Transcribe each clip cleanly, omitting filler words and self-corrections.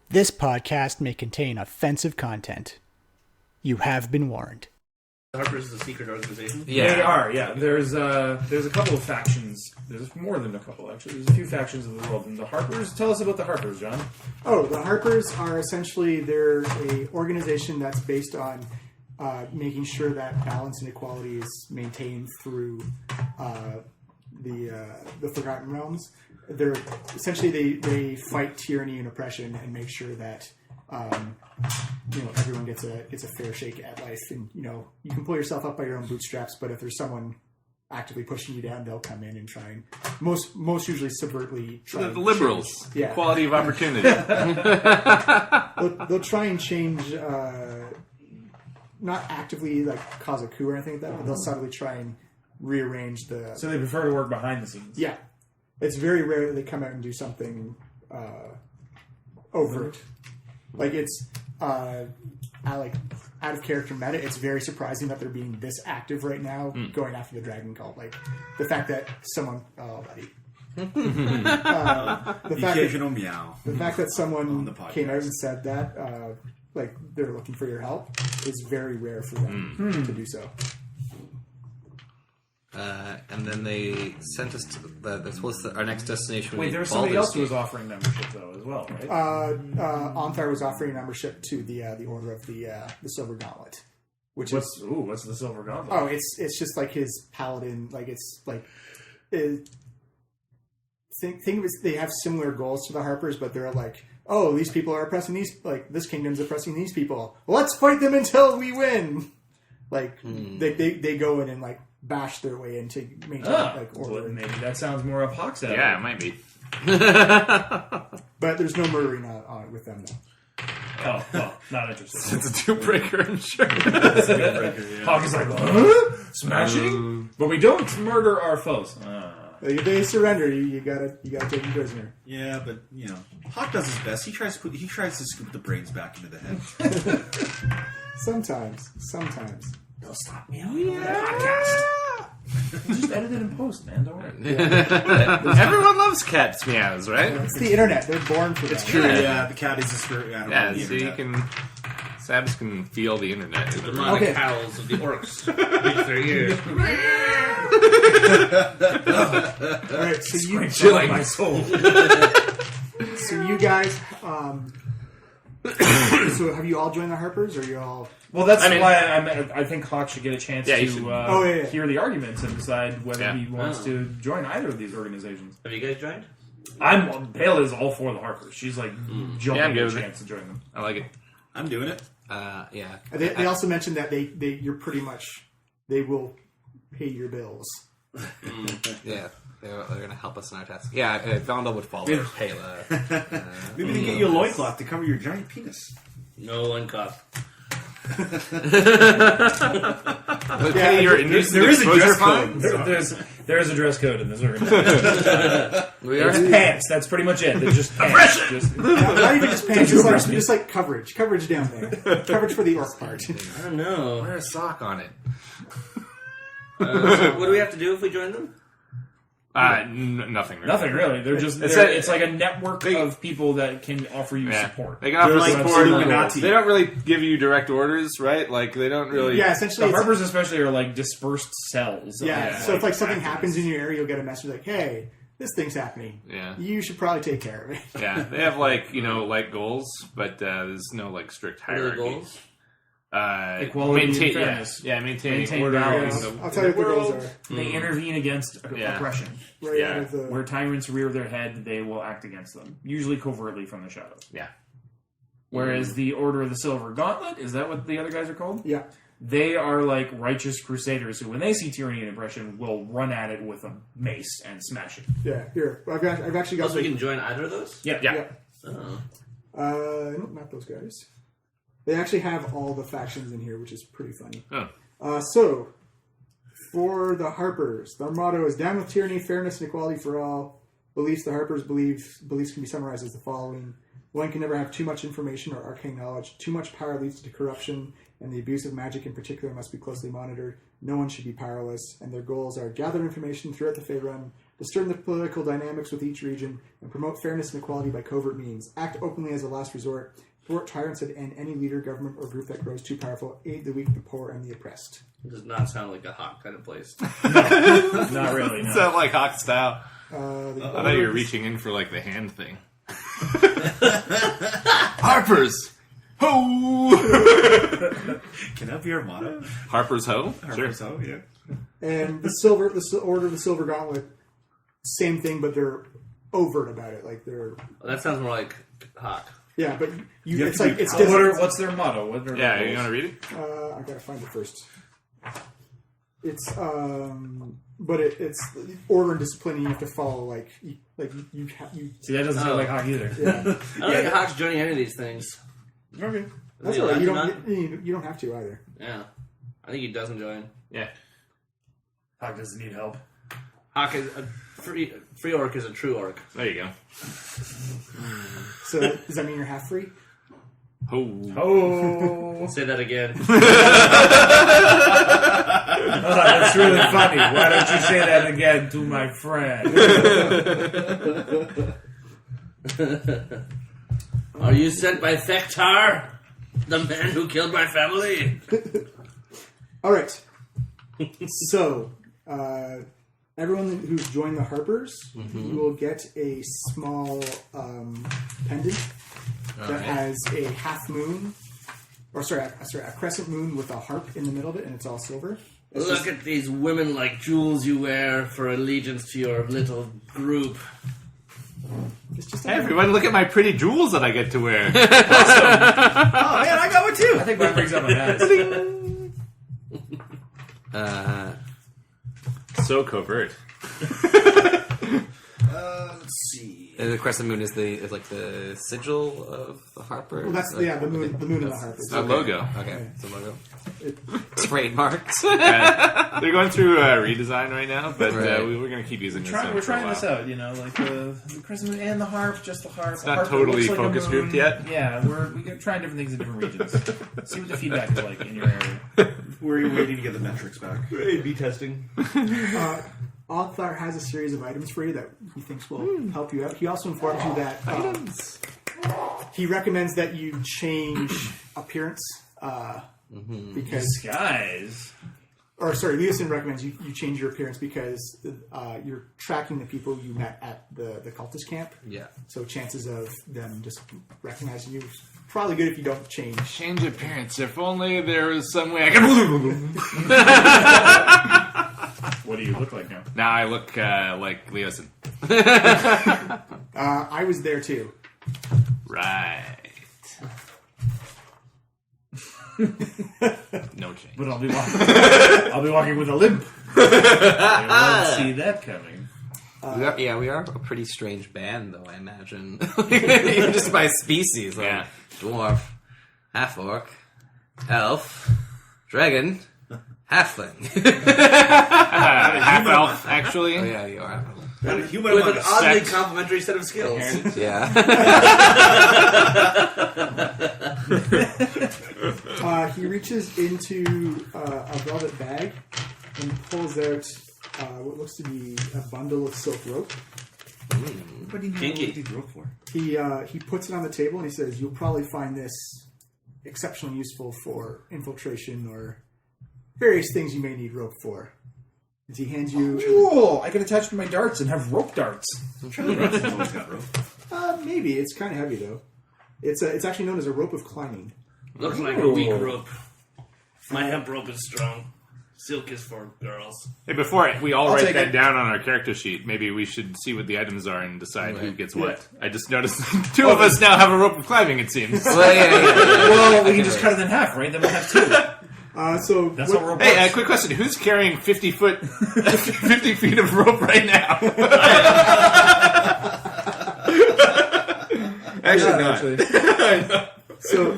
This podcast may contain offensive content. You have been warned. The Harpers is a secret organization? Yeah. They are, yeah. There's a couple of factions. There's more than a couple, actually. There's a few factions of the world. And the Harpers, tell us about the Harpers, John. Oh, the Harpers are essentially, they're an organization that's based on making sure that balance and equality is maintained through the Forgotten Realms. They're essentially they fight tyranny and oppression and make sure that everyone gets a fair shake at life. And you can pull yourself up by your own bootstraps, but if there's someone actively pushing you down, they'll come in and try and most usually subvertly try the liberals, yeah. Equality of opportunity. They'll try and change, not actively like cause a coup or anything like that, but they'll subtly try and rearrange the. So they prefer to work behind the scenes. Yeah, it's very rare that they come out and do something overt. Like it's out of character meta. It's very surprising that they're being this active right now, going after the dragon cult. Like the fact that someone, buddy. The fact that someone came out and said that, like they're looking for your help, is very rare for them to do so. And then they sent us to our next destination. Wait, there was somebody else who was offering membership though, as well, right? Onthar was offering membership to the Order of the Silver Gauntlet, what's the Silver Gauntlet? Oh, it's just like his paladin. Like it's like think of it, they have similar goals to the Harpers, but they're like, oh, these people are oppressing these. Like this kingdom's oppressing these people. Let's fight them until we win. Like they go in and like bash their way into maintain order. Well, maybe that sounds more up Hakh's alley. Yeah, it might be. But there's no murdering on it with them though. Oh, well, not interested. It's a deal-breaker, I'm sure. Hakh is like, huh? Smashing? But we don't murder our foes. If they surrender, you gotta take them prisoner. Yeah, but Hakh does his best. He tries to scoop the brains back into the head. Sometimes. They'll stop me. Oh yeah, podcast. Just edit it in post, man. Don't worry. Everyone loves cats meows, right? It's the internet. They're born for that. It's true. Yeah, the cat is the spirit animal. Yeah, of the so internet. Sabs can feel the internet. The demonic howls of the orcs reach their ears. All right, so you Chilling my soul. So you guys, so have you all joined the Harpers, or you all? Well, that's why I think Hakh should get a chance to hear the arguments and decide whether he wants to join either of these organizations. Have you guys joined? Bale is all for the Harpers. She's like jumping at a chance to join them. I like it. I'm doing it. Yeah. They also mentioned that you're pretty much they will pay your bills. Yeah. They're going to help us in our task. Yeah, Valendal would follow Pela. Maybe they get you a loincloth to cover your giant penis. No loincloth. Okay, there is a dress code. There is a dress code in this organization. It's pants. That's pretty much it. They're just pants. Not even just pants. Just like coverage down there. Coverage for the orc part. I don't know. Wear a sock on it. So what do we have to do if we join them? Nothing really. Nothing really. They're just it's like a network of people that can offer you support. They can offer support. Illuminati. They don't really give you direct orders, right? Like they don't really. Yeah, essentially, the Harpers especially are like dispersed cells. Yeah. So if like something happens in your area, you'll get a message like, "Hey, this thing's happening. Yeah. You should probably take care of it." Yeah, they have like goals, but there's no like strict hierarchy. What are the goals? Equality and fairness. Maintain order. I'll tell you what the goals are. They intervene against oppression. Right out of the... Where tyrants rear their head, they will act against them. Usually covertly from the shadows. Yeah. Whereas the Order of the Silver Gauntlet, is that what the other guys are called? Yeah. They are like righteous crusaders who, when they see tyranny and oppression, will run at it with a mace and smash it. Yeah, here. I've actually got... So we can join either of those? Yeah. Oh. No, not those guys. They actually have all the factions in here, which is pretty funny. Oh. So, for the Harpers, their motto is "Down with tyranny, fairness, and equality for all." Beliefs the Harpers beliefs can be summarized as the following: one can never have too much information or arcane knowledge. Too much power leads to corruption, and the abuse of magic in particular must be closely monitored. No one should be powerless, and their goals are gather information throughout the Faerun, Discern the political dynamics with each region, and promote fairness and equality by covert means. Act openly as a last resort. Thwart tyrants and any leader, government, or group that grows too powerful. Aid the weak, the poor, and the oppressed. It does not sound like a Hakh kind of place. Not really. No. Is that like Hakh style? I The thought you were reaching in for like the hand thing. Harpers! Ho! Can that be our motto? Harpers ho? Sure. So, yeah. And the Order of the Silver Gauntlet, same thing, but they're overt about it. Like they're That sounds more like Hakh. yeah, but You have it's to like be it's powerful. different. What's their motto? What are Yeah, their you goals? want to read it? I gotta find it first. It's but it's order and discipline. And you have to follow like you. See, that doesn't sound like Hakh either. Yeah, I don't think Hakh's joining any of these things. Okay. that's Is he all right. allowed to You don't have to either. Yeah. I think he doesn't join. Yeah. Hakh doesn't need help. Hakh is a free orc is a true orc. There you go. So does that mean you're half free? Ho. Oh, Say that again. that's really funny. Why don't you say that again to my friend? Are you sent by Thektar, the man who killed my family? All right. So everyone who's joined the Harpers will get a small pendant that has a half moon, or a crescent moon with a harp in the middle of it, and it's all silver. Look at these women-like jewels you wear for allegiance to your little group. It's just Hey everyone, look at my pretty jewels that I get to wear. Oh, man, I got one too. I think that brings up a hat. So covert. Let's see. And the crescent moon is like the sigil of the Harper. Well, that's the moon and the harp. It's a logo. Okay, it's a logo. It- Trademarked. They're going through a redesign right now, but Right. we're going to keep using this. We're for a trying while. this out, like the crescent moon and the harp, just the harp. It's not totally focus grouped yet. Yeah, we're trying different things in different regions. See what the feedback is like in your area. We're waiting to get the metrics back. A/B testing. Othar has a series of items for you that he thinks will help you out. He also informs you that he recommends that you change appearance because Disguise. Leosin recommends you change your appearance because you're tracking the people you met at the cultist camp. Yeah. So chances of them just recognizing you is probably good if you don't change. Change appearance. If only there was some way I could. What do you look like now? Now I look like Leosin. I was there too. Right. No change. But I'll be walking. I'll be walking with a limp. You won't see that coming. We are a pretty strange band, though, I imagine. Even just by species. Like Yeah. Dwarf, half-orc, elf, dragon, halfling. Half elf, actually. Oh, yeah, you are. Got a human With among an us. oddly Sex. complementary set of skills. Yeah. He reaches into a velvet bag and pulls out what looks to be a bundle of silk rope. What do you Kinky. need rope for? He puts it on the table and he says, "You'll probably find this exceptionally useful for infiltration or various things you may need rope for." As he hands you, Cool! I can attach it to my darts and have rope darts. Charlie Brunson's always got rope. maybe it's kind of heavy though. It's actually known as a rope of climbing. Looks like a weak rope. My hemp rope is strong. Silk is for girls. Hey, before we all I'll write take that it. down on our character sheet, maybe we should see what the items are and decide who gets what. Yeah. I just noticed two of us now have a rope of climbing, it seems. Well, yeah. Well, we can just cut it in half, right? Then we'll have two. So That's what- what rope Hey, works. quick question. Who's carrying 50 feet of rope right now? Actually, not. So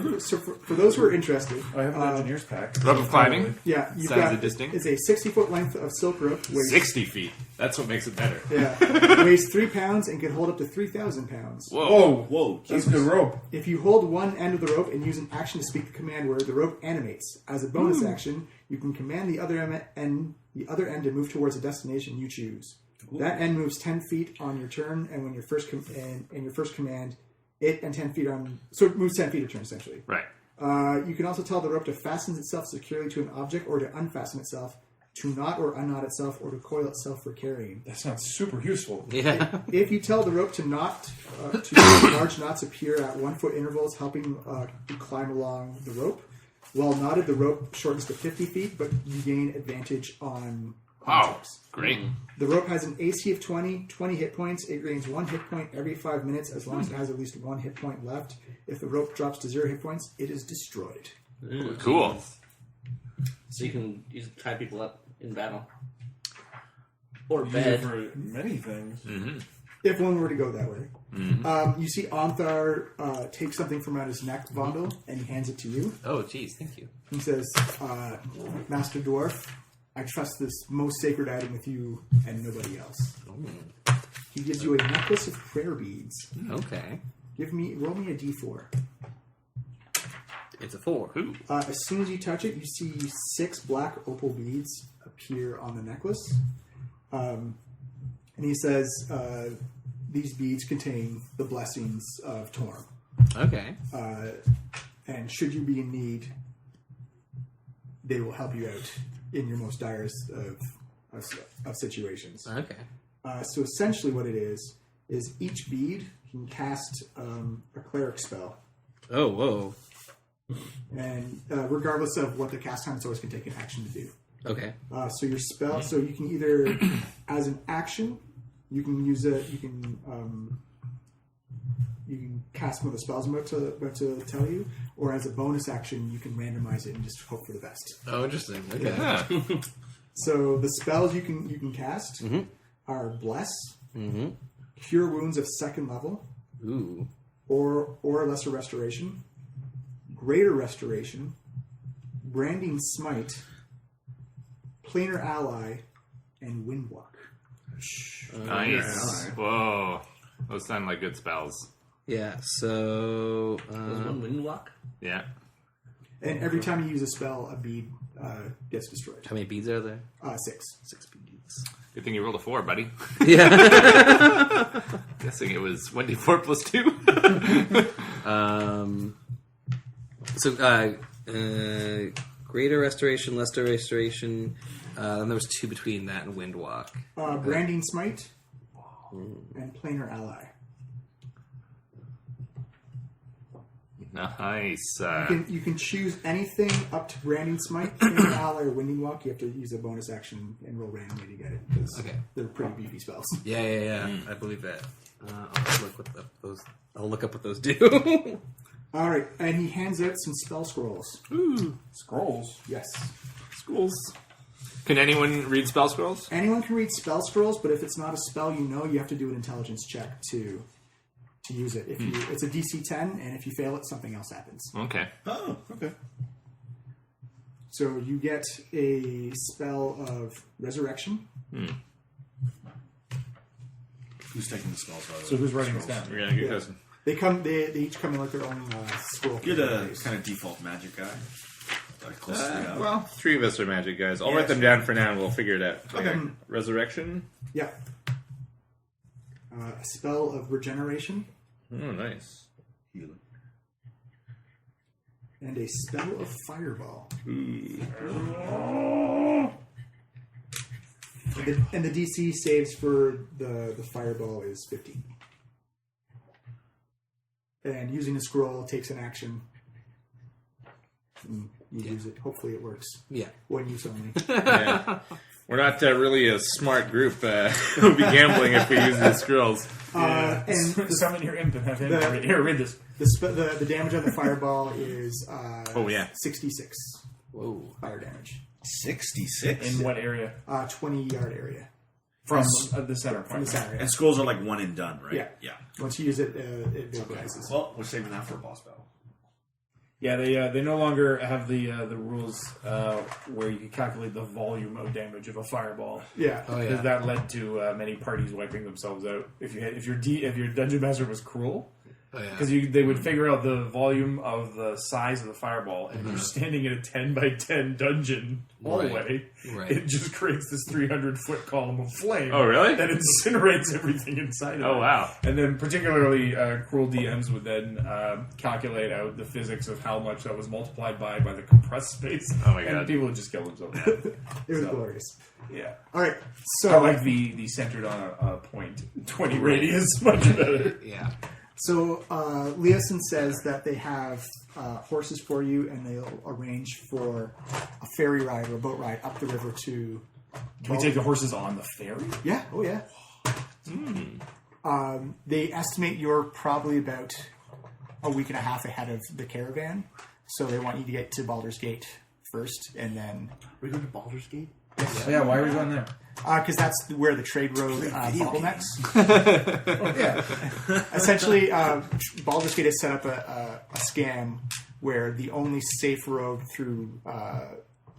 for those who are interested, I have an engineer's pack. Rope of climbing? yeah, you've Sounds got interesting. it's a 60-foot length of silk rope. Weighs, 60 feet. That's what makes it better. Yeah, weighs 3 pounds and can hold up to 3,000 pounds. Whoa. Whoa, That's good rope. If you hold one end of the rope and use an action to speak the command word, the rope animates. As a bonus action, you can command the other end to move towards a destination you choose. That end moves 10 feet on your turn, and when your first command, it and 10 feet on. So it moves 10 feet a turn essentially. Right. You can also tell the rope to fasten itself securely to an object, or to unfasten itself, to knot or unknot itself, or to coil itself for carrying. That sounds super useful. Yeah. If you tell the rope to knot, large knots appear at 1 foot intervals, helping you climb along the rope. While knotted, the rope shortens to 50 feet, but you gain advantage on Wow. checks. Great. The rope has an AC of 20 hit points. It gains 1 hit point every 5 minutes as long as it has at least 1 hit point left. If the rope drops to 0 hit points, it is destroyed. Cool. So you can tie people up in battle. Or Use it bed. for many things. If one were to go that way. You see Anthar take something from out his neck bundle and he hands it to you. Oh, geez, thank you. He says, Master Dwarf, I trust this most sacred item with you and nobody else. He gives you a necklace of prayer beads. Okay. Roll me a d4. It's a 4. Ooh. As soon as you touch it, you see 6 black opal beads appear on the necklace. And he says, these beads contain the blessings of Torm. Okay. And should you be in need, they will help you out in your most direst of situations. Okay. So essentially what it is each bead can cast a cleric spell. Oh, whoa. And regardless of what the cast time, it's always going to take an action to do. Okay. So your spell, so you can either, as an action, you can use it. You can cast one of the spells I'm about to tell you, or as a bonus action, you can randomize it and just hope for the best. Oh, interesting. Okay. Yeah. So the spells you can cast are Bless, Cure Wounds of 2nd level, Ooh. or Lesser Restoration, Greater Restoration, Branding Smite, Planar Ally, and Windwalk. Nice. Whoa. Those sound like good spells. Yeah, so... Was one Windwalk? Yeah. And every time you use a spell, a bead gets destroyed. how many beads are there? 6. 6 beads. Good thing you rolled a 4, buddy. Yeah. Guessing it was 1d4 plus 2. So, Greater Restoration, Lesser Restoration, then there was 2 between that and Windwalk. Branding Smite and Planar Ally. Nice. You can choose anything up to Branding Smite, Planar Ally, or Winding Walk. You have to use a bonus action and roll randomly to get it. Because Okay. they're pretty beefy spells. Yeah. I believe that. I'll look up what those do. All right, and he hands out some spell scrolls. Scrolls. Yes. Scrolls. Can anyone read spell scrolls? Anyone can read spell scrolls, but if it's not a spell you have to do an intelligence check to use it. It's a DC 10, and if you fail it, something else happens. Okay. Oh, okay. So you get a spell of Resurrection. Who's taking the spells? So who's writing this down? We're gonna get this. They each come in with their own scroll. You're the kind of default magic guy. Close to it. Well, 3 of us are magic guys. I'll Yeah, write them sure. down for now and we'll figure it out. Okay. Resurrection. Yeah. A spell of Regeneration. Oh, nice. Healing. And a spell of Fireball. And the DC saves for the Fireball is 15. And using a scroll takes an action. And you use it. Hopefully it works. Yeah. One use only. Yeah. We're not really a smart group. We'll be gambling if we use the scrolls. And Summon your imp and have him The- here, read this. the damage on the Fireball is 66 Whoa. fire damage. 66. In what area? 20-yard area. From the center From point. the center. And scrolls are like one and done, right? Yeah. Yeah. Once you use it, it vaporizes. Well, we're saving that for a boss battle. Yeah, they no longer have the rules where you can calculate the volume of damage of a fireball. Yeah. Oh, Because yeah. that led to many parties wiping themselves out. If your dungeon master was cruel, Because they would figure out the volume of the size of the fireball, and you're standing in a 10 by 10 dungeon hallway. Right. It just creates this 300-foot column of flame. Oh, really? That incinerates everything inside of it. Oh, wow. And then particularly cruel DMs would then calculate out the physics of how much that was multiplied by the compressed space. Oh, my And God. people would just kill themselves. It was glorious. Yeah. All right, I so like the centered on a point 20 radius much better. Yeah. So Leosin says that they have horses for you, and they'll arrange for a ferry ride or a boat ride up the river to. Can we take the horses on the ferry? Yeah. Oh yeah. They estimate you're probably about a week and a half ahead of the caravan, so they want you to get to Baldur's Gate first, and then We're going to Baldur's Gate? Oh, yeah, why are we going there? because that's where the trade road bottlenecks. Yeah. Essentially, Baldur's Gate has set up a scam where the only safe road through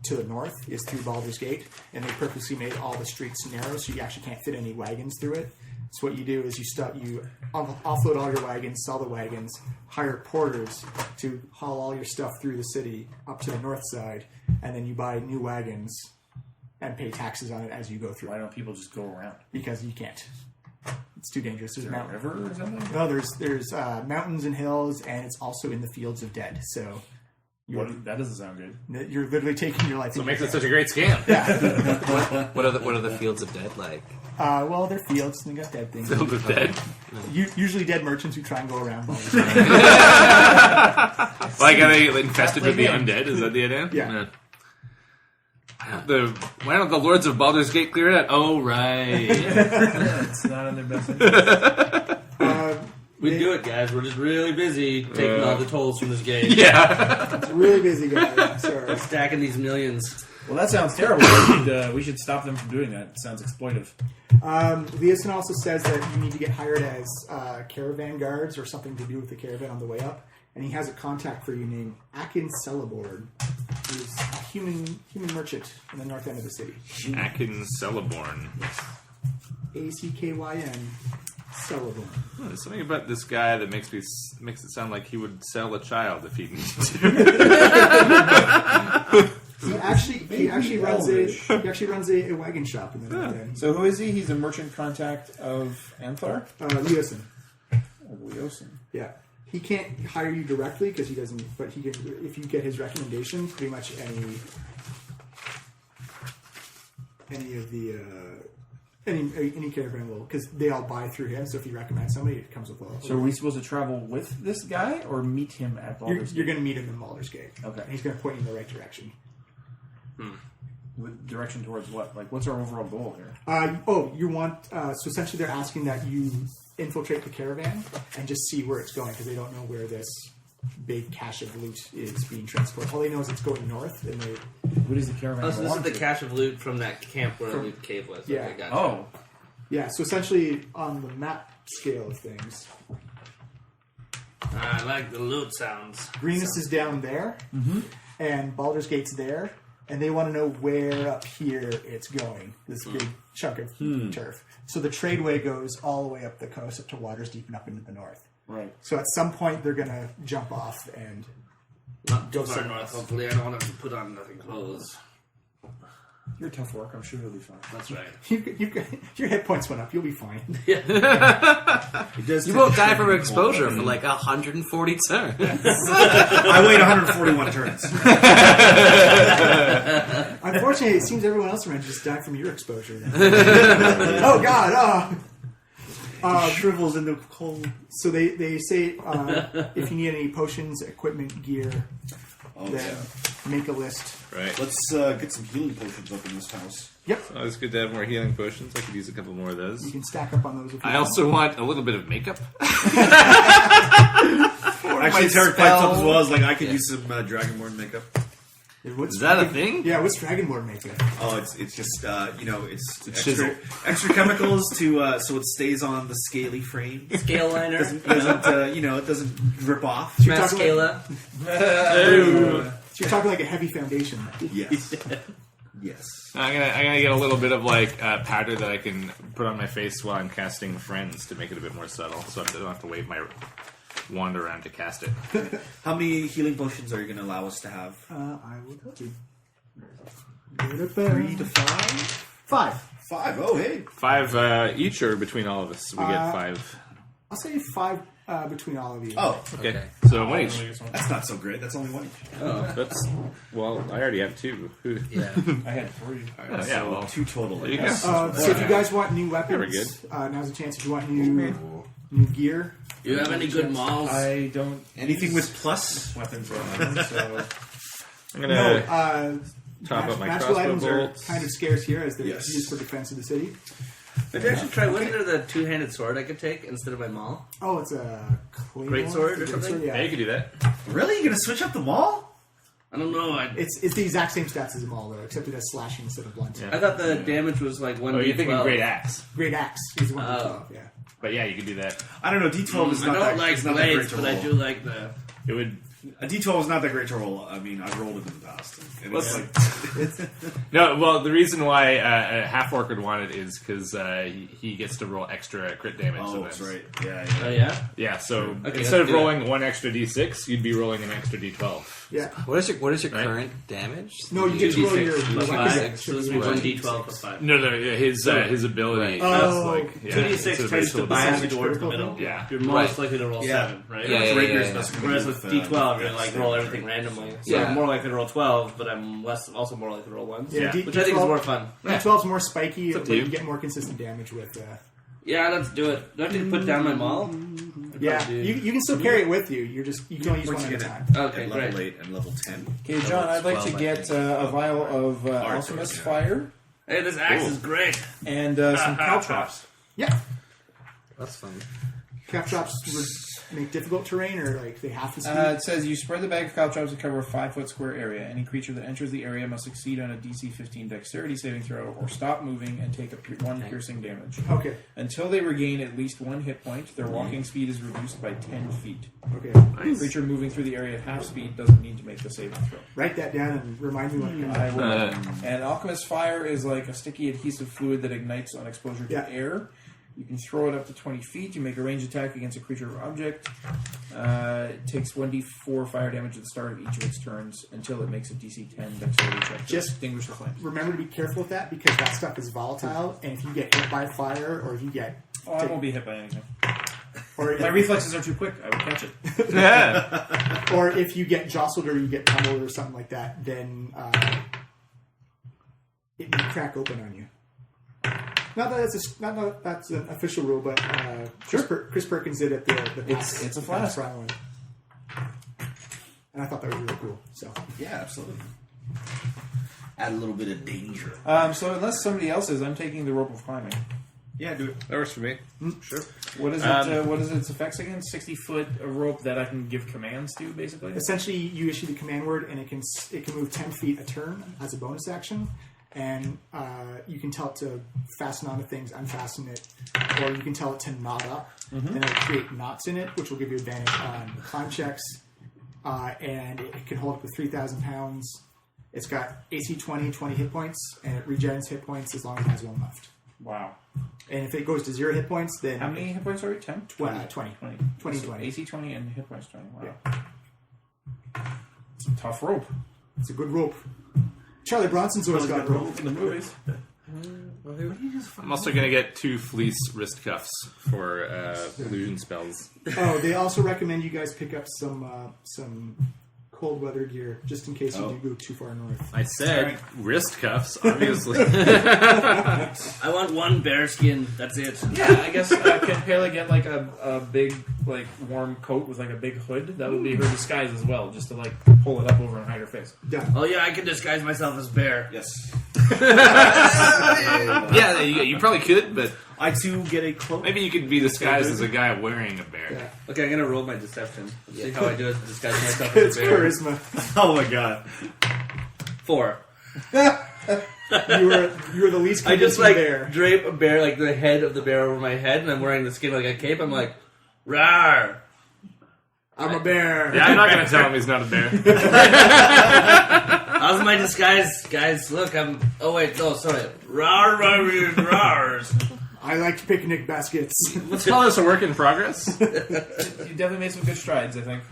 to the north is through Baldur's Gate, and they purposely made all the streets narrow so you actually can't fit any wagons through it. So what you do is you offload all your wagons, sell the wagons, hire porters to haul all your stuff through the city up to the north side, and then you buy new wagons and pay taxes on it as you go through. Why don't people just go around? Because you can't. It's too dangerous. There's Is there a mountains. river or something? No, there's mountains and hills, and it's also in the fields of dead. So That doesn't sound good. you're literally taking your life. So it makes it such a great scam. What are the fields of dead like? Well, they're fields, and they got dead things. Filled with dead. Usually dead merchants who try and go around. Like, are they infested with the undead? Is that the idea? Yeah. Why don't the Lords of Baldur's Gate clear it? Oh, right. It's not in their best interest. We do it, guys. We're just really busy taking all the tolls from this game. Yeah. It's a really busy guy. I'm sorry. Stacking these millions. Well, that sounds terrible. We should stop them from doing that. It sounds exploitive. Leosin also says that you need to get hired as caravan guards or something to do with the caravan on the way up. And he has a contact for you named Akin Celeborn, who's a human merchant in the north end of the city. Akin Celeborn. A-C-K-Y-N, Celeborn. Oh, there's something about this guy that makes it sound like he would sell a child if he needed to. He actually runs a wagon shop in the north end. So who is he? He's a merchant contact of Anthar? Leosin. Leosin. Yeah. He can't hire you directly because he doesn't, but he can, if you get his recommendation, pretty much any caravan will, because they all buy through him. So if you recommend somebody, it comes with a. So are we supposed to travel with this guy or meet him at Baldur's You're Gate? going to meet him in Baldur's Gate. Okay. And he's going to point you in the right direction. With direction towards what? Like, what's our overall goal here? You want so essentially they're asking that you infiltrate the caravan and just see where it's going because they don't know where this big cache of loot is being transported. All they know is it's going north, and they. What is the caravan? Oh, so this is belong the to? cache of loot from that camp where the cave was. Yeah. Okay, gotcha. Oh, Yeah, so essentially on the map scale of things, I like the loot sounds. Greenest is down there, and Baldur's Gate's there, and they want to know where up here it's going, this big chunk of turf. So the tradeway goes all the way up the coast, up to Waterdeep and up into the north. right. So at some point they're going to jump off and Not too Go far somewhere north, else. hopefully. I don't have to put on nothing clothes. You're tough work. I'm sure you'll be fine. That's right. your hit points went up. You'll be fine. You won't die from exposure for like 140 turns. I wait 141 turns. Unfortunately, it seems everyone else around just died from your exposure. Then. Oh God! Shrivels in the cold. So they say if you need any potions, equipment, gear, then make a list. Right. Let's get some healing potions up in this house. Yep, Oh, it's good to have more healing potions. I could use a couple more of those. you can stack up on those. If you I want. also want a little bit of makeup. Actually, Tarek pipes up as well. As like I could use some Dragonborn makeup. What's Is that a Dragon- thing? Yeah, what's Dragonborn makeup? Oh, it's just it's chisel. extra chemicals to so it stays on the scaly frame. Scale liner. Doesn't it doesn't drip off. Mascala. So you're talking like a heavy foundation. Yes. Yes. I'm gonna get a little bit of like powder that I can put on my face while I'm casting friends to make it a bit more subtle, so I don't have to wave my wander around to cast it. How many healing potions are you going to allow us to have? I will tell you. 3 to 5? 5. 5. Oh, hey. 5 each, or between all of us? We get 5. I'll say 5 between all of you. Oh, Okay. So 1 each. that's not so great. That's only 1 each. That's well. I already have 2. Yeah. I had 3. Oh, yeah. Well, 2 total. there you go. So if you guys want new weapons, Very good. now's a chance. If you want new gear, Do you have any good malls? I don't Anything with plus? weapons right now, so I'm no. gonna top up my magical crossbow items bolts. are kind of scarce here as they're Yes. used for defense of the city. Did you actually try? Wasn't there the two-handed sword I could take instead of my maul? Oh, it's a claymore? Great sword or It's a great something? sword, Yeah, you yeah. can do that. Really? You're going to switch up the mall? I don't know. It's the exact same stats as a maul though, except it has slashing instead of blunt. Yeah. I thought the damage was like 1d12. Oh, you're thinking great axe, Great axe is one of Oh. 12, yeah. but yeah, you can do that. I don't know. D12 is I not don't that like it's not that great blades, to but I roll. do like the. It would. A D12 is not that great to roll. I mean, I've rolled it in the past. And it's like, No, well, the reason why a half orc would want it is because he gets to roll extra crit damage. oh, sometimes. that's right. Yeah, Oh yeah. yeah. Yeah, so Okay, instead of let's do rolling 1 extra d6, you'd be rolling an extra d12. Yeah. What is your Right. current damage? No, you get to roll your Plus weapon 5. damage. So this would be Right. 1d12 plus 5. No, his ability. Right. is Oh, like, yeah, 2d6 it's a tends racial to bias damage you towards the critical middle. thing? Yeah. You're most likely to roll Yeah. 7, right? Yeah, Rapiers yeah. doesn't Whereas with, with D12, you're yeah, like same, roll right. everything randomly. So Yeah. I'm more likely to roll 12, but I'm also more likely to roll 1s. Yeah, Yeah. Which I think is more fun. D12's more spiky, up to but you. you get more consistent damage with. Yeah, let's do it. Do I have to put down my maul? Yeah, you can still carry it with you. You can only use Once one you at a get time. Okay, at level great. 8 and level 10. Okay, John, I'd like to 12, I get think. a vial of Arts, alchemist yeah. fire Hey, this axe is great. and some caltrops. Yeah, That's fun. caltrops would make difficult terrain, or like they have to speed. It says you spread the bag of caltrops to cover a 5-foot square area. Any creature that enters the area must succeed on a DC 15 dexterity saving throw or stop moving and take 1 piercing damage. Okay, Until they regain at least 1 hit point, their walking speed is reduced by 10 feet. okay. A creature moving through the area at half speed doesn't need to make the saving throw. Write that down and remind me when it comes. I will. Uh, And alchemist fire is like a sticky adhesive fluid that ignites on exposure to Yeah. air. You can throw it up to 20 feet. You make a ranged attack against a creature or object. It takes 1d4 fire damage at the start of each of its turns until it makes a DC 10 dexterity check to Just- extinguish the flame. Remember to be careful with that because that stuff is volatile, and if you get hit by fire, or if you get, Oh, I won't be hit by anything. or My reflexes are too quick. I would catch it. yeah. or if you get jostled or you get pummeled or something like that, then it may crack open on you. Not that that's an official rule, but Chris Perkins did at the It's a flask. one. And I thought that was really cool. So Yeah, absolutely. Add a little bit of danger. So unless somebody else is, I'm taking the rope of climbing. Yeah, do it. That works for me. Sure. What is it? What is its effects again? 60-foot rope that I can give commands to, basically. essentially, you issue the command word, and it can move 10 feet a turn as a bonus action. And you can tell it to fasten onto things, unfasten it, or you can tell it to knot up, and it'll create knots in it, which will give you advantage on climb checks. And it can hold up to 3,000 pounds. It's got AC 20 hit points, and it regens hit points as long as it has 1 left. Wow. And if it goes to 0 hit points, then How many hit points are we? 10? 20. 20. So 20. AC 20 and hit points 20. Wow. It's a tough rope. It's a good rope. Charlie Bronson's always got rope. In the movies. I'm also going to get 2 fleece wrist cuffs for illusion spells. Oh, they also recommend you guys pick up some cold weather gear just in case you do go too far north. I said wrist cuffs, obviously. I want 1 bear skin. That's it. Yeah, I guess can Pele get like a big like warm coat with like a big hood? That would be her disguise as well, just to like pull it up over and hide her face. Done. Oh yeah, I can disguise myself as bear. Yes. Yeah, you probably could, but I too get a cloak. maybe you could be disguised as a guy wearing a bear. Yeah. Okay, I'm gonna roll my deception. Let's see how I do it to disguise myself It's as a bear. charisma. Oh my god. 4. You were the least I just convincing like bear. drape a bear, like the head of the bear over my head, and I'm wearing the skin like a cape. I'm like, rawr. I'm a bear. Yeah, I'm not going to tell him he's not a bear. How's my disguise, guys? Look, I'm. Oh wait, no, sorry. Rawr, rawr, rawrs. I like picnic baskets. Let's call this a work in progress. You definitely made some good strides, I think.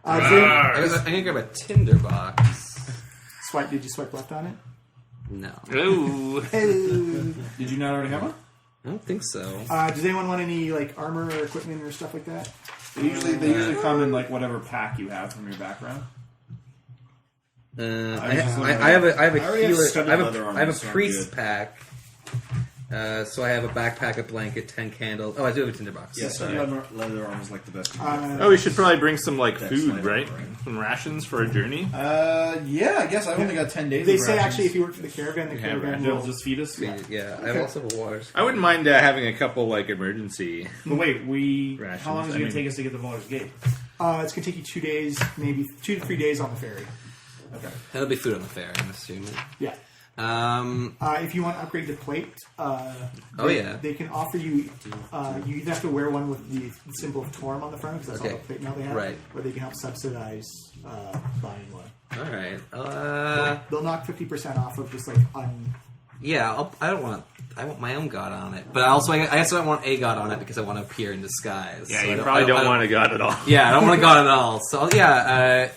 I need to grab a tinderbox. Did you swipe left on it? No. Ooh. Did you not already have one? I don't think so. Does anyone want any like armor or equipment or stuff like that? They usually come in like whatever pack you have from your background. I have a already have healer. studded leather armor, I have a so I'm priest good. pack. So I have a backpack, a blanket, 10 candles. Oh, I do have a tinderbox. Yes, leather armor is like the best. Oh, we should probably bring some like That's food, like- right? Some rations for a journey. Yeah, I guess I've only got 10 days. They of say rations. actually if you work for the caravan, they'll will just feed us. Yeah, I have also have a water. I wouldn't mind having a couple like emergency. But wait, Rations, how long is I it going mean- to take us to get to Baldur's Gate? it's gonna take you 2 days, maybe 2 to 3 days on the ferry. Okay. That'll be food on the ferry, I'm assuming. Yeah. If you want to upgrade the plate, they can offer you. You either have to wear one with the symbol of Torm on the front because that's all the plate mail they have, Right. or they can help subsidize buying one. All right. They'll knock 50% off of just like Yeah, I want my own god on it, but also I guess I don't want a god on it because I want to appear in disguise. Yeah, so you I probably don't want a god at all. Yeah, I don't want a god at all. So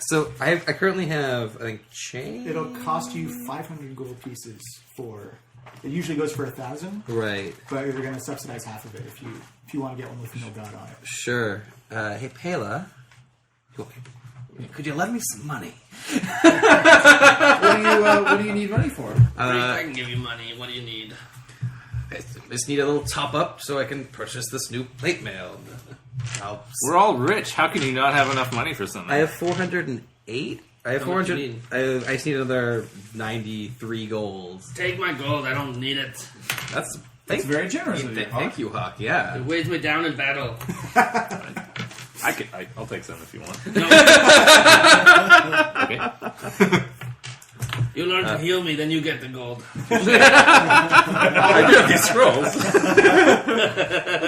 so I currently have I think chain. It'll cost you 500 gold pieces for. It usually goes for 1,000, Right. but they're going to subsidize half of it if you want to get one with no god on it. Sure. Hey, Pela, could you lend me some money? What do you need money for? I can give you money. What do you need? I just need a little top up so I can purchase this new plate mail. We're all rich. How can you not have enough money for something? I have 408. I have How much 400. you need? I just need another 93 golds. Take my gold. I don't need it. That's That's very generous of you. Thank you, Hakh. Yeah. It weighs me down in battle. I'll take some if you want. No. Okay. You learn to heal me, then you get the gold. I do have these scrolls.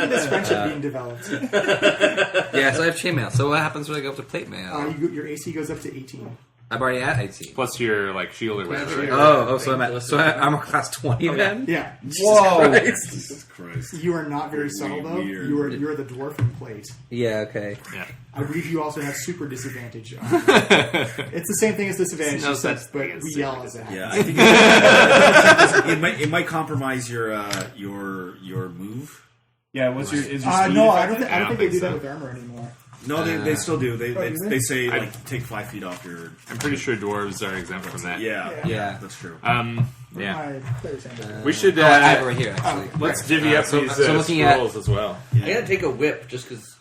This friendship being developed. Yeah. So I have chainmail. So what happens when I go up to plate mail? Your AC goes up to 18. I'm already at 18. Plus your like shield or whatever. Right? So I'm a class 20 then. Yeah. Whoa! Jesus Christ. You are not very subtle though. Weird. You're the dwarven plate. Yeah. Okay. Yeah. I believe you also have super disadvantage. It's the same thing as disadvantage, No except, such but thing as we yell as it Yeah, happens. I think it might compromise your move. Yeah, what's your? Is your No, speed I don't affected? think they do so. that with armor anymore. No, they still do. They do they? they say I- like take 5 feet off your. I'm pretty sure dwarves are exempt from that. Yeah, Yeah. that's true. Yeah. My player's handbook. We should. I have it right here actually. Let's divvy up So- these so looking at- scrolls as well. I gotta take a whip just because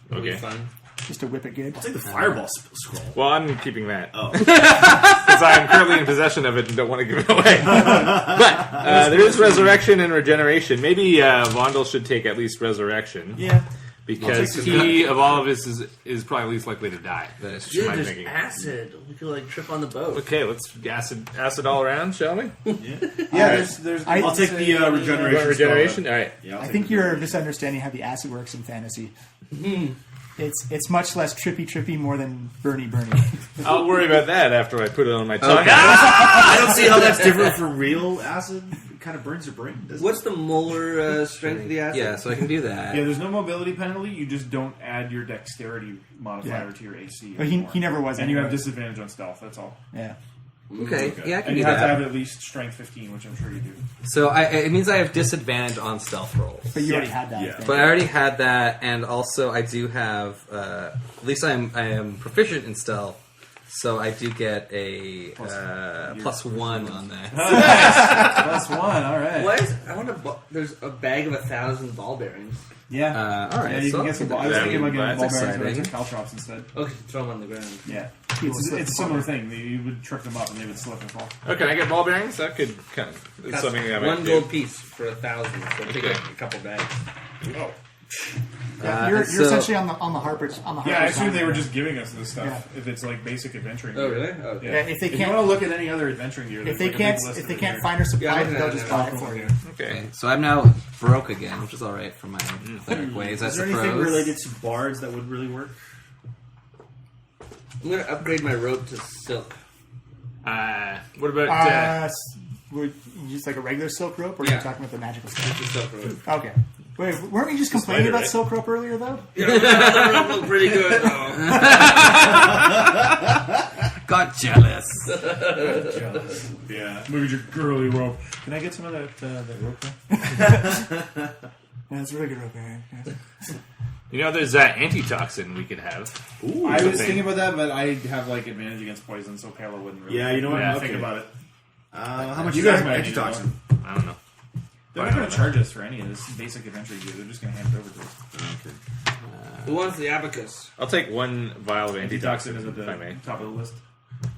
it'll be Okay. fun. Just to whip it good. I'll take the fireball scroll. Well, I'm keeping that Oh, because I am currently in possession of it and don't want to give it away. But there is resurrection and regeneration. Maybe Vondel should take at least resurrection. yeah. Because I'll take he, of all of us, is probably least likely to die. That is Dude, true. my there's thinking. acid. We could like trip on the boat. Okay, let's acid all around, shall we? Yeah, there's. I'll take the regeneration. Regeneration. All right. Yeah, I think you're misunderstanding how the acid works in fantasy. It's much less trippy, more than Bernie. I'll worry about that after I put it on my tongue. Okay. I don't see how that's different from real acid. It kind of burns your brain. Doesn't What's the molar strength of the acid? Yeah, so I can do that. Yeah, there's no mobility penalty. You just don't add your dexterity modifier Yeah. to your AC. But anymore. he never was. And you have anyway. disadvantage on stealth. That's all. Yeah. Okay, yeah, I can And do you have to that. have at least strength 15, which I'm sure you do. So it means I have disadvantage on stealth rolls. But you already Yeah. had that. I Yeah. think. But I already had that, and also I do have. At least I am proficient in stealth, so I do get a plus 1 on that. Plus 1, alright. What is? I want to. There's a bag of 1,000 ball bearings. Yeah. All right, Yeah, you so can get some ball. I was that thinking like would- ball that's bearings, but exciting. it's caltrops instead. Okay, throw them on the ground. Yeah. People slip It's a and similar fall. thing. You would trip them up and they would slip and fall. Oh, can I get ball bearings? That could kind of. It's That's something I might one do. gold piece for 1,000. So take Okay. a couple bags. Oh. Yeah, you're so- essentially on the Harpers. On the Harpers Yeah, I assume they side. were just giving us this stuff Yeah. if it's like basic adventuring. Oh, gear. really? Oh, okay. Yeah. Yeah, if they you can't- want to look at any other adventuring gear, If there's they like a can't, big list if of they it can't here. find or supply, Yeah, then they'll just buy it for you. Okay. Okay, so I'm now broke again, which is all right for my pathetic ways. I Is there suppose. anything related to bards that would really work? I'm gonna upgrade my robe to silk. What about? Would you just like a regular silk rope, or are you Yeah. talking about the magical stuff? The silk robe. Okay. Wait, weren't we just complaining about Silk Rope earlier, though? Yeah, the rope looked pretty good, though. Got jealous. Yeah. Look at your girly rope. Can I get some of that rope there? Yeah, it's a really good rope, man. Yeah. You know, there's that antitoxin we could have. Ooh, I was something. thinking about that, but I have like advantage against poison, so Palo wouldn't really. Yeah, you know what? Yeah, Okay. think about it. How much You is guys that might antitoxin? I don't know. They're not going to charge us for any of this basic adventure gear. They're just going to hand it over to us. Who wants the abacus? I'll take one vial of Antitoxin antitoxin is at if I may. the top of the list.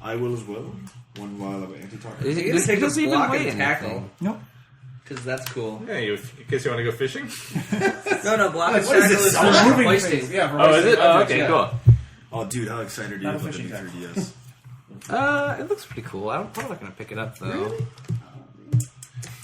I will as well. One vial of antitoxin. This take a doesn't even block weigh and tackle. anything. Nope. Because that's cool. Yeah, in case you want to go fishing. No, block and What is tackle this? is Oh, for moving hoisting. things. Yeah, for Oh, is hoisting it? Oh, objects, okay, yeah. cool. Oh, dude, how excited are you Not a about the fishing new tackle. 3DS? It looks pretty cool. I'm probably not going to pick it up, though.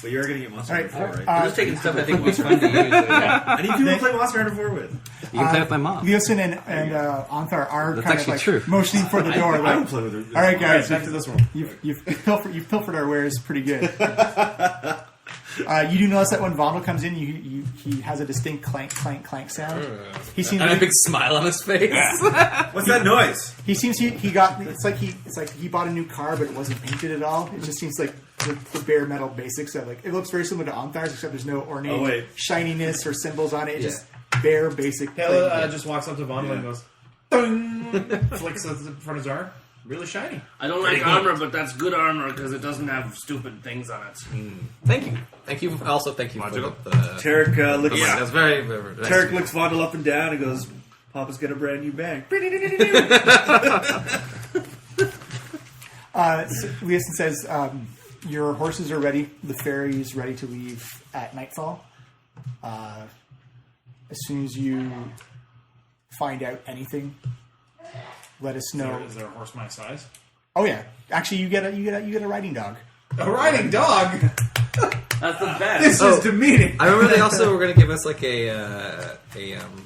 But you're going to get Monster All Hunter right. 4, right? I'm just taking stuff I think was fun to use. Yeah. I need people to play Monster Hunter 4 with. You can play with my mom. Leosin and Anthar are That's kind of actually like true. motioning for the door. I Like, don't play with her. all right, guys, Back to this one. you've pilfered our wares pretty good. You do notice that when Vondel comes in, he has a distinct clank, clank, clank sound. He seems And a big smile on his face. What's that noise? he seems he got it's like he bought a new car, but it wasn't painted at all. It just seems like the bare metal basics of like it looks very similar to Onthar's, except there's no ornate shininess or symbols on it. It's just bare basic. Palo plain- just walks up to Vondel and goes, "Ding!" Flicks it in front of his arm. Really shiny. I don't like armor, but that's good armor because it doesn't have stupid things on it. Thank you. Thank you. Also, thank you for Logical. the Tarek looks. That's very, very nice. Tarek looks Vondel up and down and goes, "Papa's got a brand new bag." Leosin says, your horses are ready. The ferry is ready to leave at nightfall. As soon as you find out anything, let us know. Is there a horse my size? Oh yeah, actually, you get a riding dog. A riding dog. That's the best. This is demeaning. I remember they also were going to give us like a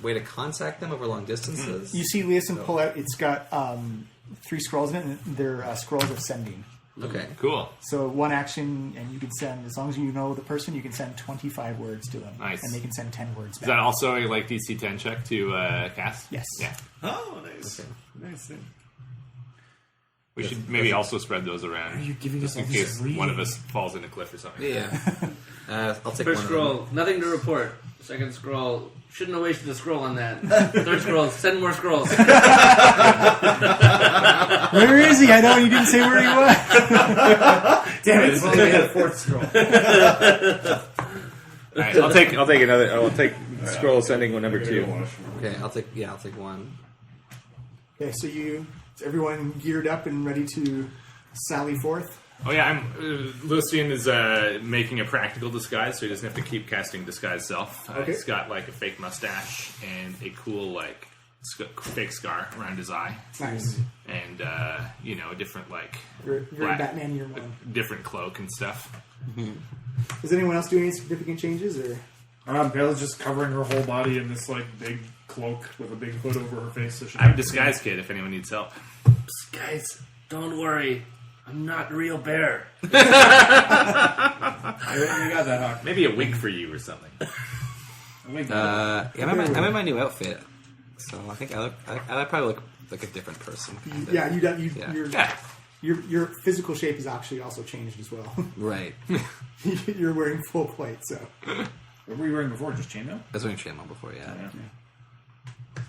way to contact them over long distances. You see Leosin pull out. It's got 3 scrolls in it. And they're scrolls of sending. Okay. Cool. So one action, and you can send as long as you know the person. You can send 25 words to them, Nice. and they can send 10 words Is back. that also a like DC 10 check to cast? Yes. Yeah. Oh, nice. Nice. We should maybe also spread those around. Are you giving us all in this case reading? one of us falls in a cliff or something? Yeah. I'll take First one scroll, nothing to report. Second scroll, shouldn't have wasted a scroll on that. Third scroll, send more scrolls. Where is he? I know you didn't say where he was. Damn it! It's only a 4th scroll. All right, I'll take another. I'll take scroll sending one number 2. of them. Okay, I'll take one. Okay, so everyone geared up and ready to sally forth. Oh yeah, Lucian is making a practical disguise, so he doesn't have to keep casting disguise self. Okay. He's got like a fake mustache and a cool like fake scar around his eye, Nice. and a different like Very black- Batman year one. different cloak and stuff. Does anyone else do any significant changes, or Pale's just covering her whole body in this like big cloak with a big hood over her face. So she I have a disguise kit if anyone needs help. Guys, don't worry. I'm not a real bear. You got that, Hawk. Maybe a wig for you or something. I'm in my new outfit, so I think I probably look like a different person. kind of. yeah, Yeah. your physical shape has actually also changed as well. Right. You're wearing full plate, so What were you wearing before? Just chainmail? I was wearing chainmail before, yeah.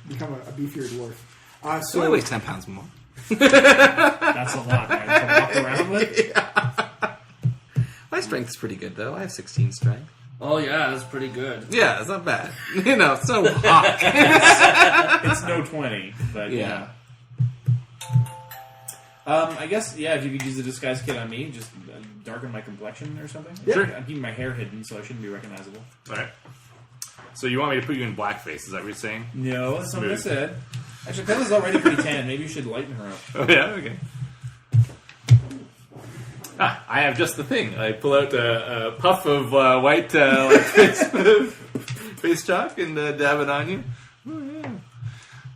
become a beefier dwarf. So only weighs 10 pounds more. That's a lot, man. To walk around with? My strength's pretty good, though. I have 16 strength. Oh yeah, that's pretty good. Yeah, it's not bad. It's no hawk. It's no 20, but yeah. I guess, if you could use the disguise kit on me, just darken my complexion or something. Yeah. I'm keeping my hair hidden, so I shouldn't be recognizable. All right. So you want me to put you in blackface? Is that what you're saying? No, that's not what I Smooth. said. Actually, Pella's already pretty tan. Maybe you should lighten her up. Oh yeah, okay. I have just the thing. I pull out a puff of white face chalk and dab it on you. Oh yeah.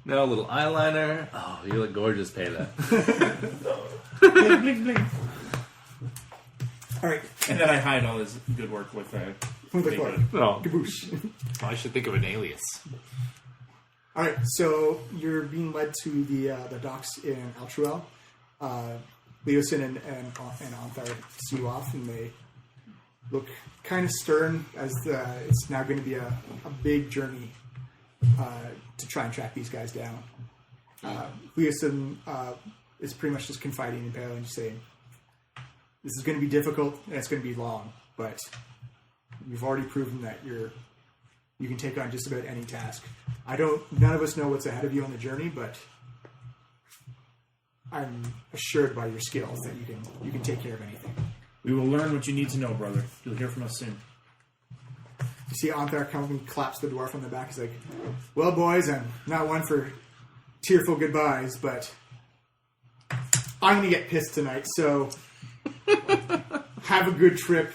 Now a little eyeliner. Oh, you look gorgeous, Pela. Blink, blink, blink. all right. And then I hide all his good work with With the cloak. No, Kaboosh. I should think of an alias. All right, so you're being led to the docks in Altruel. Leosin and Ontharr see you off, and they look kind of stern as it's now going to be a big journey to try and track these guys down. Leosin is pretty much just confiding in Pale and just saying, this is going to be difficult and it's going to be long, but you've already proven that you can take on just about any task. None of us know what's ahead of you on the journey, but I'm assured by your skills that you can take care of anything. We will learn what you need to know, brother. You'll hear from us soon. You see Ontharr come and claps the dwarf on the back. He's like, well, boys, I'm not one for tearful goodbyes, but I'm going to get pissed tonight, so have a good trip,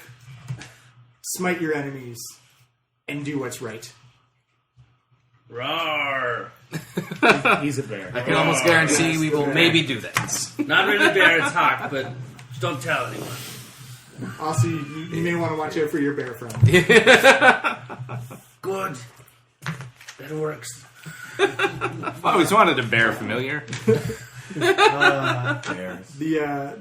smite your enemies, and do what's right. Roar! He's a bear. I can almost guarantee we will maybe do that. Not really bear, it's Hakh, but just don't tell anyone. Also, you may want to watch out for your bear friend. Good. That works. I've always wanted a bear familiar. Bears. I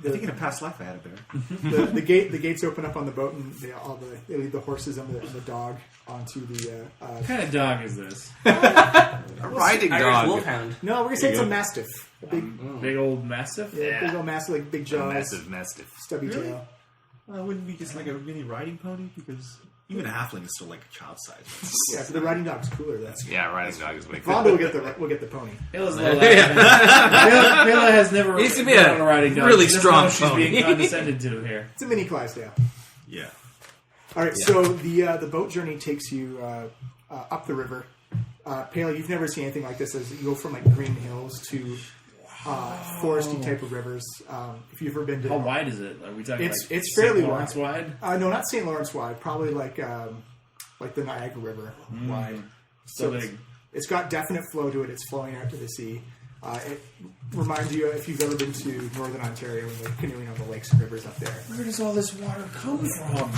think in a past life I had a bear. the gates open up on the boat, and they lead the horses and the dog onto the. What kind of dog is this? A riding Irish dog. wolfhound. No, we're gonna say it's a mastiff. A big, Big old mastiff? big old mastiff, like big jaws, Massive mastiff. stubby Really? tail. Wouldn't it be just like a mini riding pony? Because even a halfling is still like a child size. Yeah, so the riding dog's cooler. That's Yeah, riding dog is way Vonda will get the pony. Mila's a little Mila has never Needs to be been a on a riding dog. really She doesn't strong know she's pony. being condescended to here. It's a mini Clydesdale. Yeah. All right, so the boat journey takes you up the river. Pale, you've never seen anything like this. As you go from like green hills to foresty type of rivers. If you've ever been to, How wide is it? Are we talking It's- like it's fairly St. Lawrence wide? no, not St. Lawrence wide. Probably like the Niagara River wide. So it's- big. It's got definite flow to it. It's flowing out to the sea. It reminds you if you've ever been to northern Ontario and like canoeing on the lakes and rivers up there. Where does all this water come from?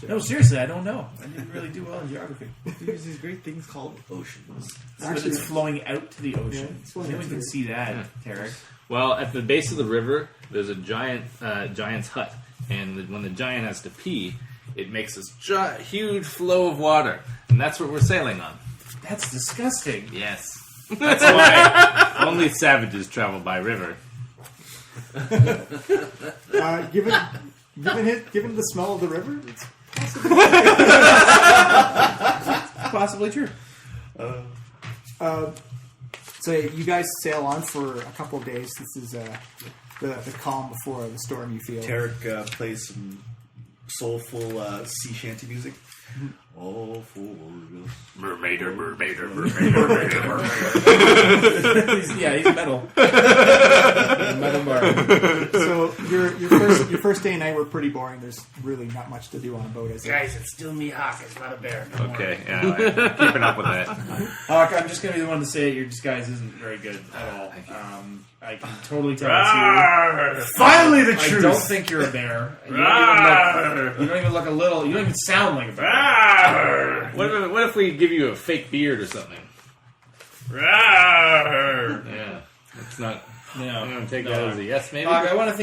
No, seriously, I don't know. I didn't really do well in geography. There's these great things called oceans. But it's flowing out to the ocean. Yeah, it's flowing Then out we to can the- see that, Tarek. Well, at the base of the river, there's a giant's hut, and when the giant has to pee, it makes this huge flow of water, and that's what we're sailing on. That's disgusting. Yes, that's why only savages travel by river. Given the smell of the river, it's Possibly true. so you guys sail on for a couple of days. This is the calm before the storm. You feel. Tarek plays some soulful sea shanty music. All for Mermaider. Yeah, he's metal. Metal bar. So your first day and night were pretty boring. There's really not much to do on a boat, is there? Guys, it's still me, Hakh. It's not a bear. Don't Okay, yeah, I'm keeping up with that. Hawk, I'm just going to be the one to say your disguise isn't very good at all. I can totally tell it's you. worry. finally the I truth. don't think you're a bear. You don't even look a little. You don't even sound like a bear. What if we give you a fake beard or something? Rawr. Yeah, it's not. No. I'm gonna take that as a yes, maybe. Hawk, I want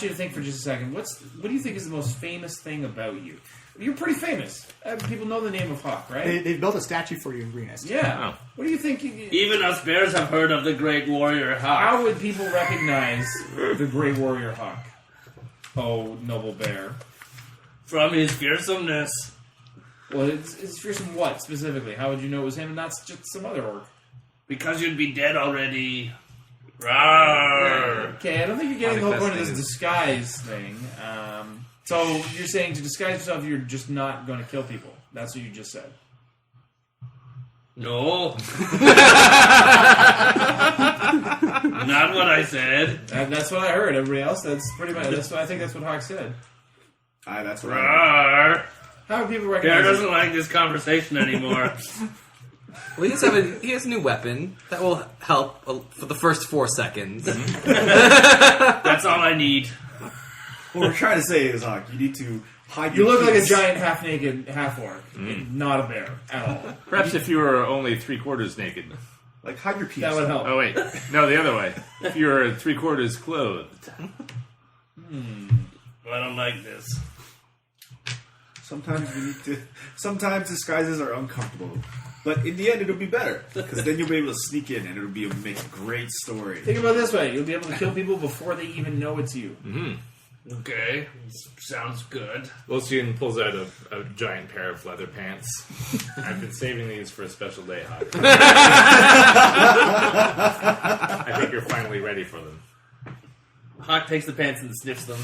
you to think for just a second. What do you think is the most famous thing about you? You're pretty famous. People know the name of Hakh, right? They've built a statue for you in Greenest. Yeah. Oh. What do you think? Even us bears have heard of the great warrior Hakh. How would people recognize the Great Warrior Hakh? Oh, noble bear. From his fearsomeness. Well, it's fearsome what, specifically? How would you know it was him and not just some other orc? Because you'd be dead already. Rawr. Okay, I don't think you're getting the whole best point of this thing is- disguise thing. So you're saying to disguise yourself, you're just not going to kill people. That's what you just said. No. Not what I said. That's what I heard. Everybody else, that's pretty much. I think that's what Hawk said. That's what I Rawr. How would people Bear recognize it? doesn't like this conversation anymore. Well, he has a new weapon that will help for the first 4 seconds. That's all I need. What we're trying to say is, Hakh, you need to hide You your look like a keys. giant, half-naked, half-orc. Not a bear at all. Perhaps if you were only 3/4 naked. Like, hide your piece. That would help. Oh wait, no, the other way. If you were 3/4 clothed. I don't like this. Sometimes we need to. Sometimes disguises are uncomfortable, but in the end, it'll be better because then you'll be able to sneak in, and it'll make a great story. Think about it this way: you'll be able to kill people before they even know it's you. Okay, sounds good. Lucian pulls out a giant pair of leather pants. I've been saving these for a special day, Hakh. I think you're finally ready for them. Hakh takes the pants and sniffs them.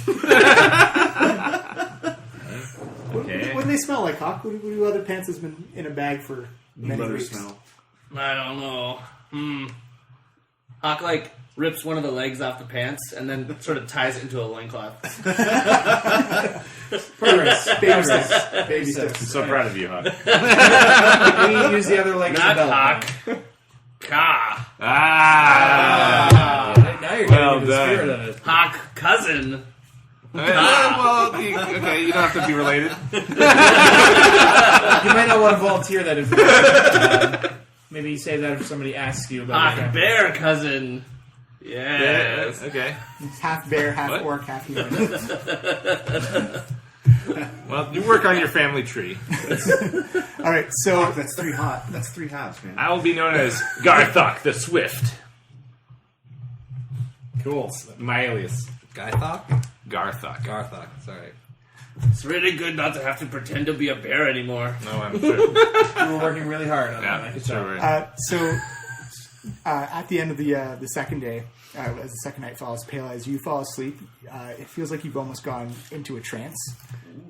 Okay. What do they smell like, Hakh? What do other pants has been in a bag for many Leather weeks? smell. I don't know. Hakh, like, rips one of the legs off the pants and then sort of ties it into a loincloth. Progress. Baby steps. Baby I'm steps. so proud of you, Hakh. Maybe use the other leg as a Not belt. Hakh. Ka. Ah! Now you're Well getting into the done. spirit of it. Hakh cousin. Well, okay, you don't have to be related. You might not want to volunteer that information. Maybe save that if somebody asks you about Hakh your family. bear cousin. Yes. Okay. Half bear, half What? orc, half human. Well, you work on your family tree. All right, so That's That's 3 halves, man. I will be known as Garthok the Swift. Cool. My alias. Garthok? Garthok. Garthok, sorry. It's really good not to have to pretend to be a bear anymore. No, I'm sure. You were working really hard on that. I Yeah, could sure. tell. So at the end of the second day, as the second night falls, Pale, as you fall asleep, it feels like you've almost gone into a trance.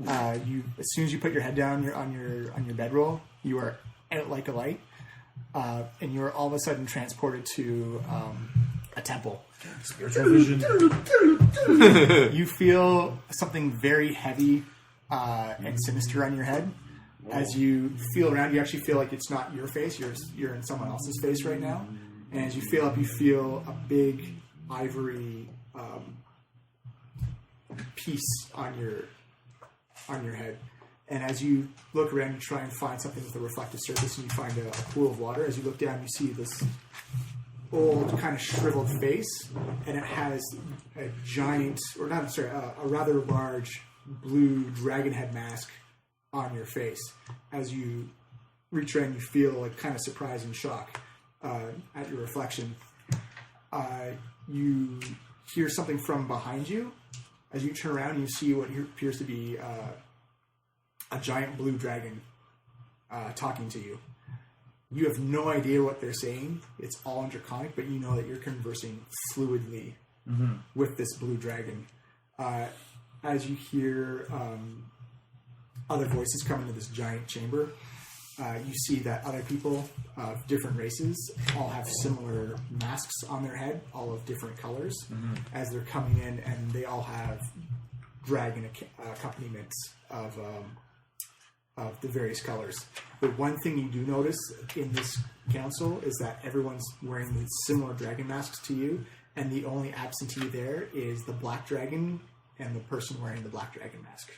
You, as soon as you put your head down on your bedroll, you are out like a light, and you are all of a sudden transported to a temple. Spiritual vision. You feel something very heavy and sinister on your head. As you feel around, you actually feel like it's not your face. You're in someone else's face right now. And as you feel up, you feel a big ivory piece on your head. And as you look around, you try and find something with a reflective surface, and you find a pool of water. As you look down, you see this old, kind of shriveled face, and it has a giant, or not, sorry, a rather large blue dragon head mask on your face. As you reach around, you feel like kind of surprise and shock at your reflection. You hear something from behind you. As you turn around, you see what appears to be a giant blue dragon talking to you. You have no idea what they're saying. It's all in Draconic, but you know that you're conversing fluidly with this blue dragon. As you hear other voices come into this giant chamber, you see that other people of different races all have similar masks on their head, all of different colors, as they're coming in, and they all have dragon accompaniments of the various colors. But one thing you do notice in this council is that everyone's wearing these similar dragon masks to you, and the only absentee there is the black dragon and the person wearing the black dragon mask.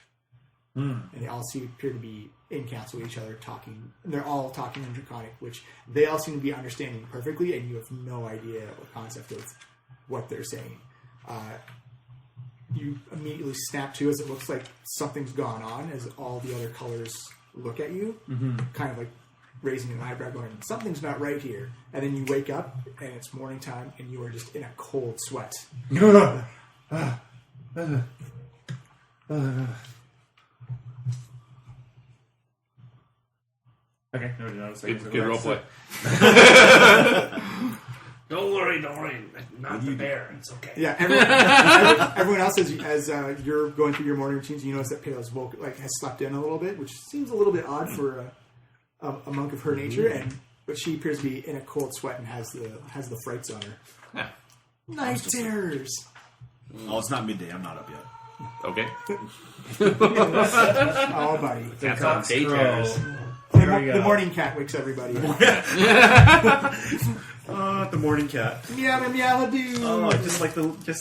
And they all appear to be in council with each other talking. And they're all talking in Draconic, which they all seem to be understanding perfectly, and you have no idea or concept of what they're saying. You immediately snap to as it looks like something's gone on, as all the other colors look at you, kind of like raising an eyebrow going, something's not right here. And then you wake up, and it's morning time, and you are just in a cold sweat. Okay, no, notice. Good roleplay. Don't worry. Not the bear. It's okay. Yeah, everyone else, as you're going through your morning routines, you notice that Pale's has slept in a little bit, which seems a little bit odd for a monk of her nature, but she appears to be in a cold sweat and has the frights on her. Yeah. Night terrors. Oh, it's not midday. I'm not up yet. Okay. Oh, buddy. That's on day terrors. The morning cat wakes everybody. The morning cat. Meow, meow, do. Oh, just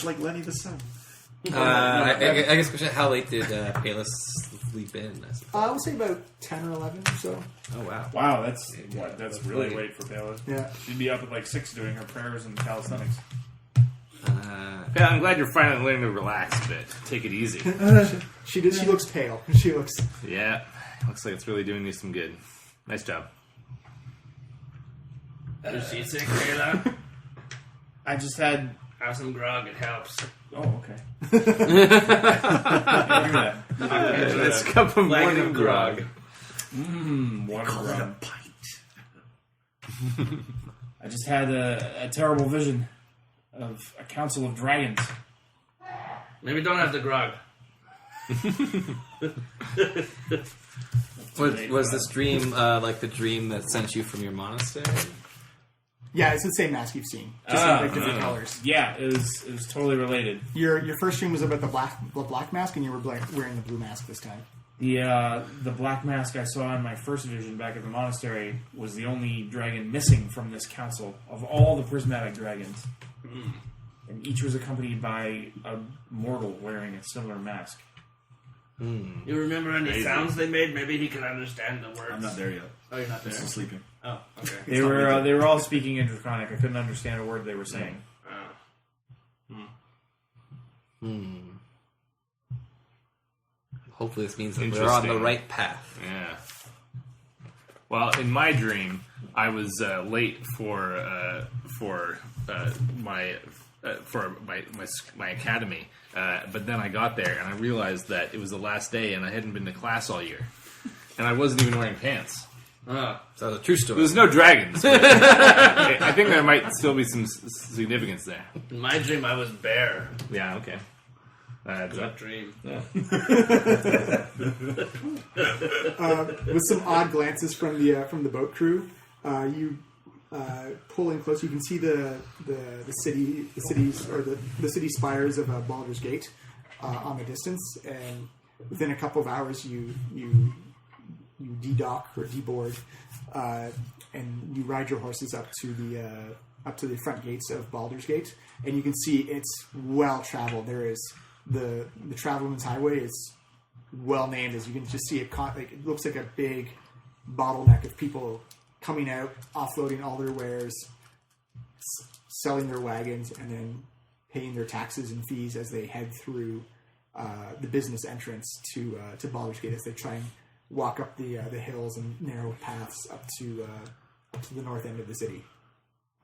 like Lenny the Sun. I guess question, how late did Palis sleep in? I would say about 10 or 11 or so. Oh, wow. Wow, that's really late for Baylor. Yeah. She'd be up at like 6 doing her prayers and calisthenics. Yeah, I'm glad you're finally learning to relax a bit. Take it easy. She looks pale. She looks... Yeah, looks like it's really doing you some good. Nice job. Is she sick, Kayla? I just had... Have some grog, it helps. Oh, okay. Let's cup of morning grog. One grog. I just had a terrible vision of a council of dragons. Maybe don't have the grog. Was this dream like the dream that sent you from your monastery? Yeah, it's the same mask you've seen. Just in like different colors. Yeah, it was totally related. Your first dream was about the black mask, and you were wearing the blue mask this time. The black mask I saw in my first vision back at the monastery was the only dragon missing from this council of all the prismatic dragons. And each was accompanied by a mortal wearing a similar mask. You remember any sounds they made? Maybe he can understand the words. I'm not there yet. Oh, you're not there? I'm still sleeping. Oh, okay. They were all speaking in Draconic. I couldn't understand a word they were saying. Hopefully this means that we're on the right path. Yeah. Well, in my dream, I was late for my academy, but then I got there and I realized that it was the last day and I hadn't been to class all year, and I wasn't even wearing pants. So that's a true story. There's no dragons. But I think there might still be some significance there. In my dream, I was bare. Yeah. Okay. Good dream. With some odd glances from the boat crew, you pull in close. You can see the city spires of Baldur's Gate on the distance, and within a couple of hours, you de-dock or de-board, and you ride your horses up to the front gates of Baldur's Gate, and you can see it's well traveled. There is the Travelman's Highway is well named, as you can just see it looks like a big bottleneck of people coming out, offloading all their wares, selling their wagons, and then paying their taxes and fees as they head through the business entrance to Baldur's Gate as they try and walk up the hills and narrow paths up to the north end of the city.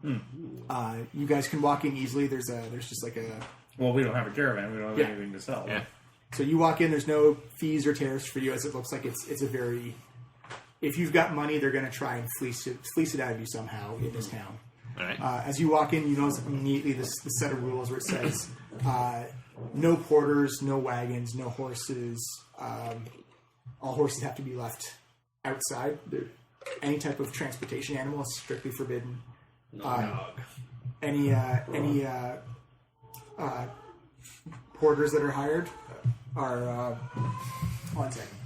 You guys can walk in easily. There's just like a... Well, we don't have a caravan. We don't have anything to sell. Yeah. So you walk in. There's no fees or tariffs for you, as it looks like it's a very... If you've got money, they're going to try and fleece it out of you somehow in this town. All right. As you walk in, you notice immediately the set of rules where it says no porters, no wagons, no horses. All horses have to be left outside. Any type of transportation animal is strictly forbidden. No dog. Any porters that are hired are... one second.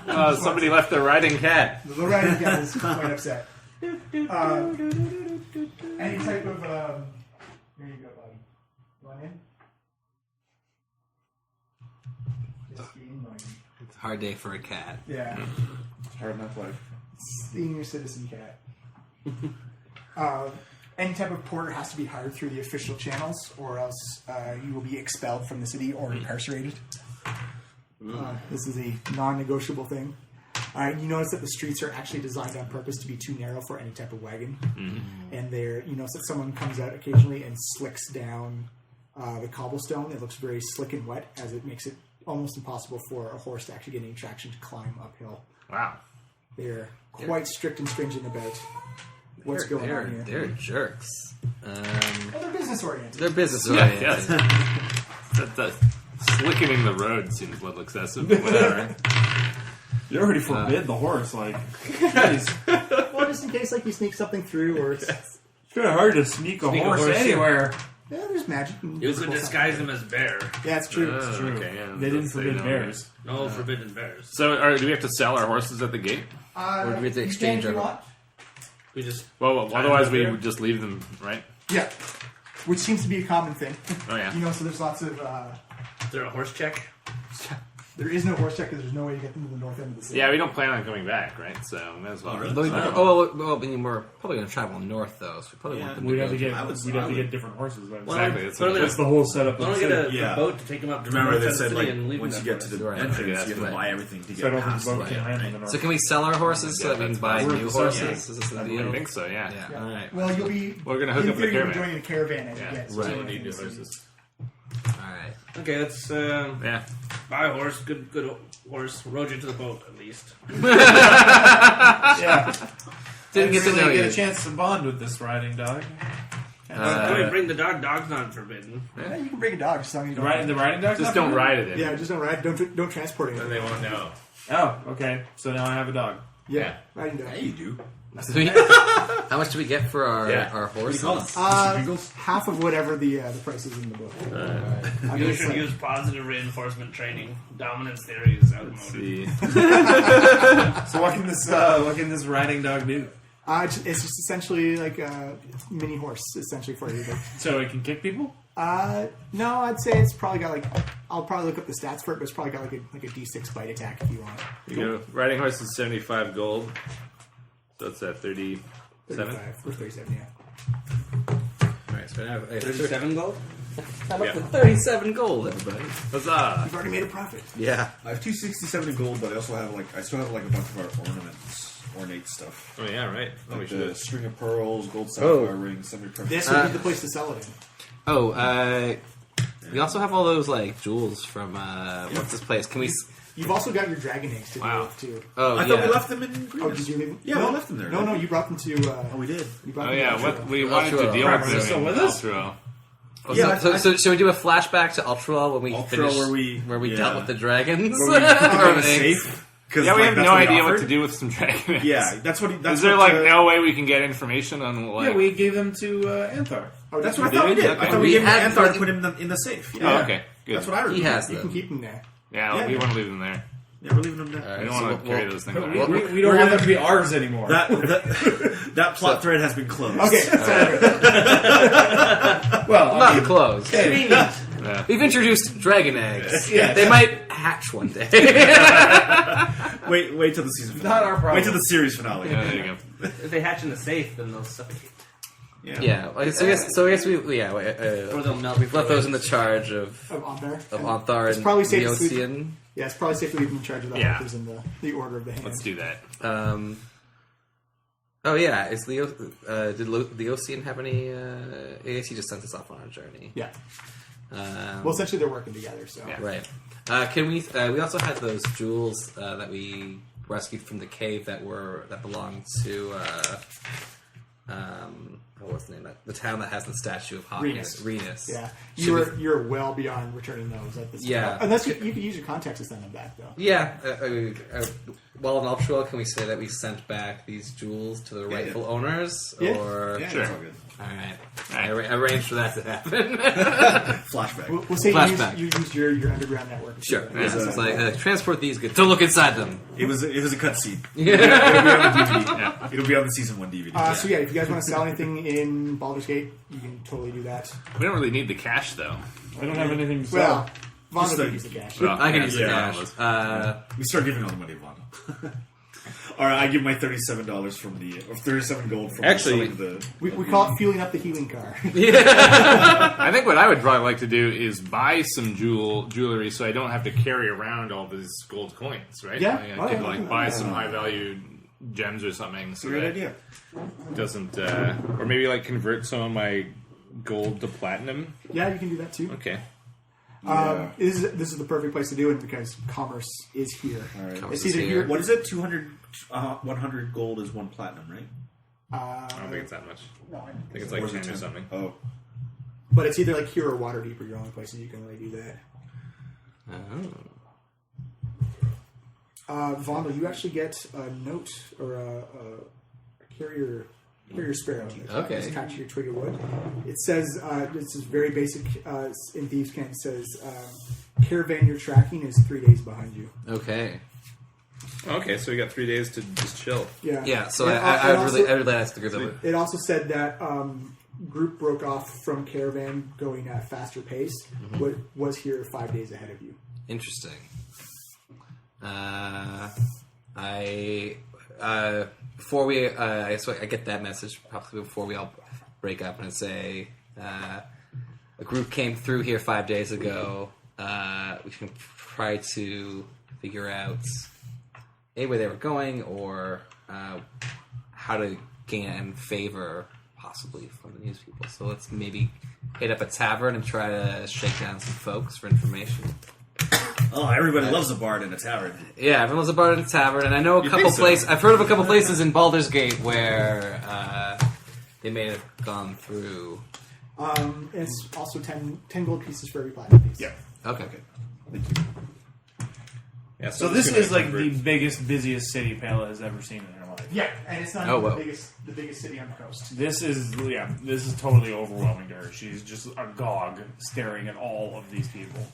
Oh, somebody left their riding cat. The riding cat is quite upset. Any type of... here you go, buddy. You want in? Just being annoying. It's a hard day for a cat. Yeah. It's hard enough life. Senior citizen cat. Any type of porter has to be hired through the official channels, or else you will be expelled from the city or incarcerated. This is a non-negotiable thing. You notice that the streets are actually designed on purpose to be too narrow for any type of wagon. And you notice that someone comes out occasionally and slicks down the cobblestone. It looks very slick and wet, as it makes it almost impossible for a horse to actually get any traction to climb uphill. Wow. They're quite strict and stringent about what's going on here. They're jerks. Well, they're business-oriented. They're business Yeah. oriented. That slickening the road seems a little excessive. But whatever. You already forbid the horse. Like, jeez. Well, just in case you sneak something through, or it's kind of hard to sneak a horse anywhere. yeah, there's magic. You could disguise him as bear. Yeah, it's true. Oh, True. okay, yeah, They didn't that's forbid how you know. bears. No forbidden bears. So, do we have to sell our horses at the gate? Or do we have to you exchange can if you our... want. We just... Well, otherwise we would just leave them, right? Yeah. which seems to be a common thing. Oh yeah. So there's lots of. Is there a horse check? There is no horse check because there's no way to get them to the north end of the city. Yeah, we don't plan on coming back, right? So might as well. But I mean, we're probably going to travel north, though, so we probably want them to We'd go have to get I would- different horses. Then. Exactly. That's the whole setup. Why Of don't the we city. get a boat to take them up to Remember the they north said end like and leave once them you there get to for the us. entrance, Okay, you that's have to right. buy everything to So I get don't think past. the boat can land in the north. So can we sell our horses so that we can buy We're new the horses? circus. Is this the I deal? think so. Yeah. Yeah. All right. Well, you'll be. We're gonna hook in up the theory, you'll be caravan. joining a caravan as Yeah. you get. Right. So we need new horses. All right. Okay, let's Yeah. buy a horse. Good horse. Rode you to the boat at least. Yeah. Didn't get to know get you. a chance to bond with this riding dog. Don't we bring the dog? Dog's not forbidden. Yeah, you can bring a dog as long as you The don't. riding dog. Just don't ride it in. Yeah, just don't ride. Don't transport it. Then they won't know. Oh, okay. So now I have a dog. Yeah, riding dog. Yeah, you do. How much do we get for our Yeah. our horses? Half of whatever the price is in the book. I mean, You it's should like- use positive reinforcement training. Dominance theory is outmoded. See. So what can this riding dog do? it's just essentially like a mini horse, essentially for you. Like, So it can kick people? no, I'd say it's probably got like. I'll probably look up the stats for it, but it's probably got like a D6 bite attack if you want. You go. Riding horse is 75 gold. So it's at 37. 35 or 37, yeah. All right, so I have 37 gold? I'm up Yeah. to 37 gold, everybody. Huzzah! You've already made a profit. Yeah. I have 267 in gold, but I also have I still have like a bunch of our ornate stuff. Oh yeah, right. Oh, we Like should. the string of pearls, gold sapphire rings, semi-precious. This would be the place to sell it in. Oh, we also have all those like jewels from what's this place? Can we? You've also got your dragon eggs to Wow. deal with too. Oh, I yeah. thought we left them in Oh, Greenest. did you leave them? Yeah, no, we left them there. No, you brought them to. Oh, we did. You brought Oh them yeah, to what we Ultra. wanted to deal Harpers with are still doing with us? Ultra. Yeah, So should we do a flashback to Ultra when we Ultra, finished, where we- dealt yeah. with the dragons? Where we put them in Or a things? safe. 'Cause, Yeah, we like, have that's no what he idea what offered. to do with some dragon eggs. Yeah, that's what. That's Is there what, like no way we can get information on like? Yeah, we gave them to Anthar. Oh, That's you what I thought we did. I thought we We gave him had- Anthar to put him in the safe. Yeah. Oh, okay, good. That's what I remember. He has You can them. keep them there. Yeah, Yeah. we want to leave them there. Yeah, we're leaving him there. All right, We don't so want to carry those things. We, around. we don't want them to be ours anymore. That plot thread has been closed. Okay, sorry. well, Not close. Yeah. We've introduced dragon eggs. Yeah. They might hatch one day. Wait till the season finale. Not our problem. Wait till the series finale. Yeah, there you go. If they hatch in the safe, then they'll suffocate. Yeah. So I guess we Or they'll melt we've left those in the charge of Of Anthar. Anthar It's and probably safe to sleep- Neocean. Yeah, it's probably safe to leave them in charge of the Yeah. Harpers in the order of the hand. Let's do that. Oh yeah, is Leo? Did Leocean have any? I guess he just sent us off on a journey. Yeah. Well, essentially they're working together, so. Yeah. Right. Can we? We also had those jewels that we rescued from the cave that belonged to. What's the name? The town that has the statue of Hakh. Renus. Yeah, Should you're well beyond returning those at this point. Yeah. Unless you can use your contacts to send them back, though. Yeah. While in Ultra, can we say that we sent back these jewels to the rightful owners? Yeah. Or Yeah, Sure. that's all good. all right, Right. I arranged for that to happen. Flashback. We'll say Flashback. you used your underground network. Sure. Yeah. So it's like transport these goods. Don't look inside them. It was a cutscene. Yeah. It'll be on the DVD. Yeah. It'll be on the season 1 DVD. So yeah, if you guys want to sell anything in Baldur's Gate, you can totally do that. We don't really need the cash though. I don't have anything to sell. Well, Vaughn Just will the- use the cash. Well, I can yeah, use the yeah. cash. We start giving all the money to Vaughn. All right, I give my $37 from or 37 gold from Actually- the. We call it fueling up the healing car. I think what I would probably like to do is buy some jewelry so I don't have to carry around all these gold coins, right? Yeah. Like, Oh, I could yeah. like buy some high value gems or something so Great that idea. it doesn't or maybe like convert some of my gold to platinum. Yeah, you can do that too. Okay. This is the perfect place to do it because commerce is here. All right. It's either here. What is it? 100 gold is 1 platinum, right? I don't think it's that much. I think it's like Or is it 10 or 10? something. Oh. But it's either like here or Waterdeep are your only places you can really do that. Vaughn, you actually get a note or a carrier sparrow. Okay. It's attached to your twig of wood. It says, this is very basic in Thieves' Cant. It says, caravan you're tracking is 3 days behind you. Okay. Okay, so we got 3 days to just chill. Yeah. Yeah. So And I also- really like the group of it. It also said that group broke off from caravan going at faster pace. What was here 5 days ahead of you? Interesting. Before we, so I get that message probably before we all break up, and say a group came through here 5 days ago. We can try to figure out where they were going, or how to gain favor, possibly from the news people. So let's maybe hit up a tavern and try to shake down some folks for information. Oh, everybody loves a bard in a tavern. Yeah, everyone loves a bard in a tavern, and I know a couple places. I've heard of a couple places in Baldur's Gate where they may have gone through. It's also 10 gold pieces for every platinum piece. Yeah. Okay. Thank you. Yeah, so this is like the biggest, busiest city Pela has ever seen in her life. Yeah, and it's not the biggest city on the coast. This is totally overwhelming to her. She's just agog, staring at all of these people.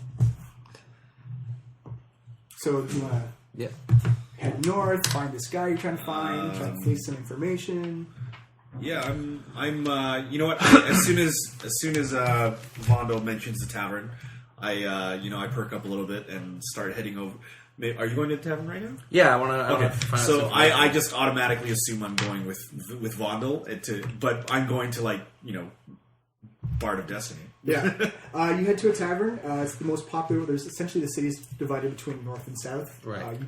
So do you want Yeah. to head north, find this guy you're trying to find, try to fleece some information? Yeah, I'm. You know what? As soon as Vondo mentions the tavern, I perk up a little bit and start heading over. Are you going to the tavern right now? Yeah, I want to. Okay, so I just automatically assume I'm going with Vondel, but I'm going to Bard of Destiny. Yeah. You head to a tavern. It's the most popular. There's essentially the city's divided between north and south. Right.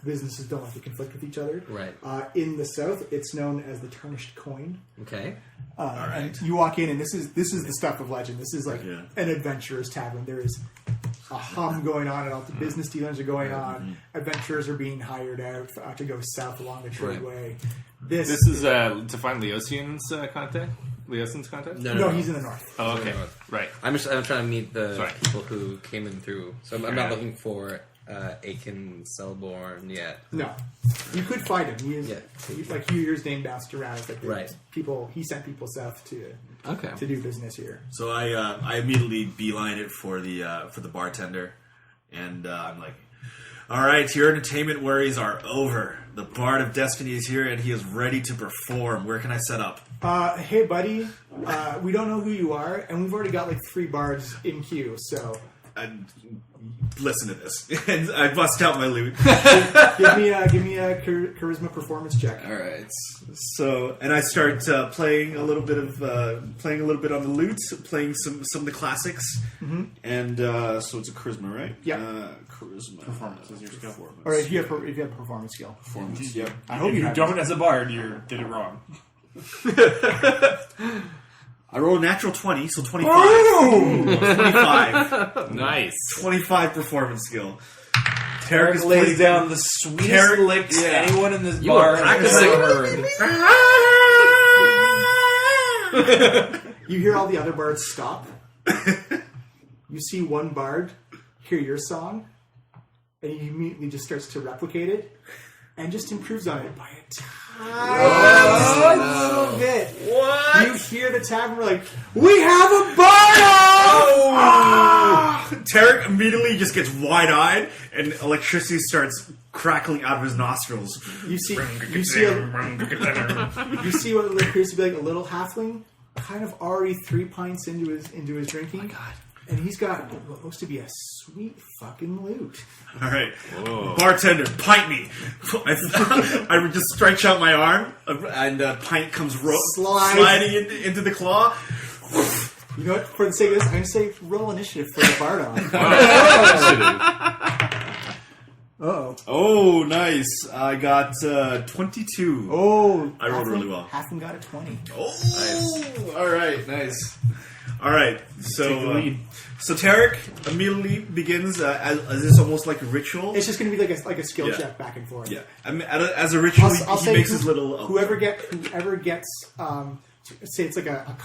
Businesses don't like to conflict with each other. Right. In the south, it's known as the Tarnished Coin. Okay. And you walk in, and this is the stuff of legend. This is like an adventurer's tavern. There is a hum going on, and all the business dealings are going on. Adventurers are being hired out to go south along the tradeway. This is to find Leosian's contact. Leosian's contact? No, he's in the north. Oh, okay, right. I'm trying to meet the people who came in through. So I'm not looking for Aiken Selborn yet. No, you could find him. He is like you hear his name bounced around. It's like people. He sent people south to do business here. So I immediately beeline it for the bartender, and I'm like, all right, your entertainment worries are over. The Bard of Destiny is here, and he is ready to perform. Where can I set up? Hey, buddy, we don't know who you are, and we've already got 3 bards in queue, so... Listen to this. And I bust out my loot. give me a charisma performance check. All right. So, and I start playing a little bit on the lute, playing some of the classics, and so it's a charisma, right? Yeah. Charisma. Performance is your skill. All right, if you have a performance skill. Performance. Yep. I hope If you have don't as a bard, you did it wrong. I rolled a natural 20, so 25. 25. Nice. 25 performance skill. Tarek lays down the sweetest licks anyone in this bar has ever heard. You hear all the other bards stop. You see one bard hear your song, and he immediately just starts to replicate it, and just improves on it by a tiny little bit. What? You hear the tavern like, we have a bard! Tarek immediately just gets wide-eyed, and electricity starts crackling out of his nostrils. You see what appears to be like a little halfling, kind of already 3 pints into his drinking. Oh my God. And he's got what looks to be a sweet fucking loot. All right, bartender, pint me. I would just stretch out my arm, and pint comes sliding into the claw. You know what? For the sake of this, I'm going to say roll initiative for the bard on. Uh-oh. Oh, nice. I got 22. Oh. I rolled really well. Halfling got a 20. Oh, nice. All right, nice. All right, so Tarek immediately begins as this almost like a ritual. It's just going to be like a skill check back and forth. Yeah, as a ritual, I'll he makes his little. Whoever gets, say it's like a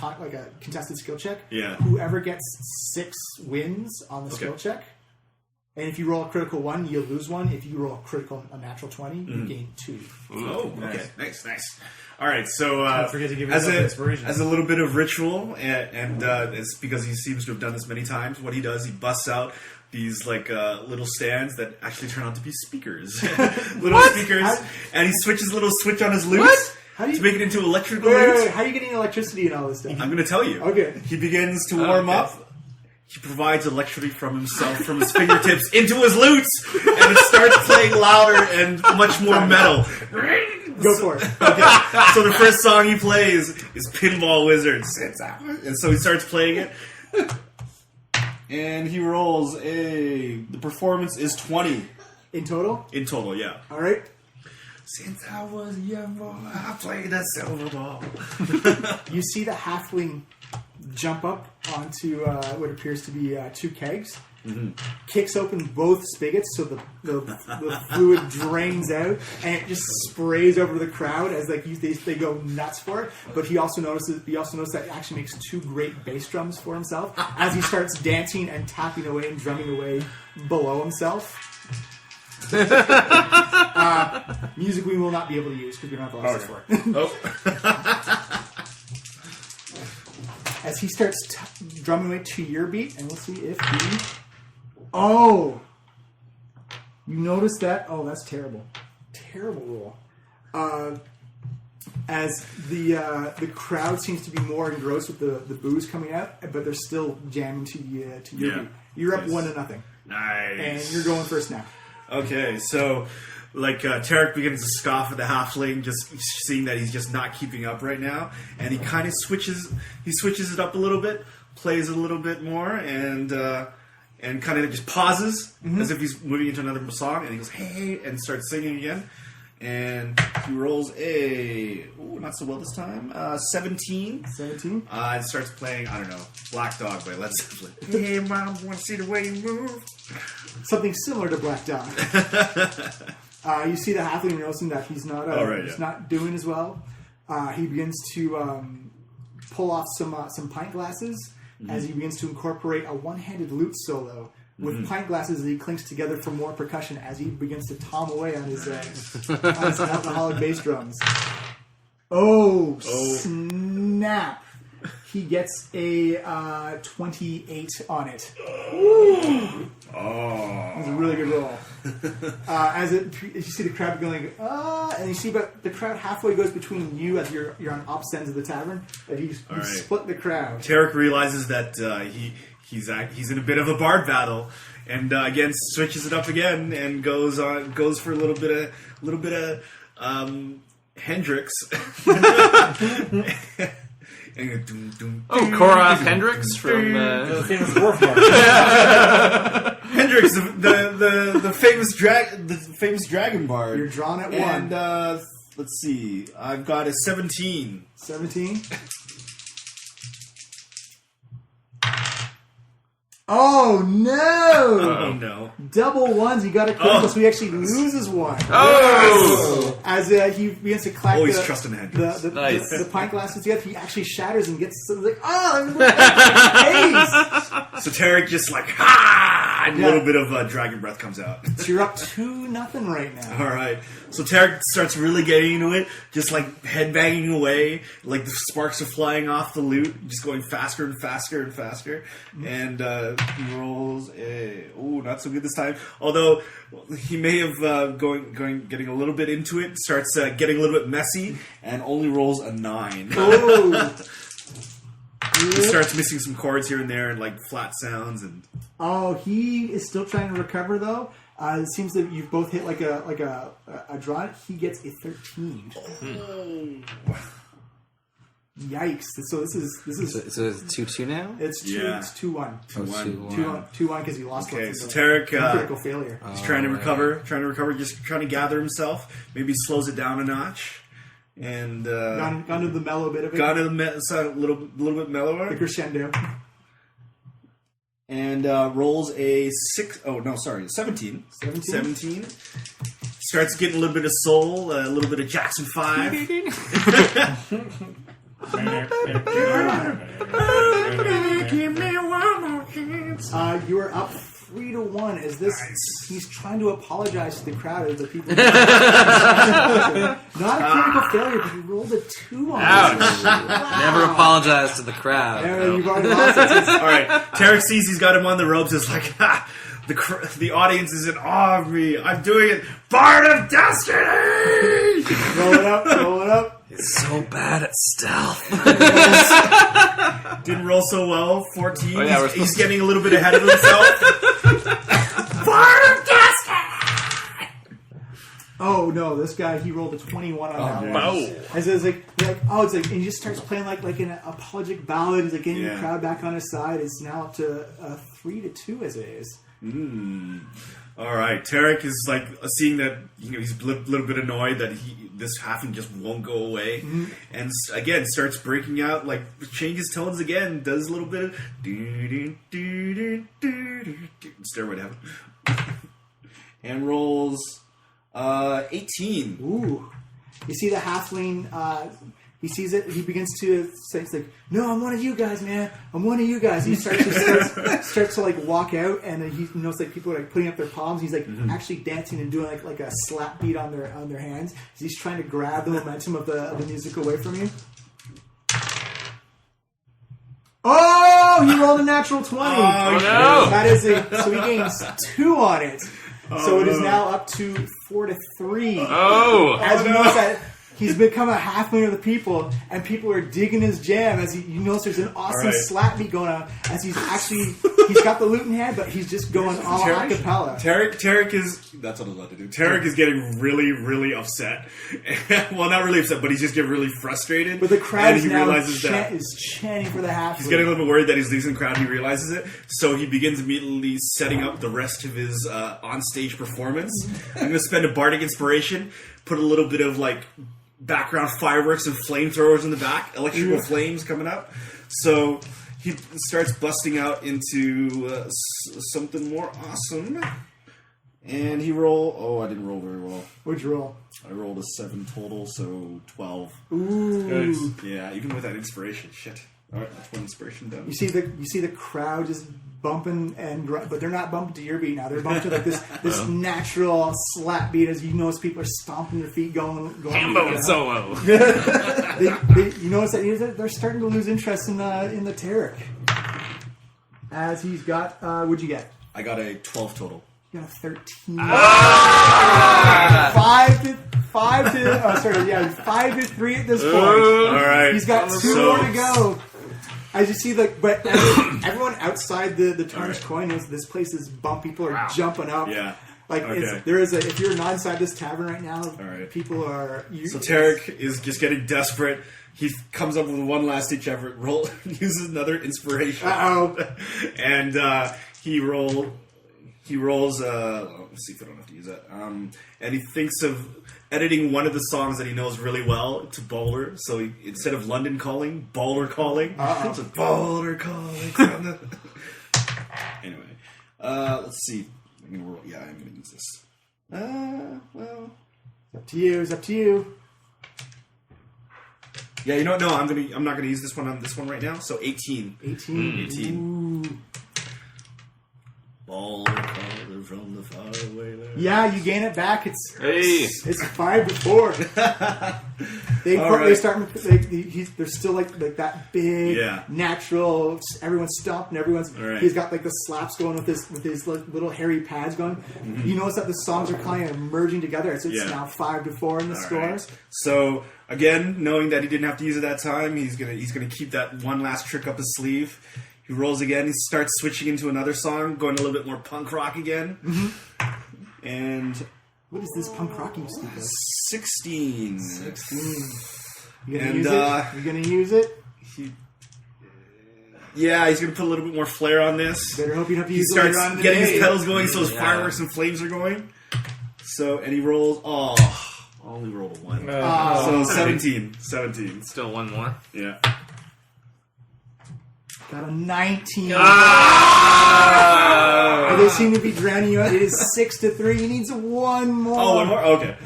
contested skill check. Yeah. Whoever gets 6 wins on the skill check, and if you roll a critical 1, you lose 1. If you roll a natural 20, you gain 2. Oh, okay, nice. All right, so forget to give yourself inspiration. As a little bit of ritual, and it's because he seems to have done this many times. What he does, he busts out these little stands that actually turn out to be speakers, speakers, and he switches a little switch on his lute. What? How do you to make it into electrical wait, lute. how are you getting electricity and all this stuff? I'm going to tell you. Okay. He begins to warm up. He provides electricity from himself, from his fingertips, into his lutes, and it starts playing louder and much more metal. Go for it. Okay, so the first song he plays is Pinball Wizards. And so he starts playing it. And he rolls the performance is 20 In total? in total, yeah. All right. Since I was a young boy, I played a silver ball. You see the halfling jump up onto what appears to be 2 kegs, kicks open both spigots so the fluid drains out, and it just sprays over the crowd as like they go nuts for it. But he also notices that he actually makes 2 great bass drums for himself as he starts dancing and tapping away and drumming away below himself. Music we will not be able to use because we don't have the license for it. Oh. As he starts drumming away to your beat, and we'll see if he... Oh! You notice that? Oh, that's terrible. Terrible roll. As the crowd seems to be more engrossed with the booze coming out, but they're still jamming to your beat. You're up 1-0. Nice. And you're going first now. Okay, so Tarek begins to scoff at the halfling, just seeing that he's just not keeping up right now, and he kind of switches it up a little bit, plays a little bit more, and kind of just pauses as if he's moving into another song, and he goes hey, and starts singing again, and he rolls not so well this time, 17. 17? And starts playing, I don't know, Black Dog by Led Zeppelin. Hey mom, want to see the way you move? Something similar to Black Dog. You see the halfling noticing that he's not not doing as well. He begins to pull off some pint glasses as he begins to incorporate a one-handed lute solo with pint glasses that he clinks together for more percussion as he begins to tom away on his alcoholic bass drums. Oh, snap! He gets a 28 on it. Oh. That was a really good roll. You see the crowd going, and you see but the crowd halfway goes between you as you're on opposite ends of the tavern. That he's split the crowd. Tarek realizes that he's in a bit of a bard battle, and again switches it up again and goes for a little bit of Hendrix. Korath Hendrix from The famous dwarf bard. Hendrix, the famous dragon bard. You're drawn at and 1. let's see, I've got a 17. 17. Oh no! Oh no! Double ones. He got a critical, so he actually loses one. Oh! As he begins to clack Always trusting Hendrix. the pint glasses together, he actually shatters and gets like, So Tarek just like, ha! And a little bit of dragon breath comes out. So you're up 2-0 right now. All right. So Tarek starts really getting into it, just like headbanging away, like the sparks are flying off the lute, just going faster and faster and faster. And he rolls not so good this time. Although he may have getting a little bit into it, starts getting a little bit messy, and only rolls a 9. Oh. He starts missing some chords here and there, and like flat sounds and. Oh, he is still trying to recover though. It seems that you've both hit like a draw. He gets a 13. Yikes! So this is So it's 2-2 now? it's 2-1. 2-1 because he lost. Okay, one so from Tarek critical failure. he's trying to recover, just trying to gather himself. Maybe slows it down a notch, and Gone to the mellow bit of it. got a little bit mellower. The crescendo. And rolls a 17. 17. Starts getting a little bit of soul, a little bit of Jackson 5. Give me one more chance. You are up 3-1. Is this? Nice. He's trying to apologize to the crowd of the people. Not a critical failure, but he rolled a 2 on this. Never apologize to the crowd. You've already lost it. All right, Tarek sees he's got him on the ropes. It's like, ha! The audience is in awe of me. I'm doing it. Bard of Destiny! Roll it up, roll it up. It's so bad at stealth. Didn't roll so well. 14. Oh, yeah, he's getting a little bit ahead of himself. Bard of Destiny! Oh no, this guy, he rolled a 21 on that one. Oh. And so it's like, and he just starts playing like an apologetic ballad. He's like getting the crowd back on his side. It's now up to 3-2 as it is. All right, Tarek is like seeing that he's a little bit annoyed that this halfling just won't go away, and again starts breaking out, like changes tones again, does a little bit of stairway to heaven, and rolls 18. Ooh. You see the halfling, he sees it, he begins to say, it's like, no, I'm one of you guys, man. I'm one of you guys. He starts to like walk out, and then he knows like people are like putting up their palms. He's like actually dancing and doing like a slap beat on their hands. He's trying to grab the momentum of the music away from you. Oh, he rolled a natural 20. Oh, no. That is so he gains 2 on it. So it is now up to 4-3. Oh! As you notice that he's become a halfling of the people, and people are digging his jam. As you notice, there's an awesome slap beat going on. As he's got the lute in hand, but he's just going all a cappella. Tarek is, that's what I was about to do. Tarek is getting really, really upset. Well, not really upset, but he's just getting really frustrated. But the crowd and he now realizes that is chanting for the halfling. he's getting a little bit worried that he's losing the crowd, and he realizes it. So he begins immediately setting up the rest of his on-stage performance. I'm going to spend a bardic inspiration, put a little bit of like background fireworks and flamethrowers in the back, electrical flames coming up. So he starts busting out into something more awesome. And he I didn't roll very well. What'd you roll? I rolled a 7 total, so 12. Ooh. Yeah, even with that inspiration, shit. All right, that's one inspiration done. You see the crowd just bumping but they're not bumping to your beat now. They're bumping to like this natural slap beat. As you notice, people are stomping their feet, going. Hambo solo. You notice that they're starting to lose interest in the Tarek. As he's got, what'd you get? I got a 12 total. You got a 13. 5 to 3 at this point. All right. He's got 2 more to go. As you see, but everyone outside the Tarnished Coin knows this place is bumping. People are jumping up. Yeah. Like if you're not inside this tavern right now, people are. So Tarek is just getting desperate. He comes up with one last ditch effort. Uses another inspiration. And he rolls. Let's see if I don't have to use that. And he thinks of editing one of the songs that he knows really well to Boulder. So instead of London Calling, Boulder Calling. So Boulder Calling. Anyway, let's see. I'm gonna roll. Yeah, I'm gonna use this. Well, it's up to you. Yeah, you know what? No, I'm not gonna use this one on this one right now. So 18. 18. Ooh. Boulder Calling from the faraway land. Yeah, you gain it back. It's 5-4. They're still like that big natural. Everyone's stomped and he's got like the slaps going with his little hairy pads going. Mm-hmm. You notice that the songs are kind of merging together. So it's now 5-4 in the scores. Right. So again, knowing that he didn't have to use it that time, he's gonna keep that one last trick up his sleeve. He rolls again. He starts switching into another song, going a little bit more punk rock again. Mm-hmm. And what is this punk rock you speak of? 16. You gonna use it? You gonna use it? Yeah, he's gonna put a little bit more flair on this. Better hope you don't have to use it later on in the day. He starts getting his pedals going, so his fireworks and flames are going. So, and he rolls. Oh, I only rolled a 1. So 17. Still one more. Yeah. Got a 19. They seem to be drowning you out. It is 6-3. He needs one more. Oh, one more? Okay.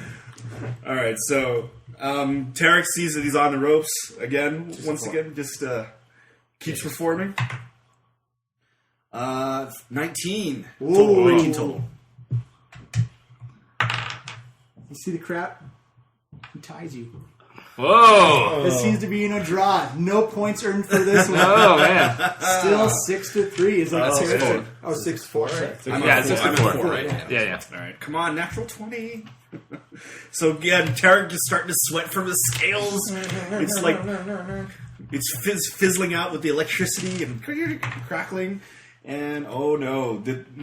All right, so Tarek sees that he's on the ropes again. Just keeps performing. 19. Ooh. 19 total. You see the crap? He ties you. Whoa! This seems to be in a draw. No points earned for this one. Oh man! Still 6-3. It's like 6-4. 6-4. Yeah, it's just I'm a 4. 4, right? Yeah. All right, come on, natural 20. So yeah, Tarek just starting to sweat from his scales. It's like it's fizzling out with the electricity and crackling. And oh no,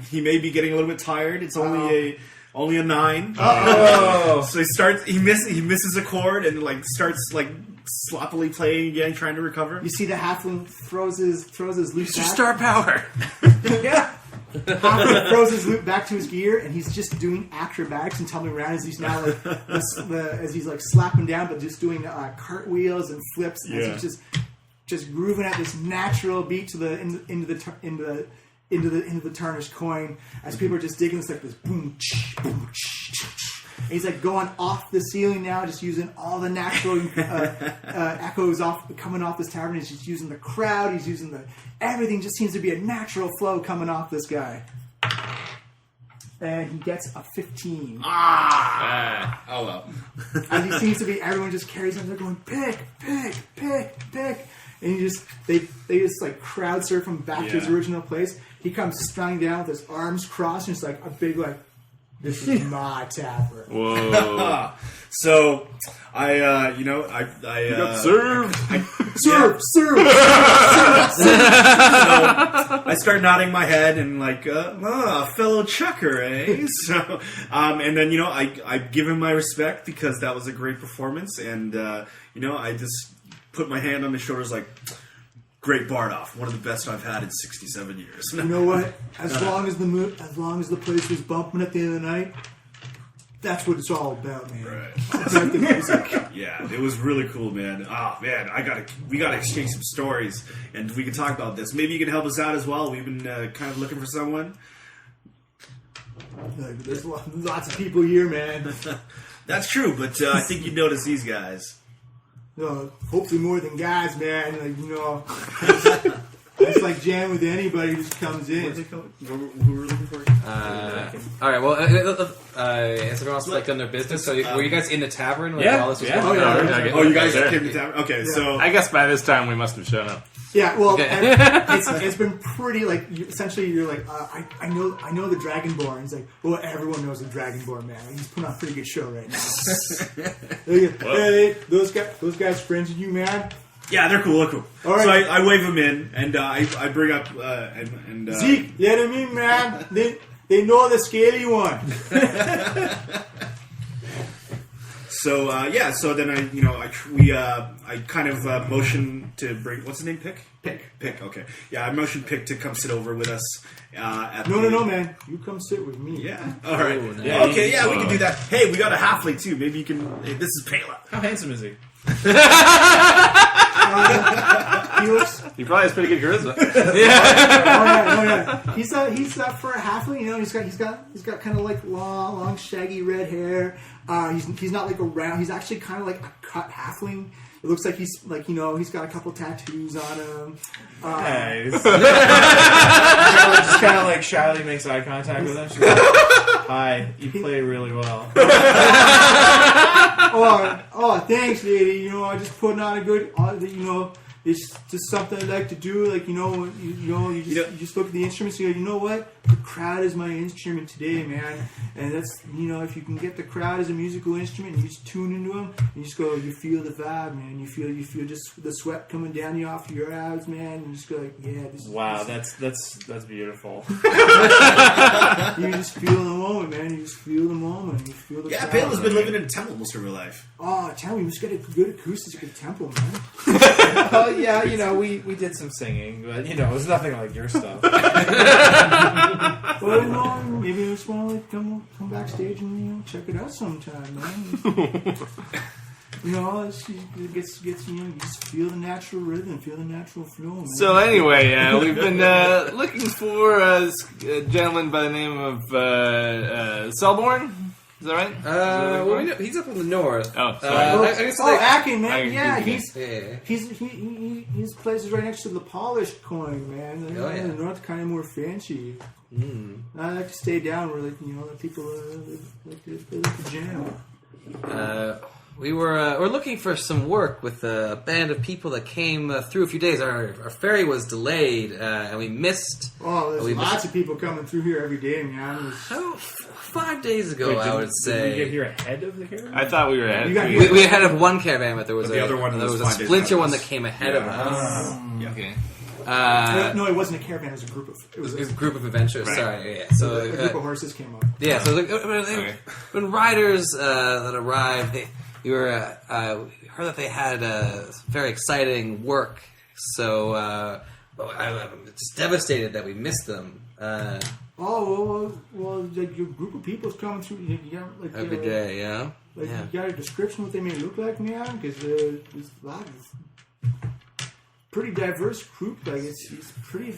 he may be getting a little bit tired. It's only a 9. Oh, So he misses a chord and like starts like sloppily playing again, trying to recover. You see the halfling throws his loot It's your back. star power. Yeah. Halfling throws his loot back to his gear, and he's just doing acrobatics and tumbling around as he's now like as he's like slapping down, but just doing cartwheels and flips as he's just grooving at this natural beat to the into the tarnished coin as people are just digging this like this boom, boom, and he's like going off the ceiling now, just using all the natural echoes coming off this tavern. He's just using the crowd. He's using everything. Just seems to be a natural flow coming off this guy. And he gets a 15. Oh well. And he seems to be, everyone just carries him. They're going, pick. And they just like crowd surf him back to his original place. He comes stunning down with his arms crossed, and it's like a big like, this is my tavern. Whoa! So I got served. Serve. So I start nodding my head and like, fellow chucker, eh? So, and then I give him my respect because that was a great performance, and I just put my hand on his shoulders like, great Bardoff, one of the best I've had in 67 years. You know what? As long as the place was bumping at the end of the night, that's what it's all about, man. Right. It's like the music. Yeah, it was really cool, man. Oh man, we gotta exchange some stories, and we can talk about this. Maybe you can help us out as well. We've been kind of looking for someone. There's lots of people here, man. That's true, but I think you'd notice these guys. Hopefully more than guys, man. It's like jamming with anybody who just comes in. Who we're looking for? All right. Well, has everyone else done their business? So, were you guys in the tavern when all this was going on? Okay. Oh, you guys came to town. Okay, so I guess by this time we must have shown up. Yeah, well, Okay. it's been pretty like essentially you're like I know the Dragonborn. He's like, well, everyone knows the Dragonborn, man. He's putting on a pretty good show right now. Hey, those guys friends with you, man. yeah, they're cool. All right. So I wave them in, and I bring up and Zeke, let him in, man. They know the scaly one. So so then I kind of motion to bring, what's his name? Pick. Okay, yeah, I motioned Pick to come sit over with us. No, man. You come sit with me. Yeah. All right. Oh, nice. Yeah, okay. Yeah, we can do that. Hey, we got a halfling too. Maybe you can. Hey, this is Pela. how handsome is he? He probably has pretty good charisma. Oh yeah. He's for a halfling. He's got kind of like long, shaggy red hair. He's not like a round. He's actually kind of like a cut halfling. It looks like he's like he's got a couple tattoos on him. Nice. Just kind of like shyly makes eye contact with him. She's like, hi, you play really well. Oh, thanks, lady. I just putting on a good. It's just something I like to do. Like you just look at the instruments. You go, you know what? The crowd is my instrument today, man. And that's if you can get the crowd as a musical instrument, and you just tune into them, and you just go, you feel the vibe, man. You feel just the sweat coming down you off your abs, man. And you just go like, yeah. Wow, that's beautiful. You just feel the moment, man. You just feel the moment. You feel the. Yeah, crowd. Pela's been living in a temple most of her life. Oh, tell me, you just got a good acoustics at the temple, man. Well, yeah, we did some singing, but it was nothing like your stuff. Well, maybe you just want to come backstage and check it out sometime, man. It gets you just feel the natural rhythm, feel the natural flow, man. So anyway, we've been looking for a gentleman by the name of Selborn. Is that right? Well, he's up in the north. Oh, sorry. I guess Akin, man. Akin, Yeah, okay. his place is right next to the polished coin, man. Oh, yeah. The north kind of more fancy. I like to stay down where the people like to jam. we're looking for some work with a band of people that came through a few days. Our ferry was delayed, and we missed. Oh, there's lots of people coming through here every day, man. 5 days ago, I would say. Did we get here ahead of the caravan? I thought we were ahead. We had of one caravan, but there was the other one there was was a 5 days splinter ahead. one that came ahead of us. Okay. No, it wasn't a caravan. It was a group of. It was It was a group of adventurers. Right. Sorry, yeah. So a group of horses came up. yeah, so Okay. when riders that arrived, we heard that they had very exciting work. So I'm just devastated that we missed them Well, like your group of people's coming through. You got like every day. Yeah, Like yeah. you got a description what they may look like, man? Because there's a lot of pretty diverse group. Like it's pretty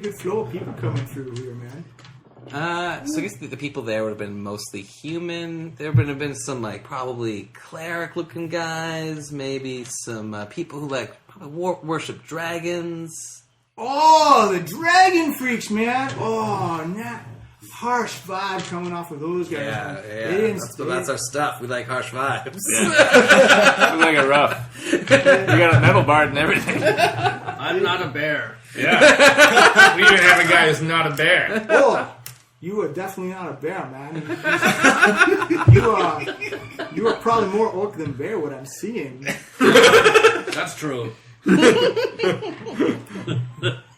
good flow of people coming through here, man. So I guess the people there would have been mostly human. There would have been some like probably cleric-looking guys, maybe some people who like probably worship dragons. Oh, the dragon freaks, man! Oh, harsh vibe coming off of those guys. Yeah, They yeah. That's our stuff. We like harsh vibes. We like it rough. We got a metal bard and everything. I'm not a bear. Yeah. We even have a guy who's not a bear. Oh, you are definitely not a bear, man. You are probably more orc than bear. What I'm seeing. That's true.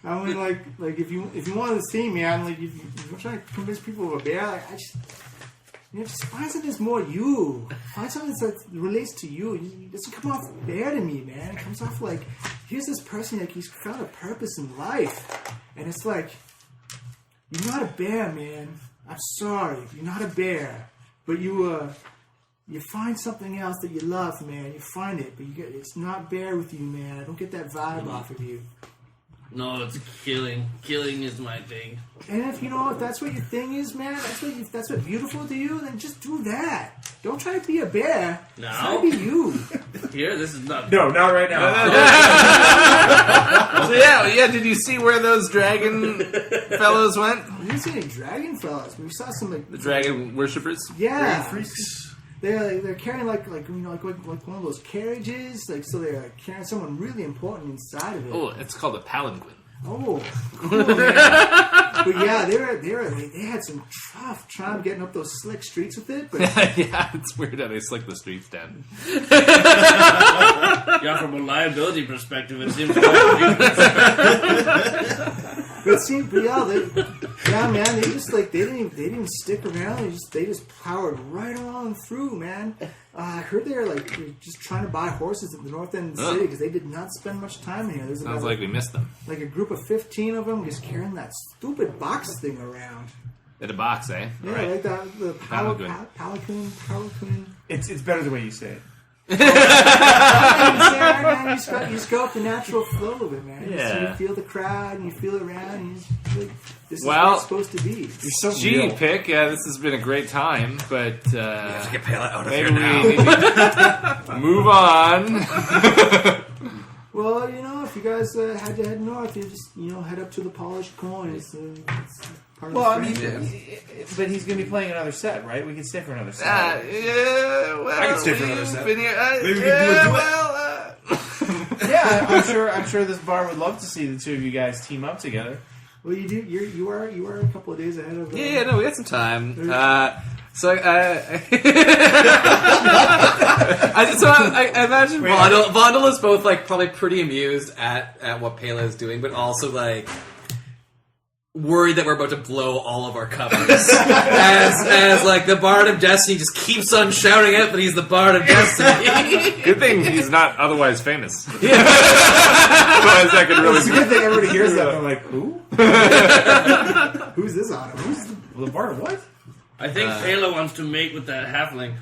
I mean, like if you wanted to see me, I'm like if you're trying to convince people of a bear, like just find something that's more you. Find something that relates to you. It doesn't come off bear to me, man. It comes off like here's this person like he's found a purpose in life, and it's like you're not a bear, man. I'm sorry, you're not a bear, but you find something else that you love, man. You find it, but it's not bear with you, man. I don't get that vibe off of you. No, it's killing. Killing is my thing. And if that's what your thing is, man, that's what's beautiful to you, then just do that. Don't try to be a bear. No. Try to be you. Here, this is not. No, not right now. So yeah. Did you see where those dragon fellows went? We didn't see any dragon fellas. We saw some like The dragon worshippers? yeah. Freaks. They're carrying like one of those carriages, like so they're carrying someone really important inside of it. Oh, it's called a palanquin. Oh, cool, man. But yeah, they had some tough time getting up those slick streets with it. But Yeah, it's weird how they slick the streets down. Yeah, from a liability perspective, it seems quite man, they just like they didn't even stick around. They just powered right on through, man. I heard they're just trying to buy horses at the north end of the city because they did not spend much time in here. There's Sounds like we missed them. like a group of 15 of them just carrying that stupid box thing around. In a box, eh? Yeah, Right. like that the Palanquin. palanquin. It's better the way you say it. Man, you just go with the natural flow of it, man. Yeah. You feel the crowd and you feel it around and you just like, this is Well, what it's supposed to be. So Gee, real. Pick, yeah, this has been a great time, but Get Pale out of maybe here now. we need to move on. Well, if you guys had to head north, you just head up to the Polished Coin. It's part of Well, I the mean, franchise. but he's going to be playing another set, right? We can stay for another set. Yeah, well, I can stay for another set. been here- Maybe we can do a duet. well, Yeah, I'm sure this bar would love to see the two of you guys team up together. Well, you do. You are a couple of days ahead of. Yeah, no, we got some time. So I imagine Vondel is both like probably pretty amused at what Pela is doing, but also like worried that we're about to blow all of our covers. as like the Bard of Destiny just keeps on shouting out that he's the Bard of Destiny. good thing he's not otherwise famous. Otherwise, that could really It's a good thing everybody hears that. They're like, who? Who's this on? Who's The bar? What? I think Pela wants to mate with that halfling.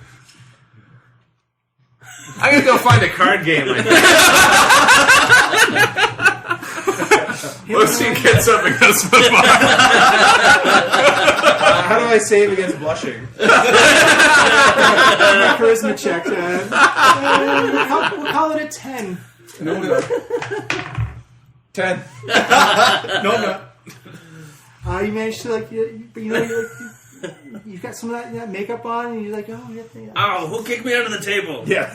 I'm gonna go find a card game. I think. Lucy gets up and goes to the bar. How do I save against blushing? my charisma check? We'll call it a 10. No. 10. No, no. You managed to you've got some of that makeup on, and you're like, oh, yeah. Oh, who kicked me under the table? Yeah.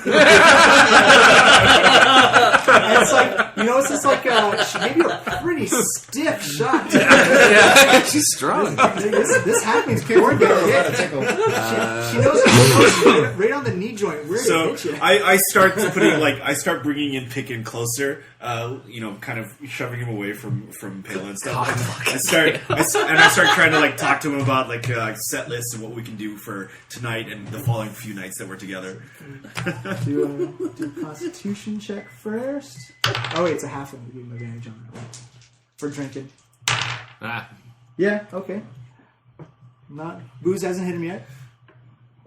And it's like, it's just like she gave you a pretty stiff shot. Yeah, she's strong. This happens before you get hit. She knows right on the knee joint where to hit you. I start putting bringing in Pick in closer, kind of shoving him away from Pela and stuff. I start trying to talk to him about set lists and what we can do for tonight and the following few nights that we're together. Do a Constitution check first. Oh wait, it's a halfling. Give him advantage on that for drinking. Yeah, okay. Booze hasn't hit him yet.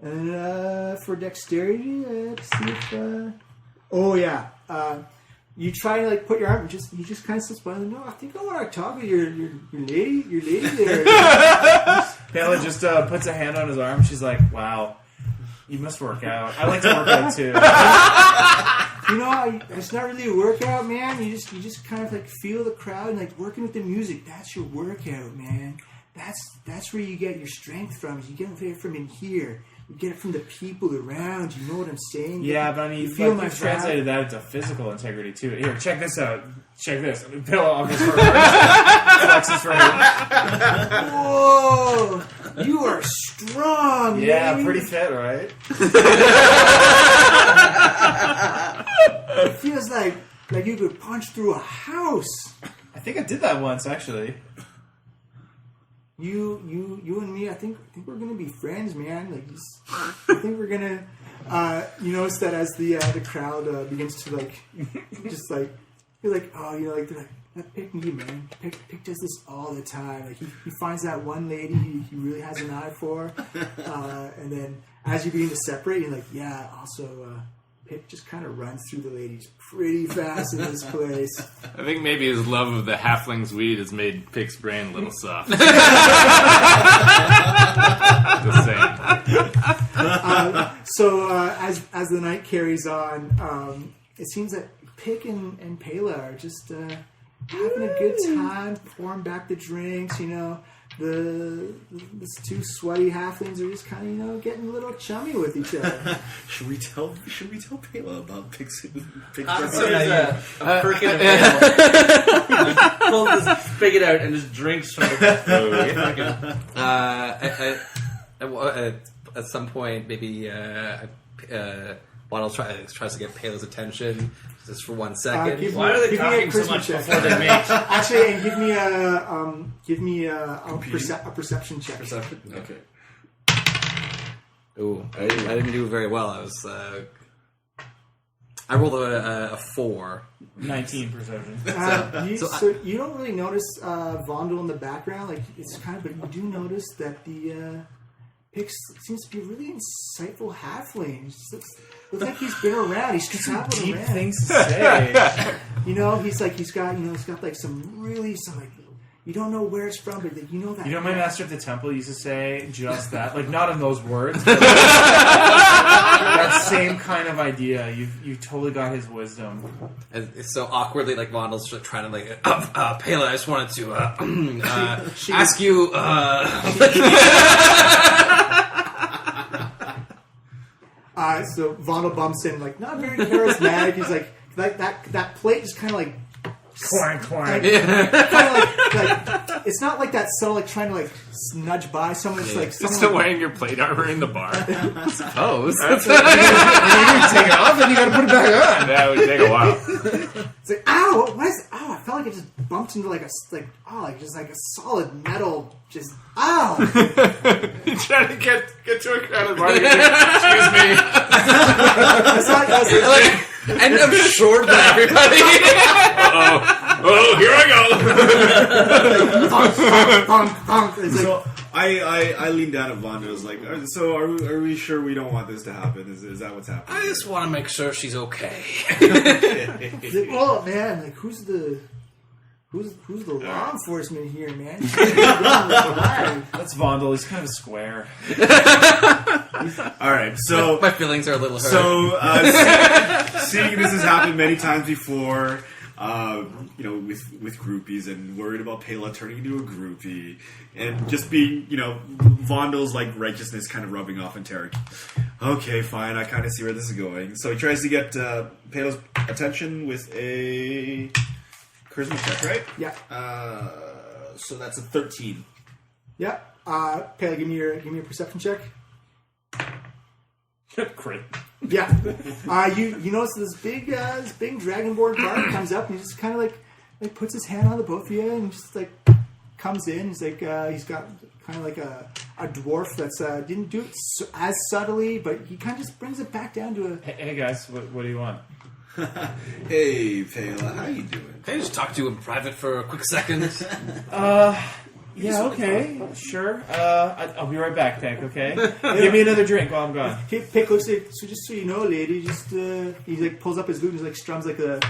And for dexterity, let's see if. You try to put your arm. He just kind of sits by. No, I think I want to talk with your lady. Your lady there. Pela just puts a hand on his arm. She's like, "Wow, you must work out. I like to work out too." It's not really a workout, man. You just kind of feel the crowd and working with the music. That's your workout, man. That's where you get your strength from. You get it from in here. You get it from the people around. You know what I'm saying? Yeah, but I mean, you translated that into physical integrity too. Here, check this out. Check this. Pela offers her flexes for her. Whoa! You are strong. Yeah, man. pretty fit, right? It feels like you could punch through a house. I think I did that once, actually. You and me. I think we're gonna be friends, man. I think we're gonna. You notice that as the crowd begins to you're like, oh, they're like, that Pick me, man. Pick does this all the time. He finds that one lady he really has an eye for, and then as you begin to separate, you're like, yeah. Also, Pick just kind of runs through the ladies pretty fast in this place. I think maybe his love of the halfling's weed has made Pick's brain a little soft. Just saying. As the night carries on, it seems that Pick and Pela are just having a good time, pouring back the drinks. These two sweaty halflings are just kind of getting a little chummy with each other. Should we tell Pela about Pick's There's a freaking pull this spigot out and just drinks from the At some point, maybe Waddle tries to get Pela's attention just for 1 second. Why are they talking so much before they mate? Actually, and give me a perception check. Perception? Okay. Ooh, I didn't do very well. I rolled a 4. 19 perception. So you don't really notice Vondel in the background. But you do notice that the Pick seems to be a really insightful halfling. Looks like he's been around. He's traveled Deep around. things to say. He's got some you don't know where it's from, but that. My master at the temple used to say just that, not in those words, but that same kind of idea. You totally got his wisdom. And so awkwardly, Vondel's trying to Pela, I just wanted to ask you. So Vondel bumps in, not very charismatic. He's that plate just kind of Clang, clang. It's not like that subtle, trying to nudge by someone. It's You're still wearing your plate armor in the bar? I suppose. And you take it off, and you gotta put it back on. That would take a while. It's ow! What is? Oh, I felt like it just bumped into a solid metal. Just ow! You trying to get to a crowded bar. Excuse me. And I'm shorter than everybody. Oh, here I go. So I leaned down at Vonda. I was like, so are we sure we don't want this to happen? Is that what's happening? I just want to make sure she's okay. Oh man, who's the law enforcement here, man? That's Vondel. He's kind of a square. All right, so my feelings are a little hurt. So seeing this has happened many times before, with groupies and worried about Pela turning into a groupie and just being, Vondal's like righteousness kind of rubbing off on Tarek. Okay, fine, I kind of see where this is going. So he tries to get Pela's attention with a charisma check, right? Yeah. So that's a 13. Yeah. Pele, give me a perception check. Great. Yeah. You notice this big dragonborn guard comes up and he just kind of like puts his hand on the both of you and just like comes in. He's like he's got kind of like a dwarf that's didn't do it as subtly, but he kind of just brings it back down to a. Hey guys, what do you want? Hey, Pela, how you doing? Can I just talk to you in private for a quick second? Yeah, okay, sure. I'll be right back, Pick, okay? Give me another drink while I'm gone. Pick looks like, so just so you know, lady, just he like pulls up his lute and like strums like with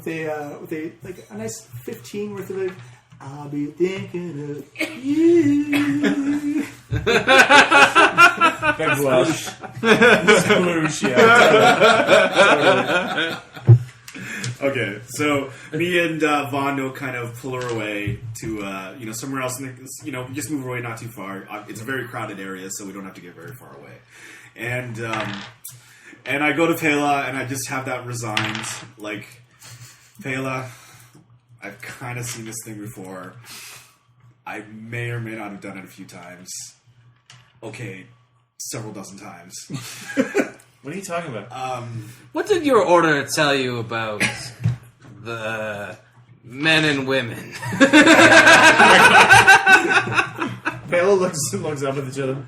a like a nice 15 worth of it. I'll be thinking of you. Big blush. Sploosh, yeah. Okay, so me and Vondo kind of pull her away to somewhere else. Just move her away, not too far. It's a very crowded area, so we don't have to get very far away. And I go to Pela, and I just have that resigned, like, Pela, I've kind of seen this thing before. I may or may not have done it a few times. Okay, several dozen times. What are you talking about? What did your order tell you about the men and women? Pela looks up at each other.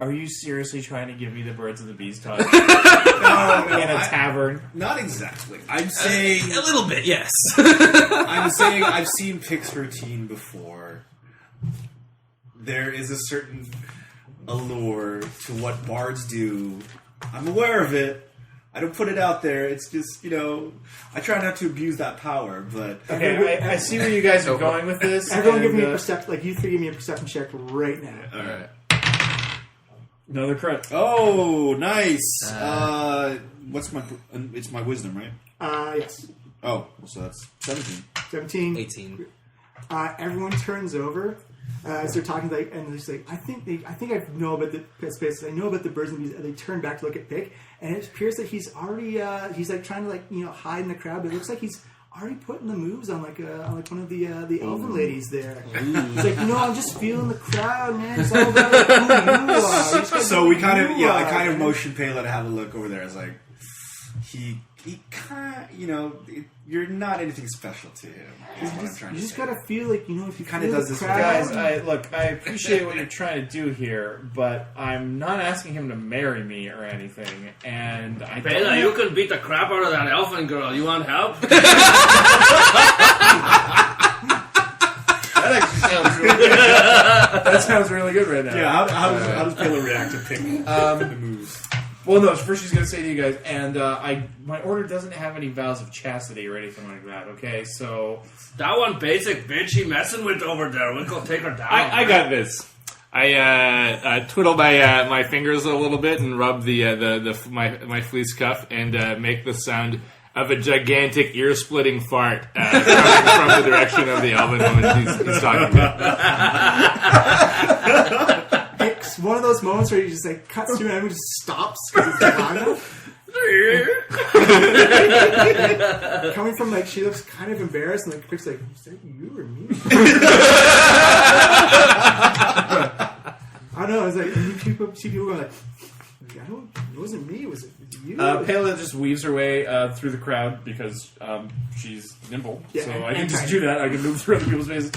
Are you seriously trying to give me the birds and the bees talk? In a tavern? Not exactly. I'm saying... A little bit, yes. I'm saying I've seen Pick's routine before. There is a certain allure to what bards do. I'm aware of it. I don't put it out there. It's just, I try not to abuse that power, but... Okay, I see where you guys are going with this. Everyone give me a perception, like you three give me a perception check right now. Alright. Another crit. Oh, nice. What's my... It's my wisdom, right? Yes. Oh, so that's 17. 17. 18. Everyone turns over as they're talking, like, and they're just like, I think I know about the space. I know about the birds and bees. And they turn back to look at Pick, and it appears that he's already he's like trying to hide in the crowd, but it looks like he's already putting the moves on like one of the elven ladies there. He's like, I'm just feeling the crowd, man. It's all about like, who you are. So we kind of, I kind of motioned Pela to have a look over there. It's like, he kind of, you're not anything special to him. You just gotta feel like, if you kind of does this. Guys, I appreciate what you're trying to do here, but I'm not asking him to marry me or anything. And I Pela, you can beat the crap out of that elfin girl. You want help? That actually sounds really good. That sounds really good right now. Yeah, how does Pela react to Pick the moves? Well, no, first she's going to say to you guys, and my order doesn't have any vows of chastity or anything like that, okay? So... That one basic bitch he messing with over there. We'll go take her down. I got this. I twiddle my fingers a little bit and rub my fleece cuff and make the sound of a gigantic ear-splitting fart coming from the direction of the elven woman he's talking about. It's one of those moments where you just like cuts through and everyone just stops because it's loud enough. Coming from she looks kind of embarrassed and Pick's like, is that you or me? I don't know. It's like you see people going like, it wasn't me. Was it you? Pela just weaves her way through the crowd because she's nimble. Yeah, so I can just do that. I can move through other people's faces.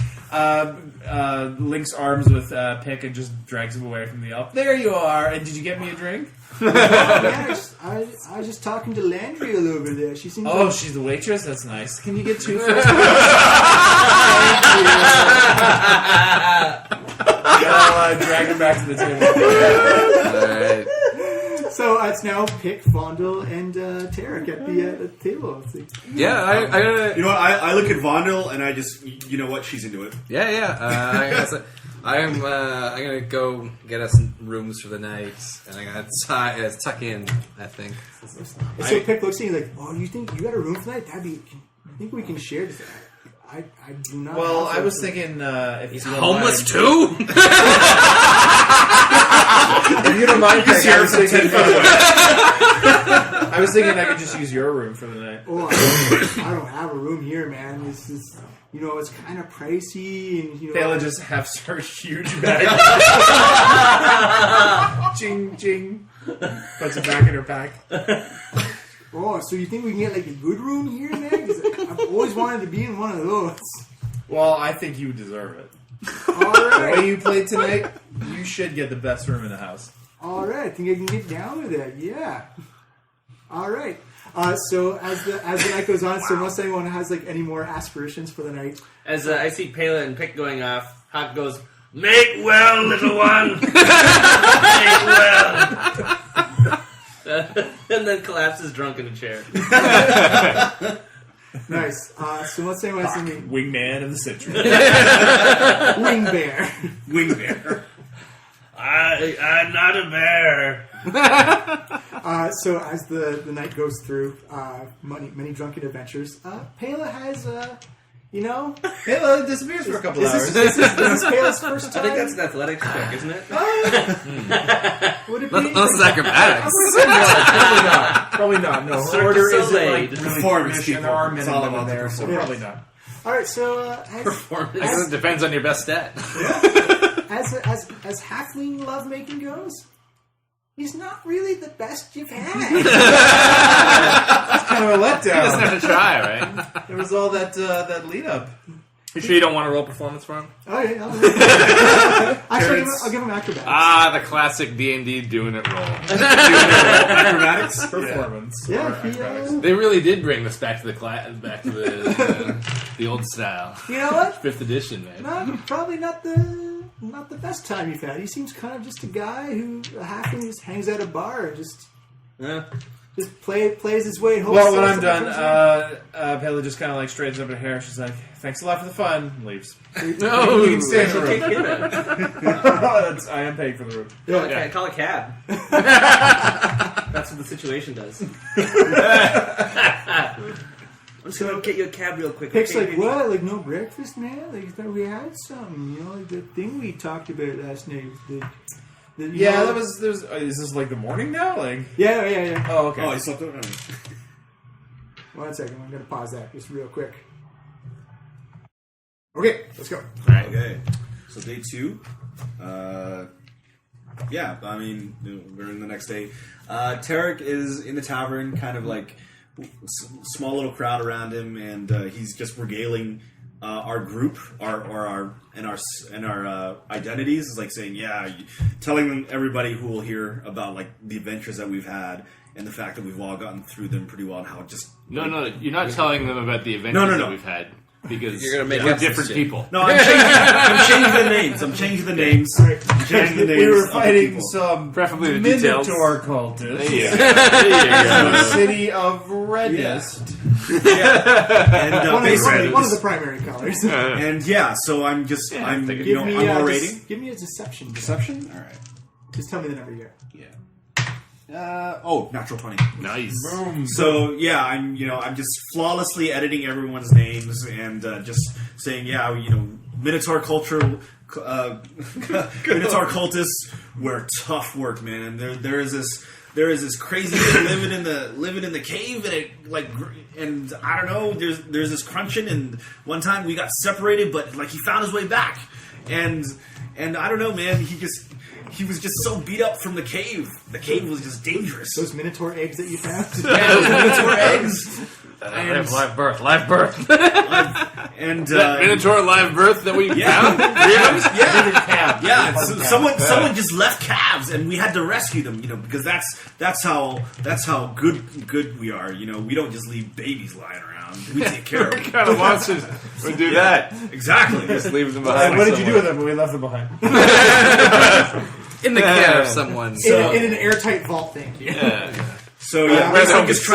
Links arms with Pick and just drags him away from the elf. There you are. And did you get me a drink? Yes, I was just talking to Landriel over there. She seems. Oh, she's the waitress. That's nice. Can you get two for us? I'll drag him back to the table. All right. So it's now Pick, Vondel, and Tarek at the table. Yeah, I You know what? I look at Vondel and I just, you know what? She's into it. Yeah. I'm gonna go get us rooms for the night, and I'm gonna tuck in. I think. And so Pick looks at you like, "Oh, you think you got a room tonight? I think we can share this." I do not. Well, have I was that. thinking if He's you don't homeless mind, too. If you don't mind, Pick, I was thinking I could just use your room for the night. Oh, I don't have a room here, man. This is, it's kind of pricey, and Taylor just hefts her huge bag. Ching, ching. Puts it back in her pack. Oh, so you think we can get like a good room here, man? 'Cause I've always wanted to be in one of those. Well, I think you deserve it. All The right, way you played tonight, you should get the best room in the house. all right. I think I can get down with that. Yeah. All right. So as the night goes on, so unless anyone has like any more aspirations for the night, As I see Pela and Pick going off, Hakh goes, "Make well, little one! Make well!" And then collapses drunk in a chair. nice. So unless anyone has any Wingman of the century. wing bear. Wing bear. I'm not a bear. So as the night goes through, many drunken adventures, Pela has Halo disappears for a couple hours. this is Pela's first I time. think that's an athletics check, isn't it? Would it be? Unless it's acrobatics. Probably not. No, her Cirque order du isn't Soleil. like really Performance British, and there people. are men It's and all women about the there, so performance. probably not. All right. So Performance. It depends on your best stat. as halfling lovemaking goes, he's not really the best you've had. Kind of a Doesn't letdown. have to try, right? There was all that lead up. You sure you don't want to roll performance for him? Oh yeah. Actually, I'll give him acrobatics. Ah, the classic D&D doing it roll. Acrobatics? Performance. Yeah, or acrobatics. They really did bring this back to the old style. you know what? 5th edition, man. Probably not the best time you've had. He seems kind of just a guy who halfling just hangs at a bar and just plays his way. Well, when I'm done, Pele just kind of like straightens up her hair. She's like, "Thanks a lot for the fun." And leaves. No, You can stay in the Take room. him in. I am paying for the room. Yeah, call a cab. That's what the situation does. I'm just gonna get you a cab real quick. Pick's okay, like, baby? what? Like, no breakfast, man? Like, I thought we had something, like the thing we talked about last night. Yeah, that was. There's. Is this like the morning now? Like. Yeah. Oh, okay. Oh, he slept over. 1 second, I'm going to pause that just real quick. Okay, let's go. Okay. So day 2. Yeah, I mean, we're in the next day. Tarek is in the tavern, kind of like small little crowd around him, and he's just regaling our group, our identities. Is like saying, telling them everybody who will hear about like the adventures that we've had and the fact that we've all gotten through them pretty well, and how it just No, you're not telling them about the adventures that we've had. Because You're gonna make we're up some different shit. people. No, I'm changing the names. I'm changing the names. I'm changing the names. We were of the fighting people. some Preferably the details. Minotaur cultists. There you in go. the city of Redness. And One of the primary colors. and so I'm just I'm take it. you know I'm orating. Give me a deception. Deception. All right. Just tell me the number you get. Yeah. Natural 20. Nice. Boom. So I'm I'm just flawlessly editing everyone's names and just saying Minotaur culture, Minotaur cultists were tough work, man. There is this crazy living in the cave and I don't know. There's this crunching, and one time we got separated, but like he found his way back, and I don't know, man. He was just so beat up from the cave. The cave was just dangerous. Those Minotaur eggs that you found. Those Minotaur eggs. Live birth. And Minotaur live birth that we found? someone just left calves, and we had to rescue them. Because that's how good we are. We don't just leave babies lying around. We take care of What them. kind of monsters would do that? Exactly. Just leave them behind. What did you do with them when we left them behind? In the care of someone. in an airtight vault, thank you. So where I'm they'll just be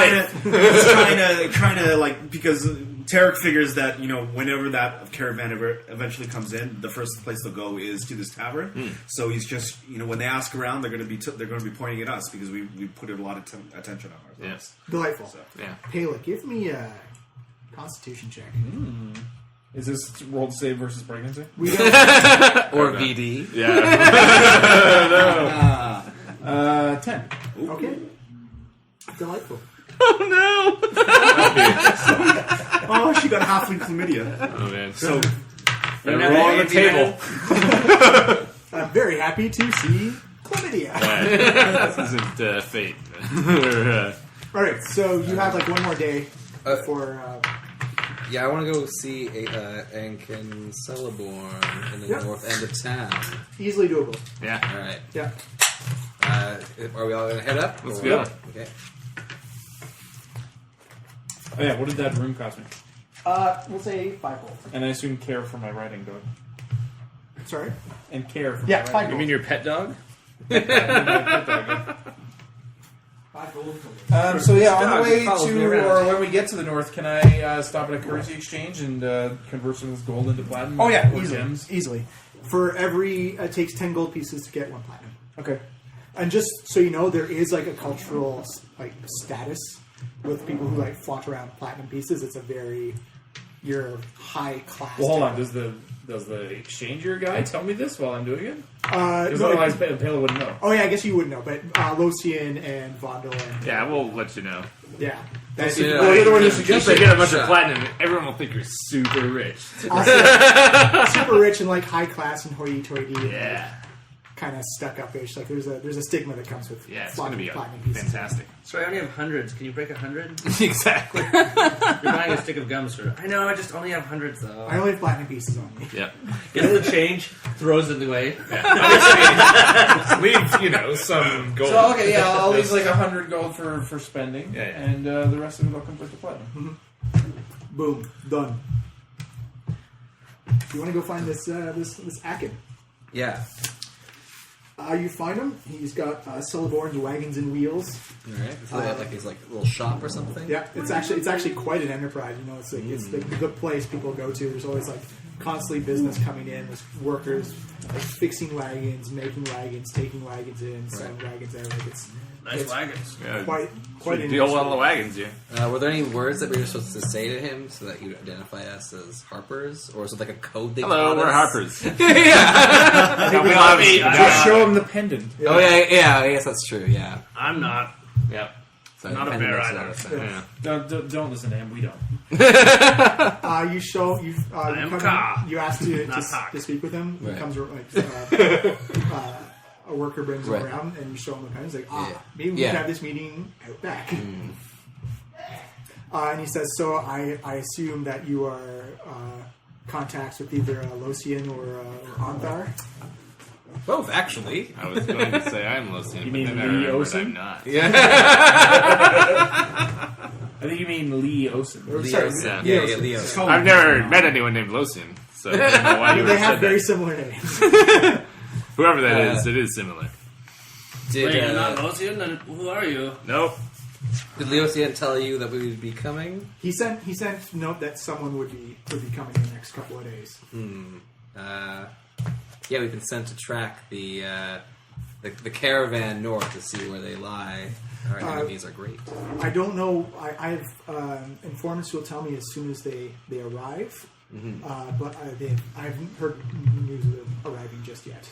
trying to like because Tarek figures that whenever that caravan eventually comes in, the first place they'll go is to this tavern. So he's just when they ask around, they're going to be pointing at us because we put a lot of attention on ourselves. Yes. Delightful. So. Yeah. Pela, give me a Constitution check. Is this rolled save versus pregnancy? We don't. Or VD. Yeah. 10. Okay. Delightful. Oh no! Oh, she got halfling chlamydia. Oh man. So Roll on the table. I'm very happy to see chlamydia. This isn't fate. All right, so you have like one more day before. Yeah, I want to go see Ankin Celeborn in the Yep. north end of town. Easily doable. Yeah. All right. Yeah. Are we all going to head up? Let's Or- go. Okay. Oh yeah, what did that room cost me? We'll say 5 gold. And I assume care for my riding dog. Sorry. And care for Yeah, my 5 riding You mean your pet dog? dog. 5 gold. So yeah, on Dog the way follows me to, around. or when we get to the north, can I stop at a currency exchange and convert some of this gold into platinum? Oh yeah, or easily. gems? Easily. For every, it takes 10 gold pieces to get 1 platinum. Okay. And just so you know, there is like a cultural like status with people who like flaunt around platinum pieces. It's a very you're high class. Well, hold on. Does the exchanger guy tell me this while I'm doing it? Because No, otherwise, Pela wouldn't know. oh yeah, I guess you wouldn't know, but Locian and Vondel and Yeah, we'll let you know. yeah. That's Yeah. Well, you're the one who If suggested they get a bunch Shut of up. platinum, everyone will think you're super rich. super rich and like high class and hoity-toity. Yeah. Kind of stuck up-ish. Like there's a stigma that comes with Yeah, it's going to be platinum pieces. fantastic. So I only have hundreds. Can you break 100? Exactly. You're buying a stick of gum, sir. I know. I just only have hundreds though. I only have platinum pieces on me. Yeah. Gets the change, throws it away. Leave, some gold. So okay, yeah, I'll leave like 100 gold for spending, Yeah, yeah. and the rest of it I'll convert to platinum. Boom, done. You want to go find this Akin? Yeah. You find him. He's got Celeborn's wagons and wheels. All right. Is that like his little shop or something? Yeah, it's actually quite an enterprise. It's like it's the place people go to. There's always like constantly business coming in. There's workers like fixing wagons, making wagons, taking wagons in, selling wagons out. Like it's Nice wagons. Yeah, quite an deal well on industry. the wagons, yeah. Were there any words that we were supposed to say to him so that you identify us as Harpers, or is it like a code they Hello, taught we're us? Harpers. I we love you. Just show him the pendant. Oh yeah, I guess that's true. Yeah. I'm not. Yep. So Not a pendant bear makes either. lot of sense. Yeah. Don't listen to him. We don't. Hakh. You ask to Not Hakh. speak with him. He Right. comes like a worker brings him Right. around and you show him the pen. He's like, Yeah. maybe we Yeah. can have this meeting out back. And he says, so I assume that you are contacts with either Locian or Anthar. Both, actually. I was going to say I'm Locian, You but mean then I Lee remembered Osen? I'm not. I think you mean Lee Osen. Or, Leo. sorry, Yeah, Leo. Leo. I've never met anyone named Locian, so I don't know why you They would have have very that. similar names. Whoever that is, it is similar. Did, Wait, you're not Locian? Then who are you? Nope. did Leocian tell you that we would be coming? He sent note that someone would be coming in the next couple of days. Yeah, we've been sent to track the caravan north to see where they lie. Our enemies are great. I don't know. I have informants who will tell me as soon as they arrive, but I haven't heard news of them arriving just yet.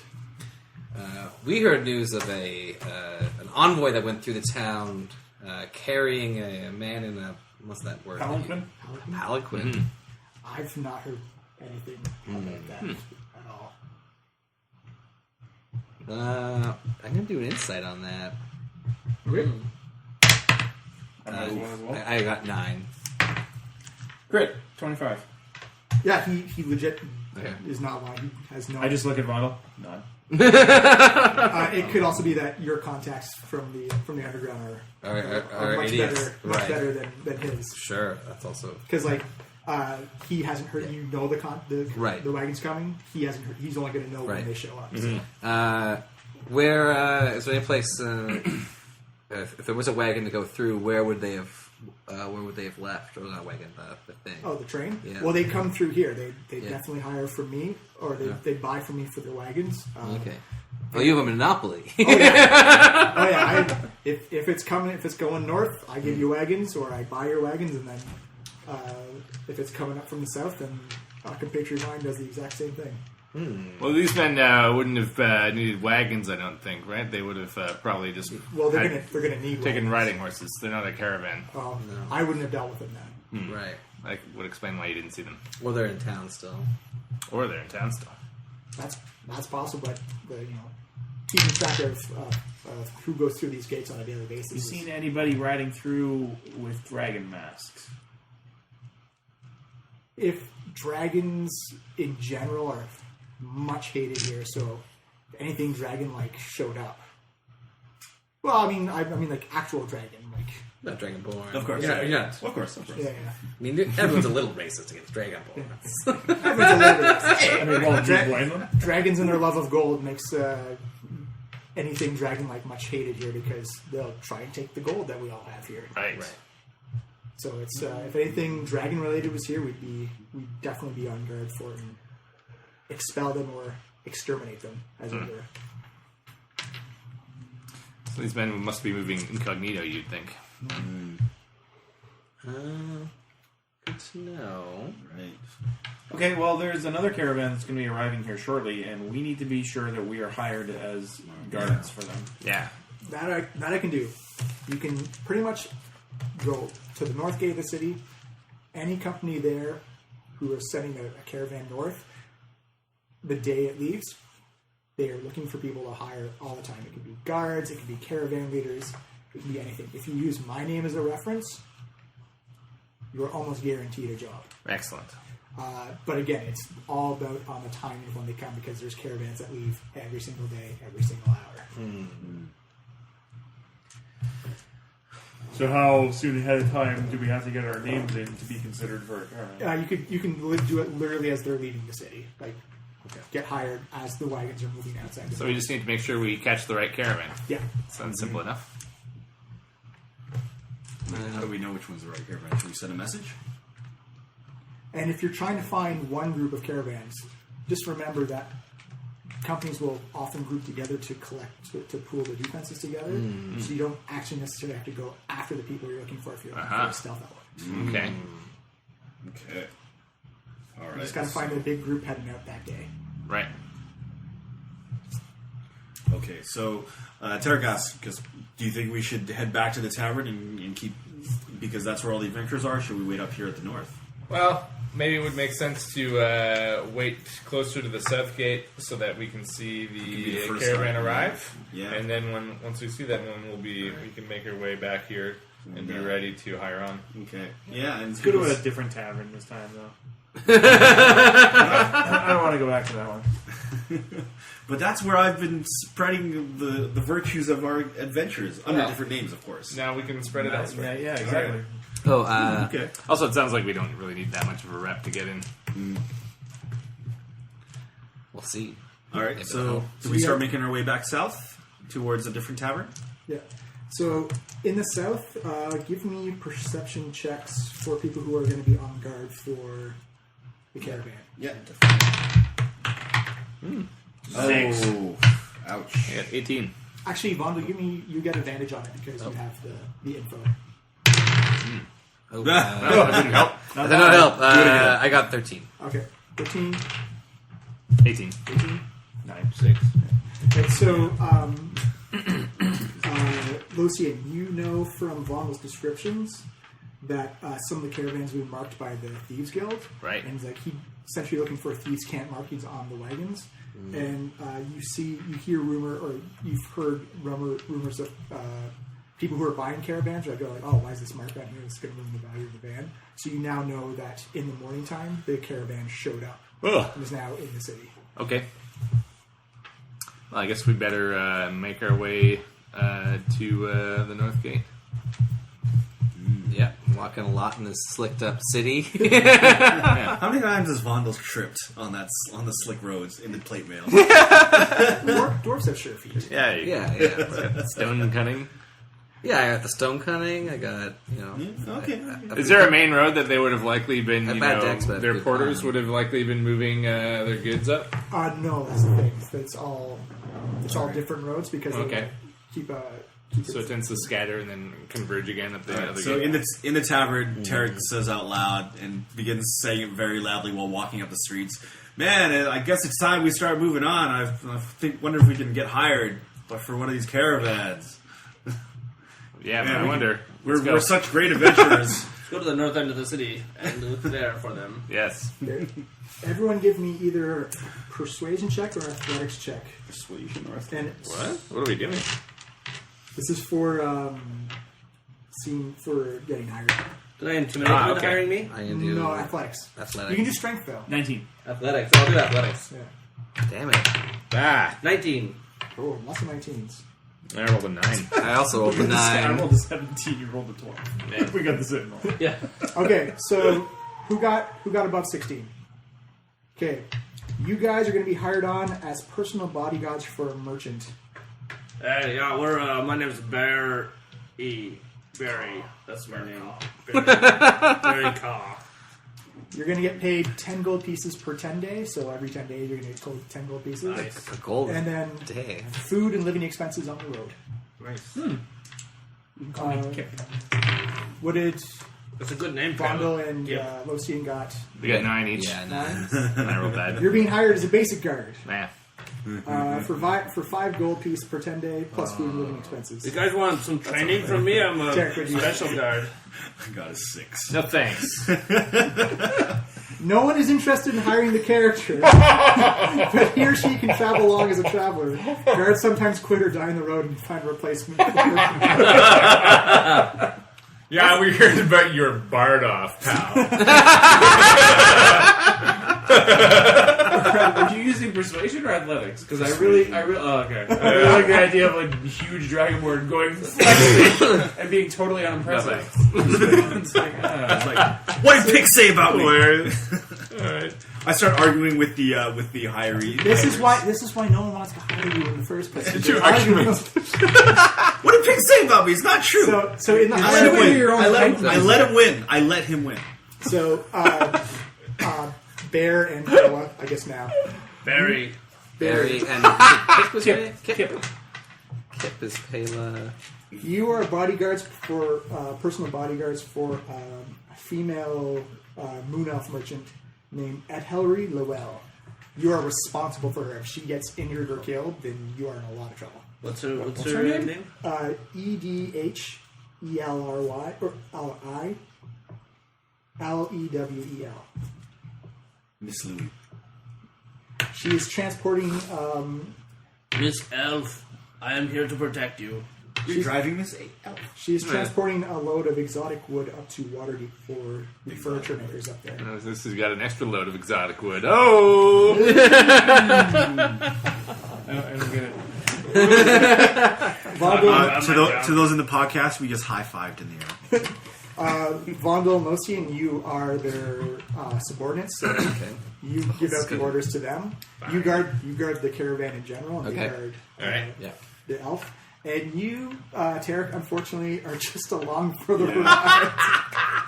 We heard news of an envoy that went through the town carrying a man in a what's that word? Palanquin? Palanquin. I've not heard anything about that at all. I'm gonna do an insight on that. Okay. I got 9. Great. 25. Yeah, he legit Okay. is not lying. He has no. I just look at Vondel. None. It could also be that your contacts from the underground are much idiots. much better than his. Sure, that's also Because he hasn't heard the Right. the wagon's coming. He hasn't heard. He's only going to know Right. when they show up. So. where is there any place if there was a wagon to go through, where would they have left? Or not wagon, the thing. Oh, the train? Yeah. Well, they come through here. They Yeah. definitely hire from me, or they buy from me for their wagons. Okay. Well, you have a monopoly. Oh yeah. If it's going north, I give you wagons, or I buy your wagons, and then if it's coming up from the south, then Compatriot Mine does the exact same thing. Well, these men wouldn't have needed wagons, I don't think, right? They would have probably just Well, they're gonna need taken wagons. riding horses. They're not a caravan. Oh, I wouldn't have dealt with them then. Right. I would explain why you didn't see them. Well, they're in town still. Or they're in town still. That's possible, but keeping track of who goes through these gates on a daily basis. You is- seen anybody riding through with dragon masks? If dragons in general are much hated here, so if anything dragon-like showed up. Well, I mean like actual dragon, like Not Dragonborn. Of course. You're not. Of course. yeah. I mean, everyone's a little racist against Dragonborn. Everyone's a little bit- I mean, well, do you blame them? Dragons and their love of gold makes anything dragon-like much hated here because they'll try and take the gold that we all have here. Right. So it's if anything dragon-related was here, we'd definitely be on guard for it and expel them or exterminate them, as it were. So these men must be moving incognito, you'd think. Good to know. Right. Okay, well, there's another caravan that's going to be arriving here shortly, and we need to be sure that we are hired as guards for them. Yeah. That I can do. You can pretty much go to the north gate of the city. Any company there who is sending a caravan north, the day it leaves, they are looking for people to hire all the time. It can be guards, it can be caravan leaders, it can be anything. If you use my name as a reference, you're almost guaranteed a job. Excellent. But again, it's all about on the timing of when they come because there's caravans that leave every single day, every single hour. So how soon ahead of time do we have to get our names in to be considered for a caravan? You can do it literally as they're leaving the city. Like, get hired as the wagons are moving outside. So we just need to make sure we catch the right caravan. Yeah. Sounds simple enough. How do we know which one's the right caravan? Should we send a message? And if you're trying to find one group of caravans, just remember that companies will often group together to collect, to pool the defenses together. So you don't actually necessarily have to go after the people you're looking for if you're looking for a stealth element. Okay. Okay. All right. You just got to find a big group heading out that day. Right. Okay, so Terragas, because do you think we should head back to the tavern and keep, because that's where all the adventurers are? Should we wait up here at the north? Well, maybe it would make sense to wait closer to the south gate so that we can see be the the first caravan time. arrive. Yeah. And then once we see that, then we can make our way back here and be ready to hire on. Okay. Yeah, and Let's go to a different tavern this time, though. I don't want to go back to that one. But that's where I've been spreading the virtues of our adventures under different names, of course. Now we can spread it elsewhere. Yeah, exactly. Oh, Okay. Also, it sounds like we don't really need that much of a rep to get in. we'll see. All right. Maybe So that'll- do we start making our way back south towards a different tavern? Yeah. So in the south, give me perception checks for people who are going to be on guard for the caravan. Yeah. Six. Oh, ouch. I got 18. Actually, Vondo, you get advantage on it because you have the info. Oh, That didn't help. that did not help. I got 13. Okay. 13, 18. 18. 9, 6. Okay, so, Lucian, you know from Vondel's descriptions that some of the caravans will be marked by the Thieves Guild. Right. And like he essentially looking for thieves' camp markings on the wagons. And you hear you've heard rumors of people who are buying caravans are like, oh, why is this marked on here? It's going to ruin the value of the van. So you now know that in the morning time, the caravan showed up Ugh. and is now in the city. Okay. Well, I guess we better make our way to the north gate. Yeah, walking a lot in this slicked up city. How many times has Vondel tripped on the slick roads into plate mail? Dwarves have sure feet. Yeah. yeah. Stone cutting. Yeah, I got the stone cutting. I got, Okay. Is there a main road that they would have likely been, I've had decks, but their good porters time. would have likely been moving their goods up? No, that's the thing. It's all different roads because Okay. they keep So it tends to scatter and then converge again at the other So gate. in the tavern, Tarek says out loud and begins saying it very loudly while walking up the streets. Man, I guess it's time we start moving on. I wonder if we can get hired, but for one of these caravans. Yeah, Man, I wonder. Let's go. We're such great adventurers. Let's go to the north end of the city and look there for them. Yes. Everyone give me either a persuasion check or athletics check. Persuasion or And What? What are we doing? this is for getting hired. Did I intimidate you into okay. hiring me? I can do No, athletics. athletics. You can do strength though. 19. Athletics. I'll do athletics. Yeah. Damn it. Ah, 19. Oh, lots of 19s. I rolled a 9. I also rolled a I 9. rolled a 17. You rolled a 12. Yeah. We got the same roll. Yeah. Okay, so who got above 16? Okay, you guys are going to be hired on as personal bodyguards for a merchant. Hey, yeah, we're, my name's Barry. Barry. That's my name. Barry Carr. You're going to get paid 10 gold pieces per 10 days, so every 10 days you're going to get 10 gold pieces. Nice. A gold And then day. food and living expenses on the road. Nice. Call me Kip. What did That's a good name for Bondo him. and Yeah. Losian got? We got 9 each. Yeah, 9. And I rolled that. You're being hired as a basic guard Nah. for 5 gold pieces per 10 day, plus food and living expenses. You guys want some training from me? I'm a Check with you. special guard. I got a 6. No thanks. No one is interested in hiring the character, but he or she can travel along as a traveler. Guards sometimes quit or die on the road and find a replacement. Yeah, we heard about your bard off, pal. Are you using persuasion or athletics? Because I really, oh, okay. I really like the idea of like huge dragonborn going flexing and being totally unimpressive. It's like, What did Pick say about me? Alright. I start arguing with the hiree. This is why no one wants to hire you in the first place. Did you You're actually- arguing. What did Pick say about me? It's not true. So in the I let him hiring, win. your own I let him win. so Bear and Noah, I guess now. Barry. Barry and Kip was your name? Kip is Pela. You are bodyguards for personal bodyguards for a female moon elf merchant named Edhelry Lowell. You are responsible for her. If she gets injured or killed, then you are in a lot of trouble. What's her name? EDHELRY or LILEWEL. Miss Louie. She is transporting. Miss Elf. I am here to protect you. You're driving Miss Elf. She is transporting a load of exotic wood up to Waterdeep for the furniture makers up there. This has got an extra load of exotic wood. Oh! I don't get it. To those in the podcast, we just high-fived in the air. Vondel and Mosi and you are their subordinates, so you give out the orders to them. You guard the caravan in general, and Okay. they guard Alright. Yeah. the elf. And you, Tarek, unfortunately, are just along for the ride.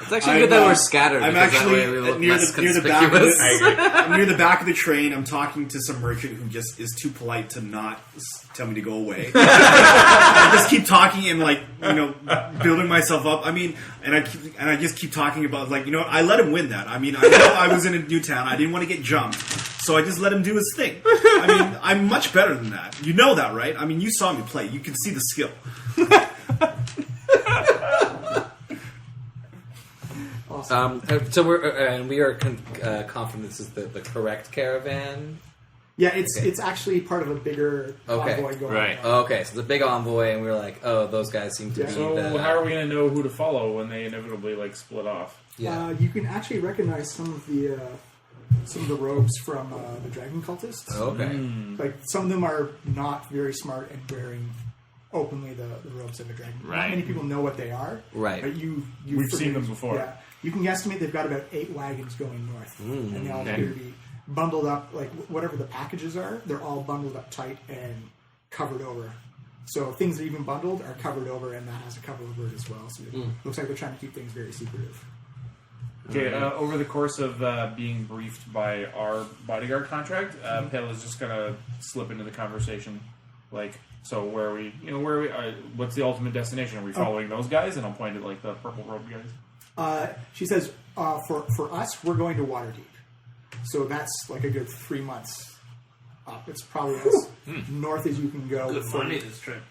It's actually good that we're scattered. I'm because actually that way we look near less the back of conspicuous. I'm near the back of the train. I'm talking to some merchant who just is too polite to not tell me to go away. I just keep talking and building myself up. I mean, and I just keep talking about I let him win that. I mean, I know I was in a new town. I didn't want to get jumped, so I just let him do his thing. I mean, I'm much better than that. You know that, right? I mean, you saw me play. You can see the skill. So we are confident this is the correct caravan. Yeah, it's actually part of a bigger convoy going Right. on. Okay, so it's a big envoy, and we were like, oh, those guys seem to be So the... how are we going to know who to follow when they inevitably split off? Yeah. You can actually recognize some of the robes from the Dragon Cultists. Okay. Like some of them are not very smart and wearing openly the robes of a dragon. Not Right. many people know what they are. Right. But We've seen them before. Yeah. You can guesstimate they've got about 8 wagons going north, and they all okay. appear to be bundled up. Like whatever the packages are, they're all bundled up tight and covered over. So things that are even bundled are covered over, and that has a cover over it as well. So it looks like they're trying to keep things very secretive. Okay, over the course of being briefed by our bodyguard contract, Pale is just gonna slip into the conversation, like, so where are we? What's the ultimate destination? Are we following those guys? And I'll point at like the purple robe guys. She says, for us, we're going to Waterdeep. So that's like a good 3 months up. It's probably as north as you can go. Good money this trip.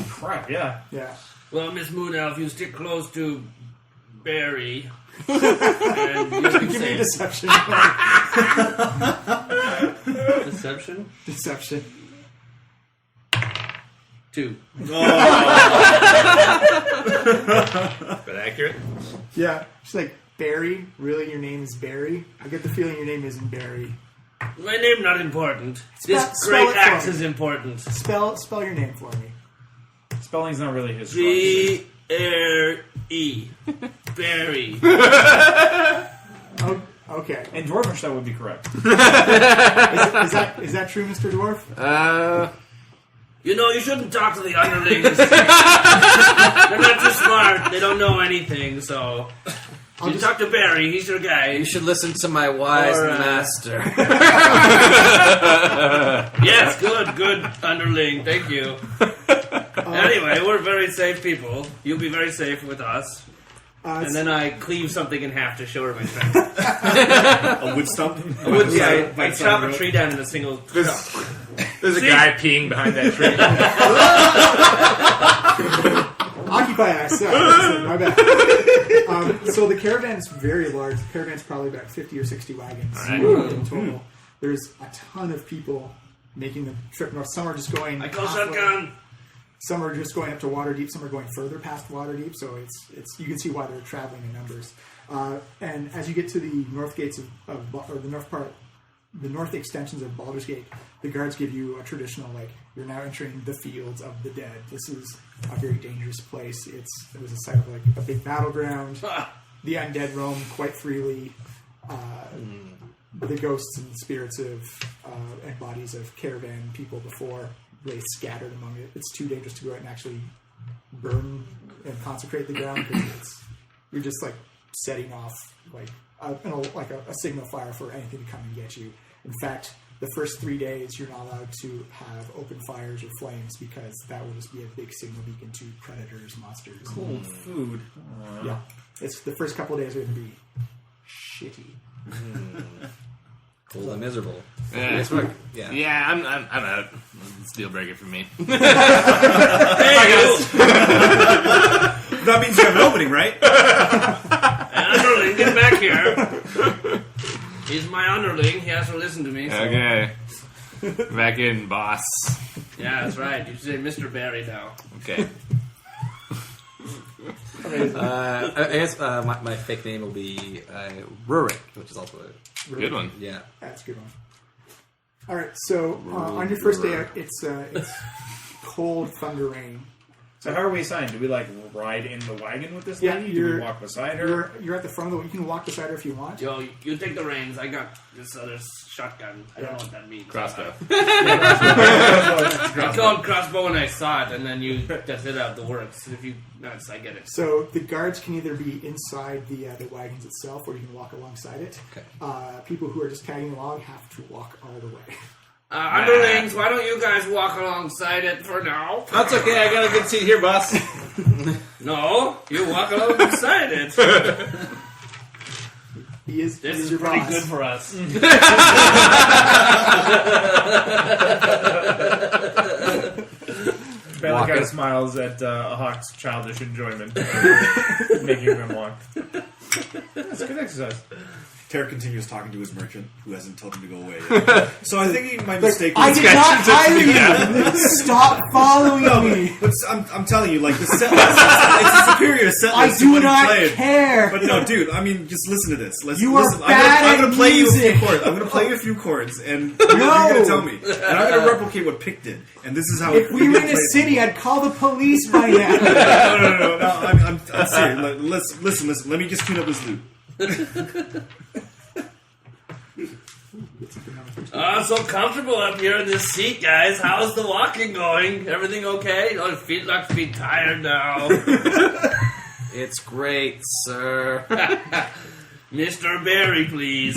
Crap, yeah. Yeah. Well, Miss Moon Elf, you stick close to Barry. And you'll be Give me safe. deception. Deception? Deception. 2. But accurate. Yeah. She's like, Barry? Really? Your name is Barry? I get the feeling your name isn't Barry. My name not important. This Spell great it for axe me. is important. Spell your name for me. Spelling's not really his strong suit. G-R-E. Barry. Oh, okay. And Dwarvish, that would be correct. Is that true, Mr. Dwarf? You know, you shouldn't talk to the underlings. They're not too smart. They don't know anything, so... You talk to Barry, he's your guy. You should listen to my wise master. Yes, good, underling. Thank you. Anyway, we're very safe people. You'll be very safe with us. And then I cleave something in half to show her my strength. A wood stump? I chop a tree down in a single chop. There's a guy peeing behind that tree. Occupy myself. My bad. So the caravan's very large. The caravan's probably about 50 or 60 wagons in total. There's a ton of people making the trip north. Some are just going. I call halfway. shotgun. Some are just going up to Waterdeep. Some are going further past Waterdeep. So it's you can see why they're traveling in numbers. And as you get to the north gates or the north part, the north extensions of Baldur's Gate, the guards give you a traditional, like, you're now entering the fields of the dead. This is a very dangerous place. It was a site of, like, a big battleground. The undead roam quite freely. The ghosts and spirits of and bodies of caravan people before lay scattered among it. It's too dangerous to go out and actually burn and consecrate the ground, because you're just, like, setting off, like, a signal fire for anything to come and get you. In fact, the first 3 days you're not allowed to have open fires or flames, because that will just be a big signal beacon to predators, monsters. Cold food. Yeah, it's the first couple of days are going to be shitty. Cold and miserable. Yeah, Yeah. yeah, I'm out. It's a deal breaker for me. That means you have an opening, right? Underling, get back here. He's my underling. He has to listen to me. So. Okay. Back in, boss. Yeah, that's right. You say Mr. Barry now. Okay. I guess my fake name will be Rurik, which is also a Good one. yeah. That's a good one. All right, so on your first day out, it's cold thunder rain. So how are we assigned? Do we, like, ride in the wagon with this Yeah, lady? Do we walk beside her? You're at the front of the. You can walk beside her if you want. Yo, you take the reins. I got this other shotgun. I don't know what that means. Crossbow. I called crossbow when I saw it, and then you just hit out the works. If you, nuts, I get it. So the guards can either be inside the wagons itself, or you can walk alongside it. Okay. People who are just tagging along have to walk all the way. Underlings, why don't you guys walk alongside it for now? That's okay. I got a good seat here, boss. No, you walk alongside it. He is This he is your pretty boss. good for us. Bella kind of smiles at Hakh's childish enjoyment of making them walk. It's good exercise. Tara continues talking to his merchant, who hasn't told him to go away yet. So I think my mistake I was... did not hire you. Stop following me. But I'm telling you, like, the set list, it's a superior set I list to do what he not played. care. But no, dude, I mean, just listen to this. You are listen. bad I'm gonna at play you a few music. chords. I'm gonna play you a few chords, and you're gonna tell me. And I'm gonna replicate what Pick did. And this is how If we were in a city, I'd call the police by now. No, I'm serious. Listen. Let me just tune up this loop. Oh, so comfortable up here in this seat, guys. How's the walking going? Everything okay? Oh, feet like to be tired now. It's great, sir. Mr. Barry, please.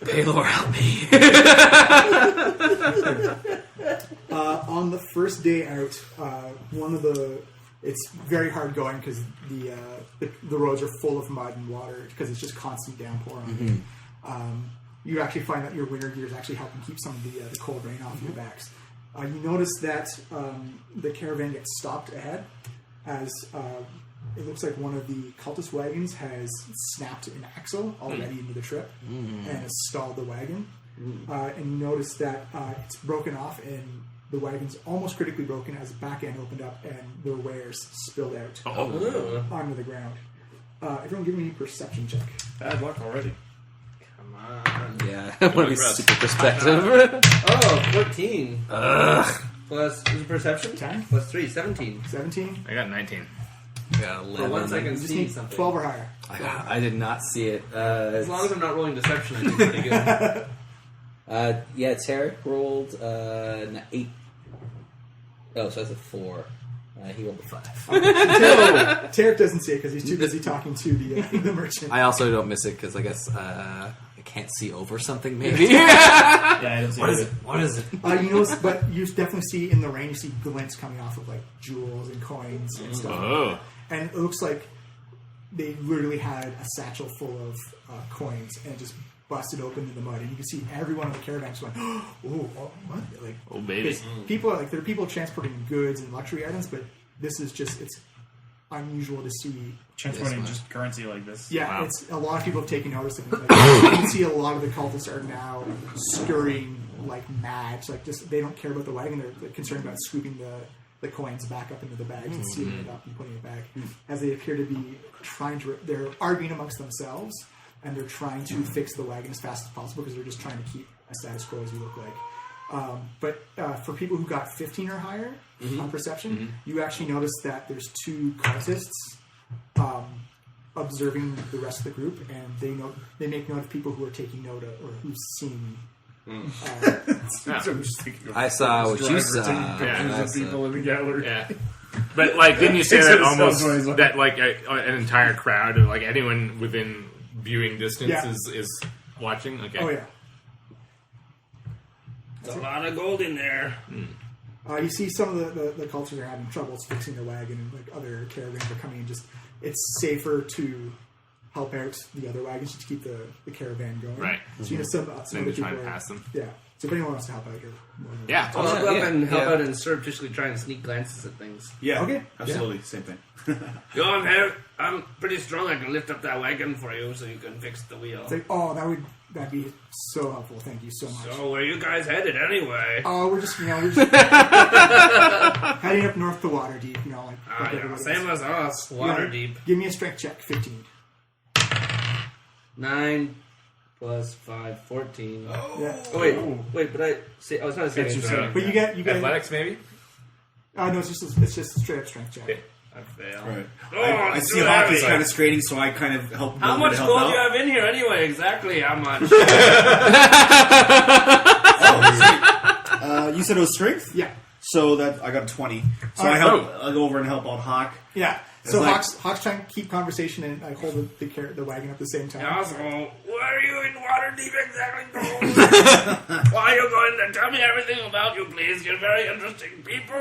Baylor, help me. On the first day out, it's very hard going because the roads are full of mud and water because it's just constant downpour on it. You actually find that your winter gear is actually helping keep some of the cold rain off your backs. You notice that the caravan gets stopped ahead as it looks like one of the cultist wagons has snapped an axle already into the trip and has stalled the wagon. And you notice that it's broken off and the wagon's almost critically broken as the back end opened up and the wares spilled out onto the ground. Everyone give me a perception check. Bad luck already. Come on. Yeah, I want to be super perspective. Oh, 14. Plus, is it perception? 10? Plus 3, 17. 17? I got 19. Yeah, For once I 11. can You just see need something. 12 or higher. I did not see it. As long as I'm not rolling deception, I do pretty good. Yeah, Tarek rolled an 8. Oh, so that's a 4. He rolled a 5. Tarek doesn't see it because he's too busy talking to the merchant. I also don't miss it because I guess I can't see over something, maybe. Yeah, I don't see What is it? What is it? You notice, but you definitely see in the rain, you see glints coming off of like jewels and coins and stuff. Oh. And it looks like they literally had a satchel full of coins and just busted open in the mud. And you can see everyone on the caravan just going, oh, what? Like, Oh, baby. 'cause people are like, there are people transporting goods and luxury items, but this is just, it's unusual to see. Transporting just currency like this. Yeah, Wow. it's a lot of people have taken notice of it. Like, you can see a lot of the cultists are now scurrying like mad. Like, just they don't care about the wagon. They're concerned about scooping the coins back up into the bags and sealing it up and putting it back. As they appear to be they're arguing amongst themselves and they're trying to fix the wagon as fast as possible because they're just trying to keep a status quo as you look like. But for people who got 15 or higher on perception, you actually notice that there's 2 cultists observing the rest of the group, and they make note of people who are taking note of, or who've seen. I saw what you saw. Pictures of people in the gallery. Yeah. But, like, didn't you say that Except it almost, sounds always like- that, like, an entire crowd, or, like, anyone within viewing distance Yeah. is watching? Okay. Oh yeah. There's a lot of gold in there. You see some of the cultures are having troubles fixing their wagon, and like other caravans are coming in. Just it's safer to help out the other wagons just to keep the caravan going. Right. So you know some Then other to people try and are, pass them. Yeah. So if anyone wants to help out, you're more than Yeah. I'll yeah, go up yeah, and help yeah. out and surreptitiously try and sneak glances at things. Yeah, Okay. absolutely, same thing. Yo, I'm pretty strong. I can lift up that wagon for you so you can fix the wheel. It's like, oh, that'd be so helpful. Thank you so much. So where you guys headed anyway? Oh, we're just heading up north to Waterdeep. You know, like Yeah, everybody same else. as us. Water Yeah. deep. Give me a strength check. 15. 9 plus 5, 14. Yeah. Oh wait, but I was trying to say That's your strength. But you get Athletics, maybe? no, it's just a straight up strength check. I fail. Right. Oh, I it's see too Hakh is heavy. kind of straining, so I kind of help. How him much to help gold out. do you have in here anyway? Exactly how much? You said it was strength, Yeah. so that I got a 20. So All right. I go over and help out Hakh. Yeah. So like- Hawk's trying to keep conversation and I hold the wagon up at the same time. Also, why are you in water deep exactly? Why are you going to tell me everything about you, please? You're very interesting people.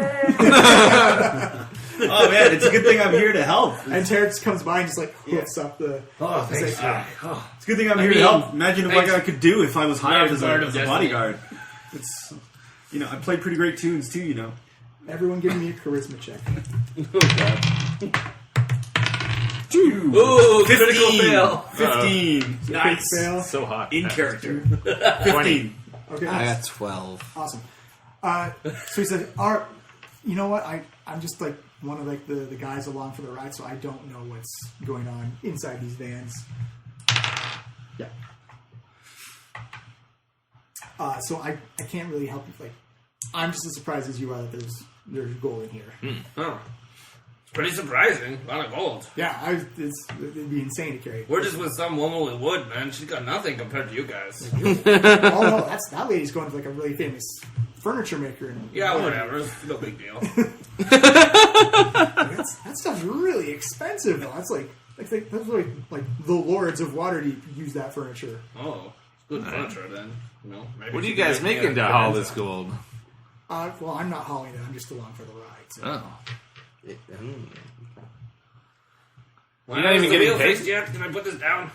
Oh man, it's a good thing I'm here to help. And Terrence comes by and just like hooks up the. Oh, thanks. It's a good thing I'm here to mean, help. Imagine what thanks. I could do if I was hired as Guard of a Destiny. bodyguard. It's, I play pretty great tunes too. Everyone give me a charisma check. Ooh, critical fail. 15. Nice. Fail. So hot. In character. 20. Okay. I got 12. Awesome. So he said, you know what? I'm just like one of like the guys along for the ride, so I don't know what's going on inside these vans. Yeah. So I can't really help you. Like, I'm just as surprised as you are that there's gold in here. Oh. Pretty surprising. A lot of gold. Yeah, it'd be insane to carry. We're just with some woman with wood, man. She's got nothing compared to you guys. Oh no, that lady's going to like a really famous furniture maker. Yeah, whatever. It's no big deal. That stuff's really expensive though. That's like the lords of Waterdeep use that furniture. Oh, good furniture then. Maybe What are she you guys can making get to a haul bonanza. this gold? Well, I'm not hauling it. I'm just along for the ride. So. Oh. Well, You're not even is the getting wheel paid? fixed yet? Can I put this down?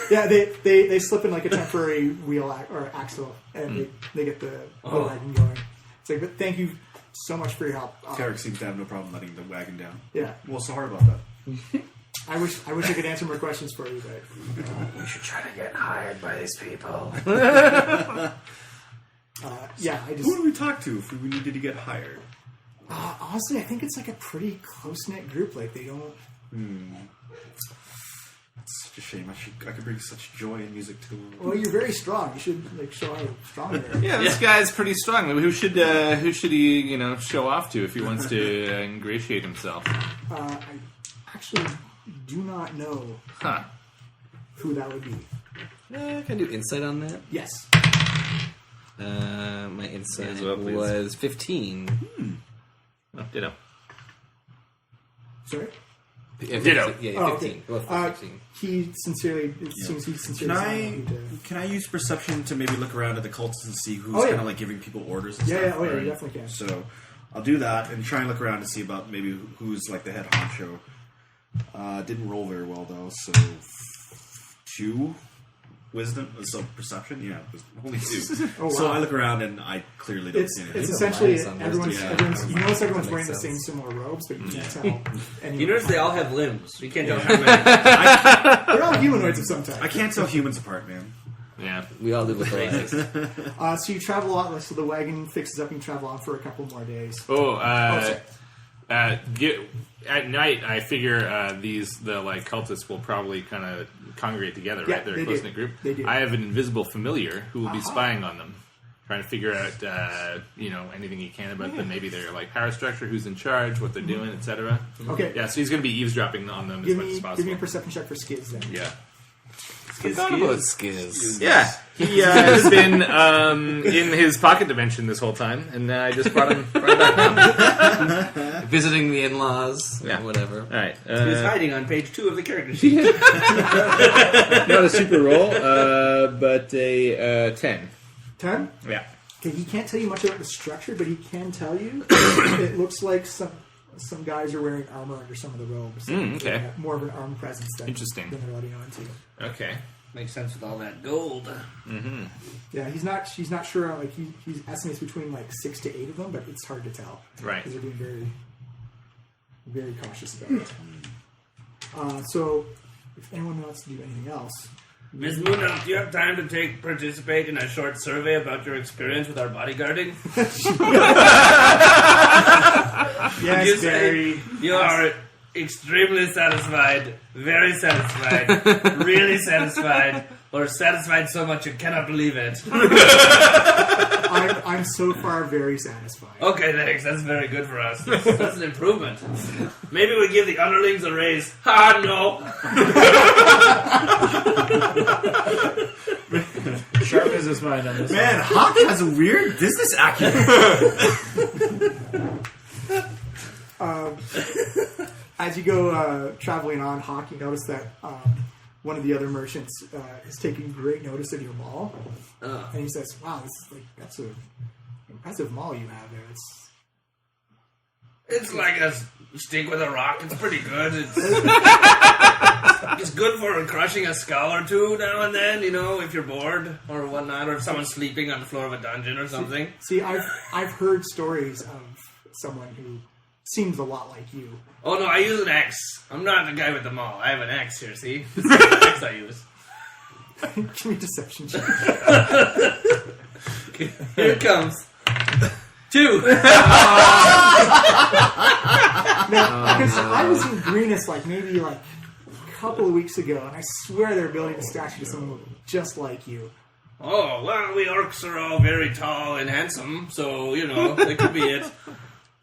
Yeah, they slip in like a temporary wheel or axle, and they get the wagon going. It's like, but thank you so much for your help. Tarek seems to have no problem letting the wagon down. Yeah, Well, sorry about that. I wish I could answer more questions for you, but You should try to get hired by these people. yeah, I just Who do we talk to if we needed to get hired? honestly, I think it's like a pretty close knit group. Like they don't. It's such a shame. I could bring such joy and music to them. Well, you're very strong. You should like show how strong you are. Yeah, this guy's pretty strong. Who should he show off to if he wants to ingratiate himself? I actually do not know Huh. who that would be. Can I do insight on that? Yes. My insight As well, please. was 15. Oh, ditto. Sorry. Ditto. Yeah, Oh, 15. okay. Well, 15. He sincerely. It seems he sincerely. Can I use perception to maybe look around at the cultists and see who's Oh, yeah. kind of like giving people orders and Yeah, stuff? yeah, oh yeah, right? you definitely can. So I'll do that and try and look around to see about maybe who's like the head honcho. Didn't roll very well though, so 2 wisdom, so perception, yeah, only 2. Oh, So wow. I look around and I clearly don't see anything. It's essentially minus on everyone's. wisdom. everyone's you notice everyone's That wearing the makes same sense. similar robes, but you can't tell. You anyone. notice they all have limbs. You can't tell how many. They're all humanoids of some type. I can't tell humans apart, man. Yeah. We all live with our lives. So you travel on. So the wagon fixes up and you travel on for a couple more days. Oh, sorry. at night, I figure the cultists will probably kind of congregate together, Yeah, right? They're they a close do. knit group. They do. I have an invisible familiar who will be spying on them, trying to figure out, anything he can about them. Maybe their power structure, who's in charge, what they're doing, etc. Okay. Yeah, so he's going to be eavesdropping on them Give as much as me possible. a perception check for skids then. Yeah. Forgot about Skiz. Yeah, he has been in his pocket dimension this whole time, and I just brought him back home. Visiting the in-laws. Yeah. Whatever. All right. He's hiding on page 2 of the character sheet. Not a super roll, but a 10. 10? Yeah. Okay, he can't tell you much about the structure, but he can tell you it looks like some guys are wearing armor under some of the robes. Okay. They have more of an armed presence than Interesting. they're letting on to. Okay. Makes sense with all that gold. Yeah, he's not sure. Like he estimates between 6 to 8 of them, but it's hard to tell. Right. Because they're being very, very cautious about it. So, if anyone wants to do anything else, Ms. Muna, do you have time to participate in a short survey about your experience with our bodyguarding? yes, You say very. you are extremely satisfied, very satisfied, really satisfied, or satisfied so much you cannot believe it. I'm so far very satisfied. Okay, thanks. That's very good for us. That's an improvement. Maybe we give the underlings a raise. Ah, no. Sharp business mind on this. Man, Hakh has a weird business acumen. As you go traveling on Hakh, you notice that one of the other merchants is taking great notice of your mall, and he says, "Wow, that's an impressive mall you have there. It's like a stick with a rock. It's pretty good. It's good for crushing a skull or two now and then, if you're bored or whatnot, or if someone's sleeping on the floor of a dungeon or something. See, I've heard stories of someone who seems a lot like you. Oh no, I use an X. I'm not the guy with the maul. I have an X here, see? It's the X I use. Give me a deception check. Here it comes. 2. Because I was in Greenest maybe a couple of weeks ago, and I swear they're building a statue to someone just like you. Oh, well, we orcs are all very tall and handsome, so, it could be it.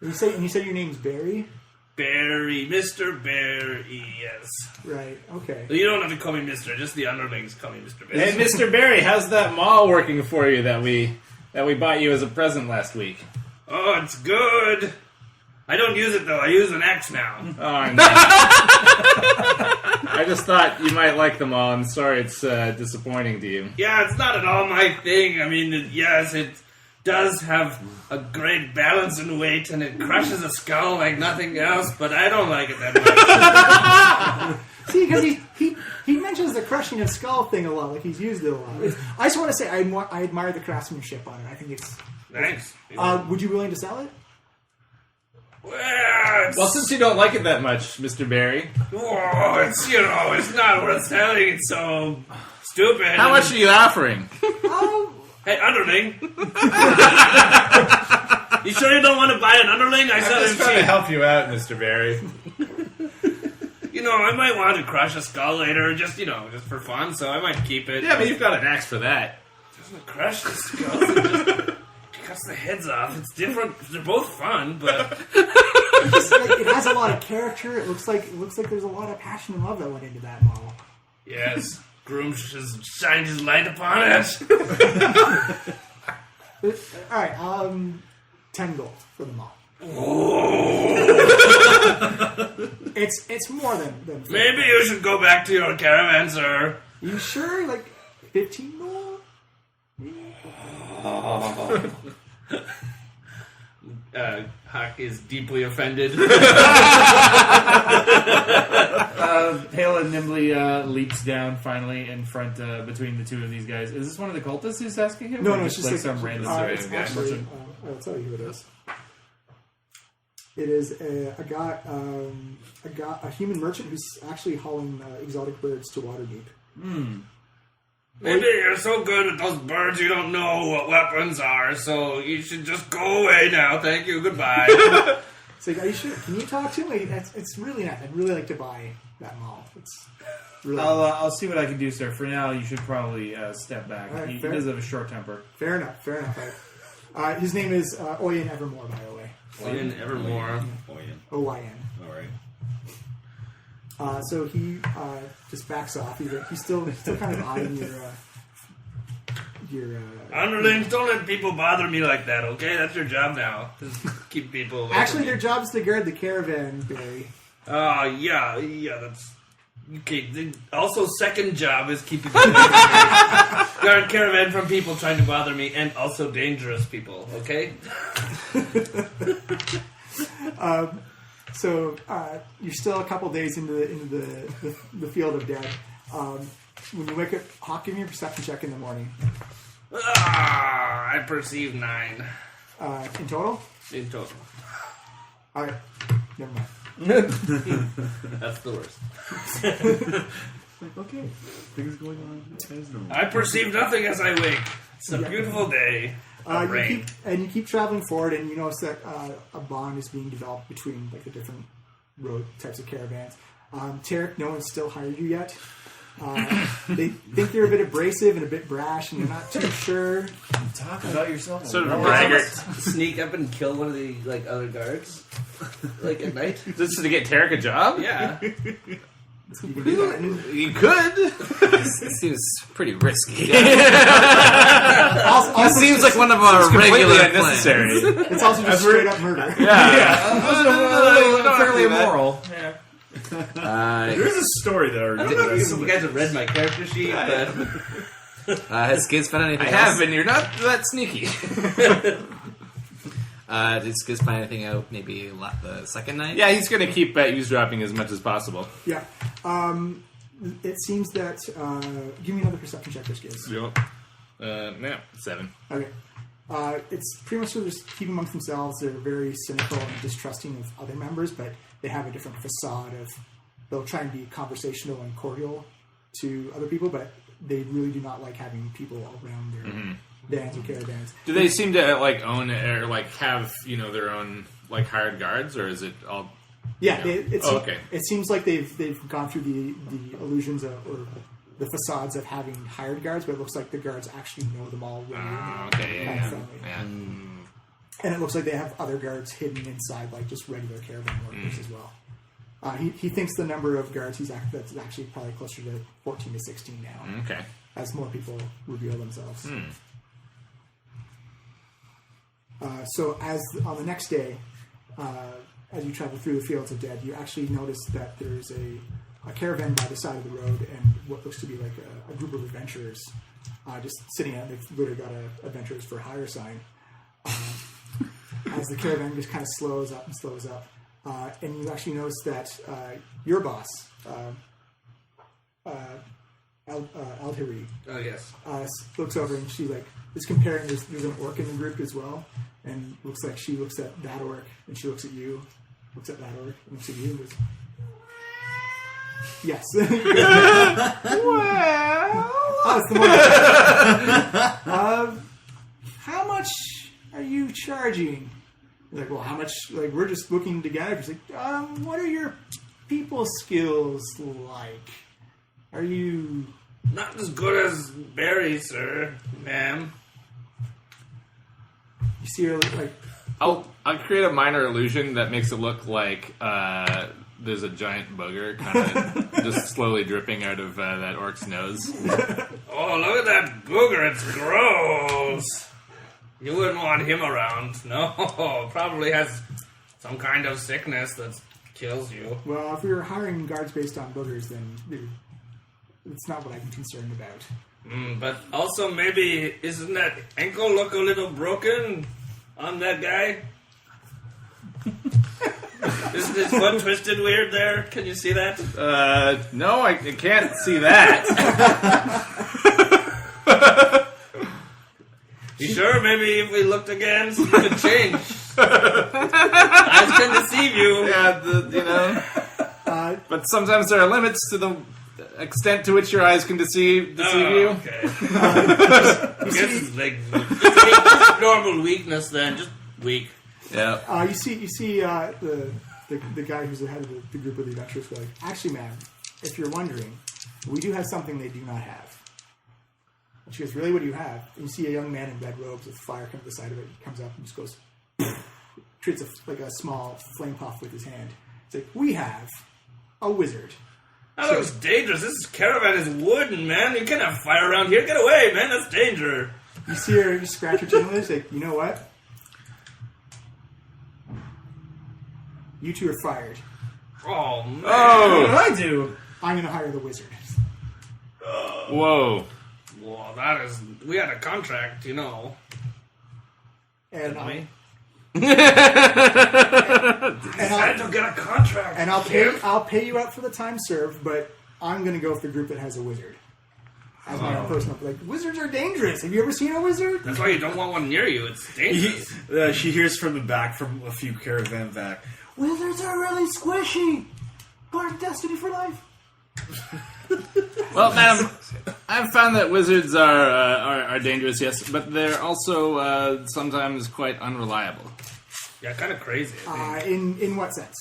And you say your name's Barry? Barry. Mr. Barry, yes. Right. Okay. You don't have to call me Mr. Just the underlings call me Mr. Barry. Hey, Mr. Barry, how's that mall working for you that we bought you as a present last week? Oh, it's good. I don't use it, though. I use an axe now. Oh, no. I just thought you might like them all. I'm sorry it's disappointing to you. Yeah, it's not at all my thing. I mean, yes, it does have a great balance and weight, and it crushes a skull like nothing else, but I don't like it that much. See, because he mentions the crushing of skull thing a lot, like he's used it a lot. I just want to say I admire the craftsmanship on it. I think it's... Thanks. would you be willing to sell it? Well, since you don't like it that much, Mr. Barry. Oh, it's not worth selling. It's so stupid. How much are you offering? Hey, underling. You sure you don't want to buy an underling? I sell him cheap. help you out, Mr. Barry. I might want to crush a skull later, just for fun, so I might keep it. Yeah, but you've got an axe for that. Doesn't crush the skull. It just cuts the heads off. It's different. They're both fun, but It has a lot of character. It looks like there's a lot of passion and love that went into that model. yes, Groom has shined his light upon it. All right, 10 gold for the model. It's more than Maybe you should go back to your caravan, sir. You sure? Like 15 gold? Hakh is deeply offended. Palin nimbly leaps down finally in front between the two of these guys. Is this one of the cultists who's asking him? No, Or it's just like like some random it's guy. actually, I'll tell you who it is. It is a human merchant who's actually hauling exotic birds to Waterdeep. Maybe you're so good with those birds you don't know what weapons are, so you should just go away now. Thank you, goodbye. So, are you sure? Can you talk to him? It's really nice. I'd really like to buy that mall. It's really I'll see what I can do, sir. For now, you should probably step back. All right, He fair. does have a short temper. fair enough. His name is Oyen Evermore, by the way. Oyen Evermore. OYN. All right. So he just backs off. He's still kind of eyeing your Underlings, don't let people bother me like that, okay? That's your job now. Just keep people away Actually, from their me. job is to guard the caravan, Barry. Yeah, that's... Okay, also second job is keeping people away from me. Guard caravan from people trying to bother me, and also dangerous people, okay? So you're still a couple days into the field of dead. When you wake up, Hakh, give me a perception check in the morning. I perceive 9 In total? in total. All right. Never mind. That's the worst. Okay. Things going on as normal. I perceive nothing as I wake. It's a beautiful day. Rain. You keep traveling forward, and you notice that a bond is being developed between like the different road types of caravans. Tarek, no one's still hired you yet. They think you're a bit abrasive and a bit brash, and they're not too sure. Talk about yourself. Sort of a braggart. Sneak up and kill one of the other guards, at night. Just to get Tarek a job? Yeah. You can do that. And You could. This seems pretty risky. also, This seems like one of our Completely regular unnecessary. plans. it's also just straight up murder. fairly immoral. Yeah. There is a story there. I don't know if you guys have read my character sheet, but Has Skiz found anything I else? have, and you're not that sneaky. Did Skiz find anything out maybe the second night? Yeah, he's going to keep eavesdropping as much as possible. Yeah. It seems that. Give me another perception check, Skiz. Yeah, 7. Okay. It's pretty much sort of just keeping amongst themselves. They're very cynical and distrusting of other members, but they have a different facade of. They'll try and be conversational and cordial to other people, but they really do not like having people around their bands or caravans. Do they seem to own or have their own hired guards, or is it all? Yeah, Yeah. Okay. It seems like they've gone through the illusions of, or the facades of having hired guards, but it looks like the guards actually know them all. Really Okay, kind of friendly. And it looks like they have other guards hidden inside, like just regular caravan workers as well. He thinks the number of guards that's actually probably closer to 14 to 16 now, Okay. as more people reveal themselves. So as on the next day, as you travel through the fields of dead, you actually notice that there's a caravan by the side of the road and what looks to be like a group of adventurers just sitting out. They've literally got a adventurers for hire sign. As the caravan just kind of slows up, and you actually notice that your boss, Aldhiri, Oh, yes. looks over and she's like, is comparing, there's an orc in the group as well, and looks like she looks at that orc, and she looks at you, looks at that orc, and looks at you, and goes, yes. Oh, it's the one. How much are you charging? Like, well, how much? Like, we're just looking together. She's like, what are your people skills like? Are you? Not as good as Barry, sir, ma'am. You see her like? I'll create a minor illusion that makes it look like there's a giant booger kind of just slowly dripping out of that orc's nose. Oh, look at that booger. It's gross. You wouldn't want him around. No, probably has some kind of sickness that kills you. Well, if we were hiring guards based on boogers, then it's not what I'm concerned about. But also maybe, isn't that ankle look a little broken on that guy? Isn't his foot twisted weird there? Can you see that? No, I can't see that. You sure? Maybe if we looked again, something could change. Eyes can deceive you. Yeah, but sometimes there are limits to the extent to which your eyes can deceive you. Okay. I guess it's like it's normal weakness then, just weak. Yeah. You see the guy who's the head of the group of the adventurers go like, actually, ma'am, if you're wondering, we do have something they do not have. And she goes, really, what do you have? And you see a young man in red robes with fire come to the side of it. He comes up and just goes, treats like a small flame puff with his hand. It's like, we have a wizard. That looks dangerous. This caravan is wooden, man. You can't have fire around here. Get away, man. That's danger. You see her, you scratch her chin with it. She's like, you know what? You two are fired. Oh, man. Oh. What did I do? I'm going to hire the wizard. Whoa. Well, that is... We had a contract, you know. And I and had to get a contract. And I'll pay you out for the time served, but I'm going to go with the group that has a wizard. As my own personal, like, wizards are dangerous. Have you ever seen a wizard? That's why you don't want one near you. It's dangerous. She hears from the back, from a few caravan back. Wizards are really squishy. Part of destiny for life. Well, madam, I've found that wizards are dangerous, yes, but they're also sometimes quite unreliable. Yeah, kind of crazy. I think. In what sense?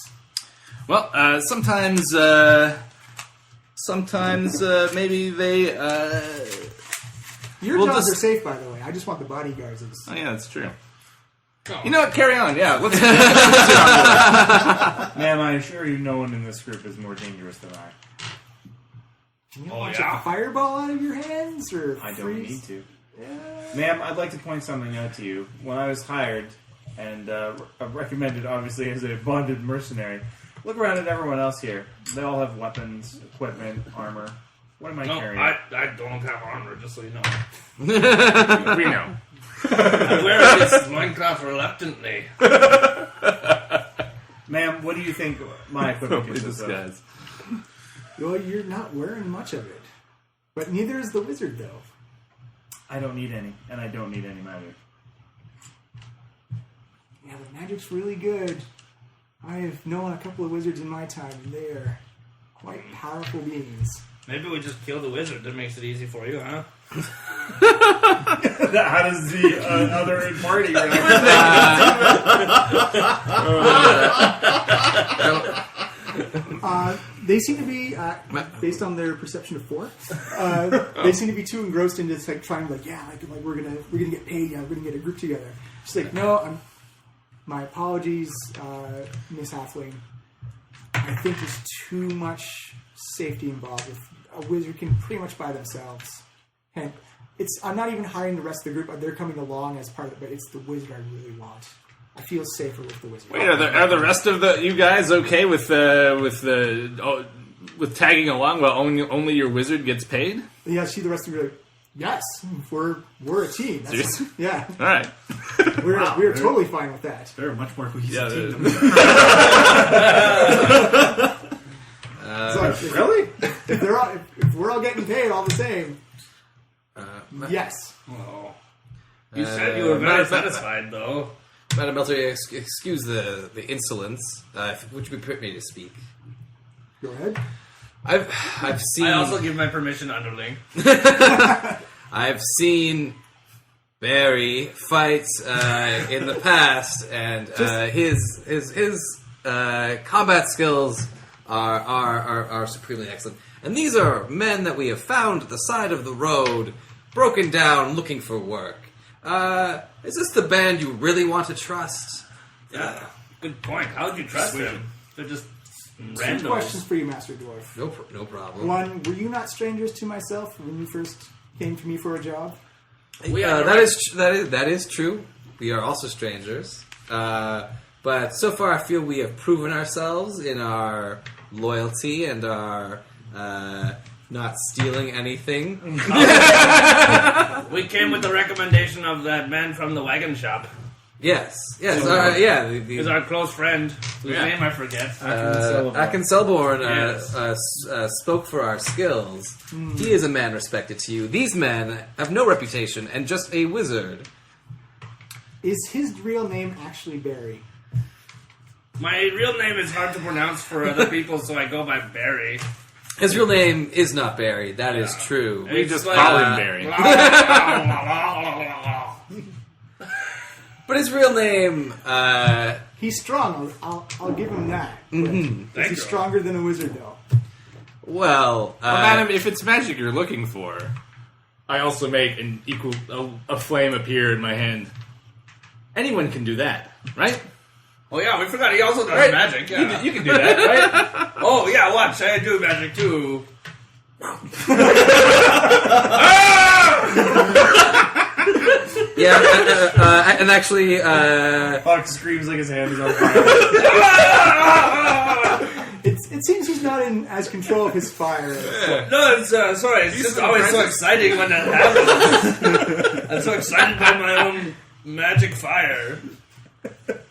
Well, sometimes maybe they. Your We'll jobs just- are safe, by the way. I just want the bodyguards. Oh yeah, that's true. Oh. You know what? Carry on. Yeah, let's. Ma'am, I assure you no one in this group is more dangerous than I. Can you Oh, launch yeah? a fireball out of your hands, or I don't freeze? need to. Ma'am, I'd like to point something out to you. When I was hired and recommended, obviously, as a bonded mercenary, look around at everyone else here. They all have weapons, equipment, armor. What am I No, carrying? I don't have armor, just so you know. We know. I wear this Minecraft reluctantly. Ma'am, what do you think my equipment Probably consists of? disguise. Well, you're not wearing much of it. But neither is the wizard, though. I don't need any, and I don't need any magic. Yeah, the magic's really good. I have known a couple of wizards in my time, and they are quite powerful beings. Maybe we just kill the wizard. That makes it easy for you, huh? How does the other party react? They seem to be, based on their perception of four, they seem to be too engrossed into like trying to like we're gonna get paid, we're gonna get a group together. She's like, no, My apologies, Miss Halfling. I think there's too much safety involved. If a wizard can pretty much by themselves. And I'm not even hiring the rest of the group. They're coming along as part of it, but it's the wizard I really want. I feel safer with the wizard. Wait, are the rest of you guys okay with tagging along while only your wizard gets paid? Yeah, see the rest of you like, yes, we're a team. Seriously? Yeah. All right. We're totally fine with that. They're a much more cohesive Yeah, team. So if, Really? if we're all getting paid all the same, yes. Oh. You said you were very satisfied, though. Madam Belter, excuse the insolence. Would you permit me to speak? Go ahead. I've seen. I also give my permission, underling. I've seen Barry fights in the past, and his combat skills are supremely excellent. And these are men that we have found at the side of the road, broken down, looking for work. Is this the band you really want to trust? Yeah, good point. How would you trust them? They're just Two random. questions for you, Master Dwarf. No problem. One, were you not strangers to myself when you first came to me for a job? That is true. We are also strangers, but so far I feel we have proven ourselves in our loyalty and our not stealing anything. We came with the recommendation of that man from the wagon shop. Yes. He's our close friend, whose name I forget. Akin Selborn spoke for our skills. He is a man respected to you. These men have no reputation and just a wizard. Is his real name actually Barry? My real name is hard to pronounce for other people, so I go by Barry. His real name is not Barry. That is true. We just call him Barry. But his real name, He's strong. I'll give him that. Thank you. He's stronger than a wizard, though. well, Madam, if it's magic you're looking for, I also make a flame appear in my hand. Anyone can do that, right? Oh yeah, we forgot he also does magic. Yeah. You can do that, right? Oh yeah, watch, I do magic too. yeah, and actually, Hawk screams like his hand is on fire. It seems he's not in as control of his fire. No, it's sorry, it's just always so exciting when that happens. I'm so excited by my own magic fire.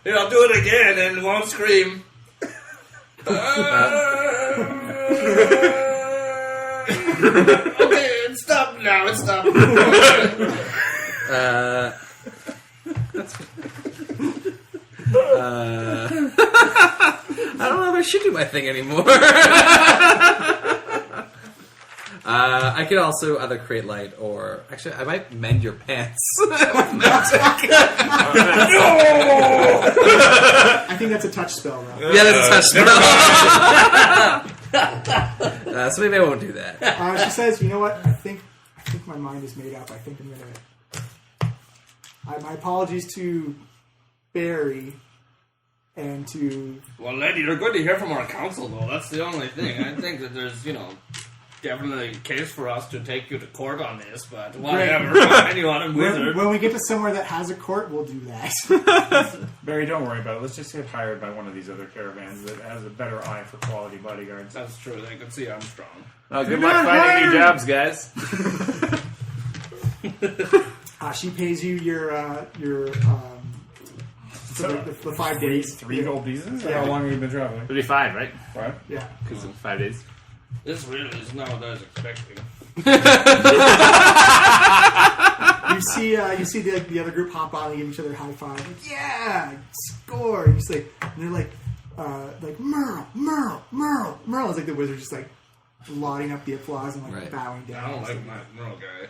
Here, I'll do it again and won't scream. Okay, it's stopped now. It's stopped. I don't know if I should do my thing anymore. I could also either create light or... Actually, I might mend your pants with magic. I think that's a touch spell, though. Yeah, that's a touch spell. So maybe I won't do that. She says, "You know what? I think my mind is made up. I think I'm gonna." My apologies to Barry and to. Well, lady, you're good to hear from our council, though. That's the only thing. I think that there's, definitely a case for us to take you to court on this, but whatever. Anyone and wizard. When we get to somewhere that has a court, we'll do that. Barry, don't worry about it. Let's just get hired by one of these other caravans that has a better eye for quality bodyguards. That's true. They can see I'm strong. Well, good luck finding new jobs, guys. She pays you your the 5 days. 3 gold pieces? Yeah. How long have you been traveling? 35, right? What? Yeah. Because of 5 days. This really is not what I was expecting. You see the other group hop on and give each other a high five. Like, yeah, score. And they're like Merle. It's like the wizard just like lauding up the applause and Right. bowing down. I don't like my Merle guy.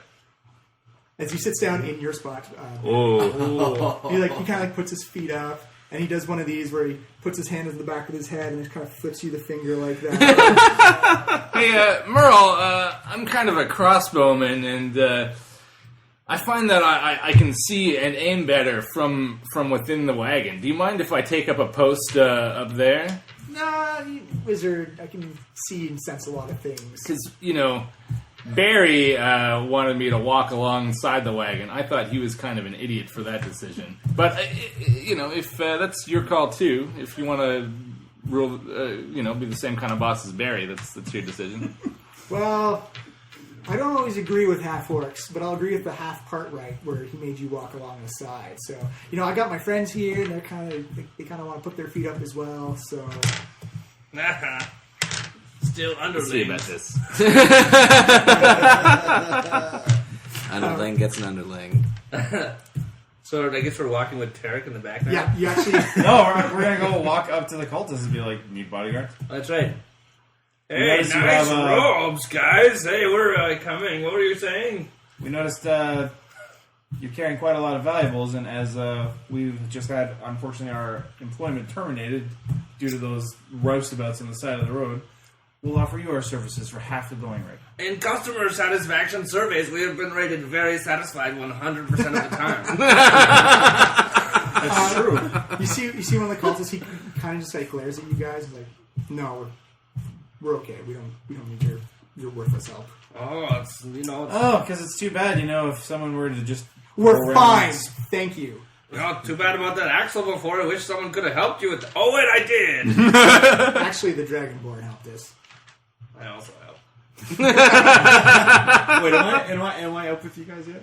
As he sits down in your spot, Oh. he kind of puts his feet up, and he does one of these where he puts his hand in the back of his head and just kind of flips you the finger like that. Hey, Merle, I'm kind of a crossbowman, and I find that I can see and aim better from within the wagon. Do you mind if I take up a post up there? Nah, you wizard, I can see and sense a lot of things. Because, Barry wanted me to walk alongside the wagon. I thought he was kind of an idiot for that decision. But, if that's your call too, if you want to rule, be the same kind of boss as Barry, that's your decision. Well, I don't always agree with half-orcs, but I'll agree with the half part right, where he made you walk along the side. So, I got my friends here, and they kind of want to put their feet up as well, so... Still Let's see about underlings. this. Underling gets an underling. So I guess we're walking with Tarek in the background? Yeah, you actually... No, we're gonna go walk up to the cultists and be like, need bodyguards? That's right. Hey, noticed you nice have, robes, guys. Hey, we're coming. What were you saying? We noticed you're carrying quite a lot of valuables, and as we've just had, unfortunately, our employment terminated due to those roustabouts on the side of the road, we'll offer you our services for half the going rate. In customer satisfaction surveys, we have been rated very satisfied 100% of the time. That's true. You see one of the cultists, he kind of just glares at you guys and no, we're okay. We don't need your worthless help. Oh, it's. Oh, because it's too bad, if someone were to just... We're fine. Thank you. Too bad about that axle before. I wish someone could have helped you with. Oh wait, I did. Actually, the Dragonborn helped us. I also helped. Wait, am I up with you guys yet?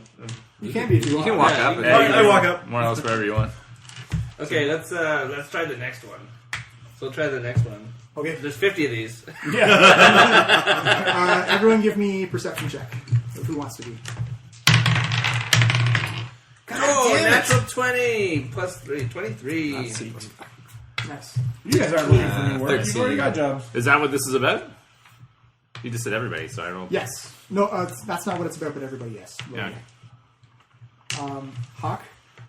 You can be if you You want. can walk up. I walk up. More or less wherever you want. Okay, let's try the next one. So we'll try the next one. Okay. There's 50 of these. Everyone give me a perception check. Who wants to be? Oh, natural 20 plus 3, 23. Nice. You guys aren't looking for new work. You've 13. already got jobs. Is that what this is about? You just said everybody, so I don't... Yes. No, that's not what it's about, but everybody, yes. Yeah. Hakh,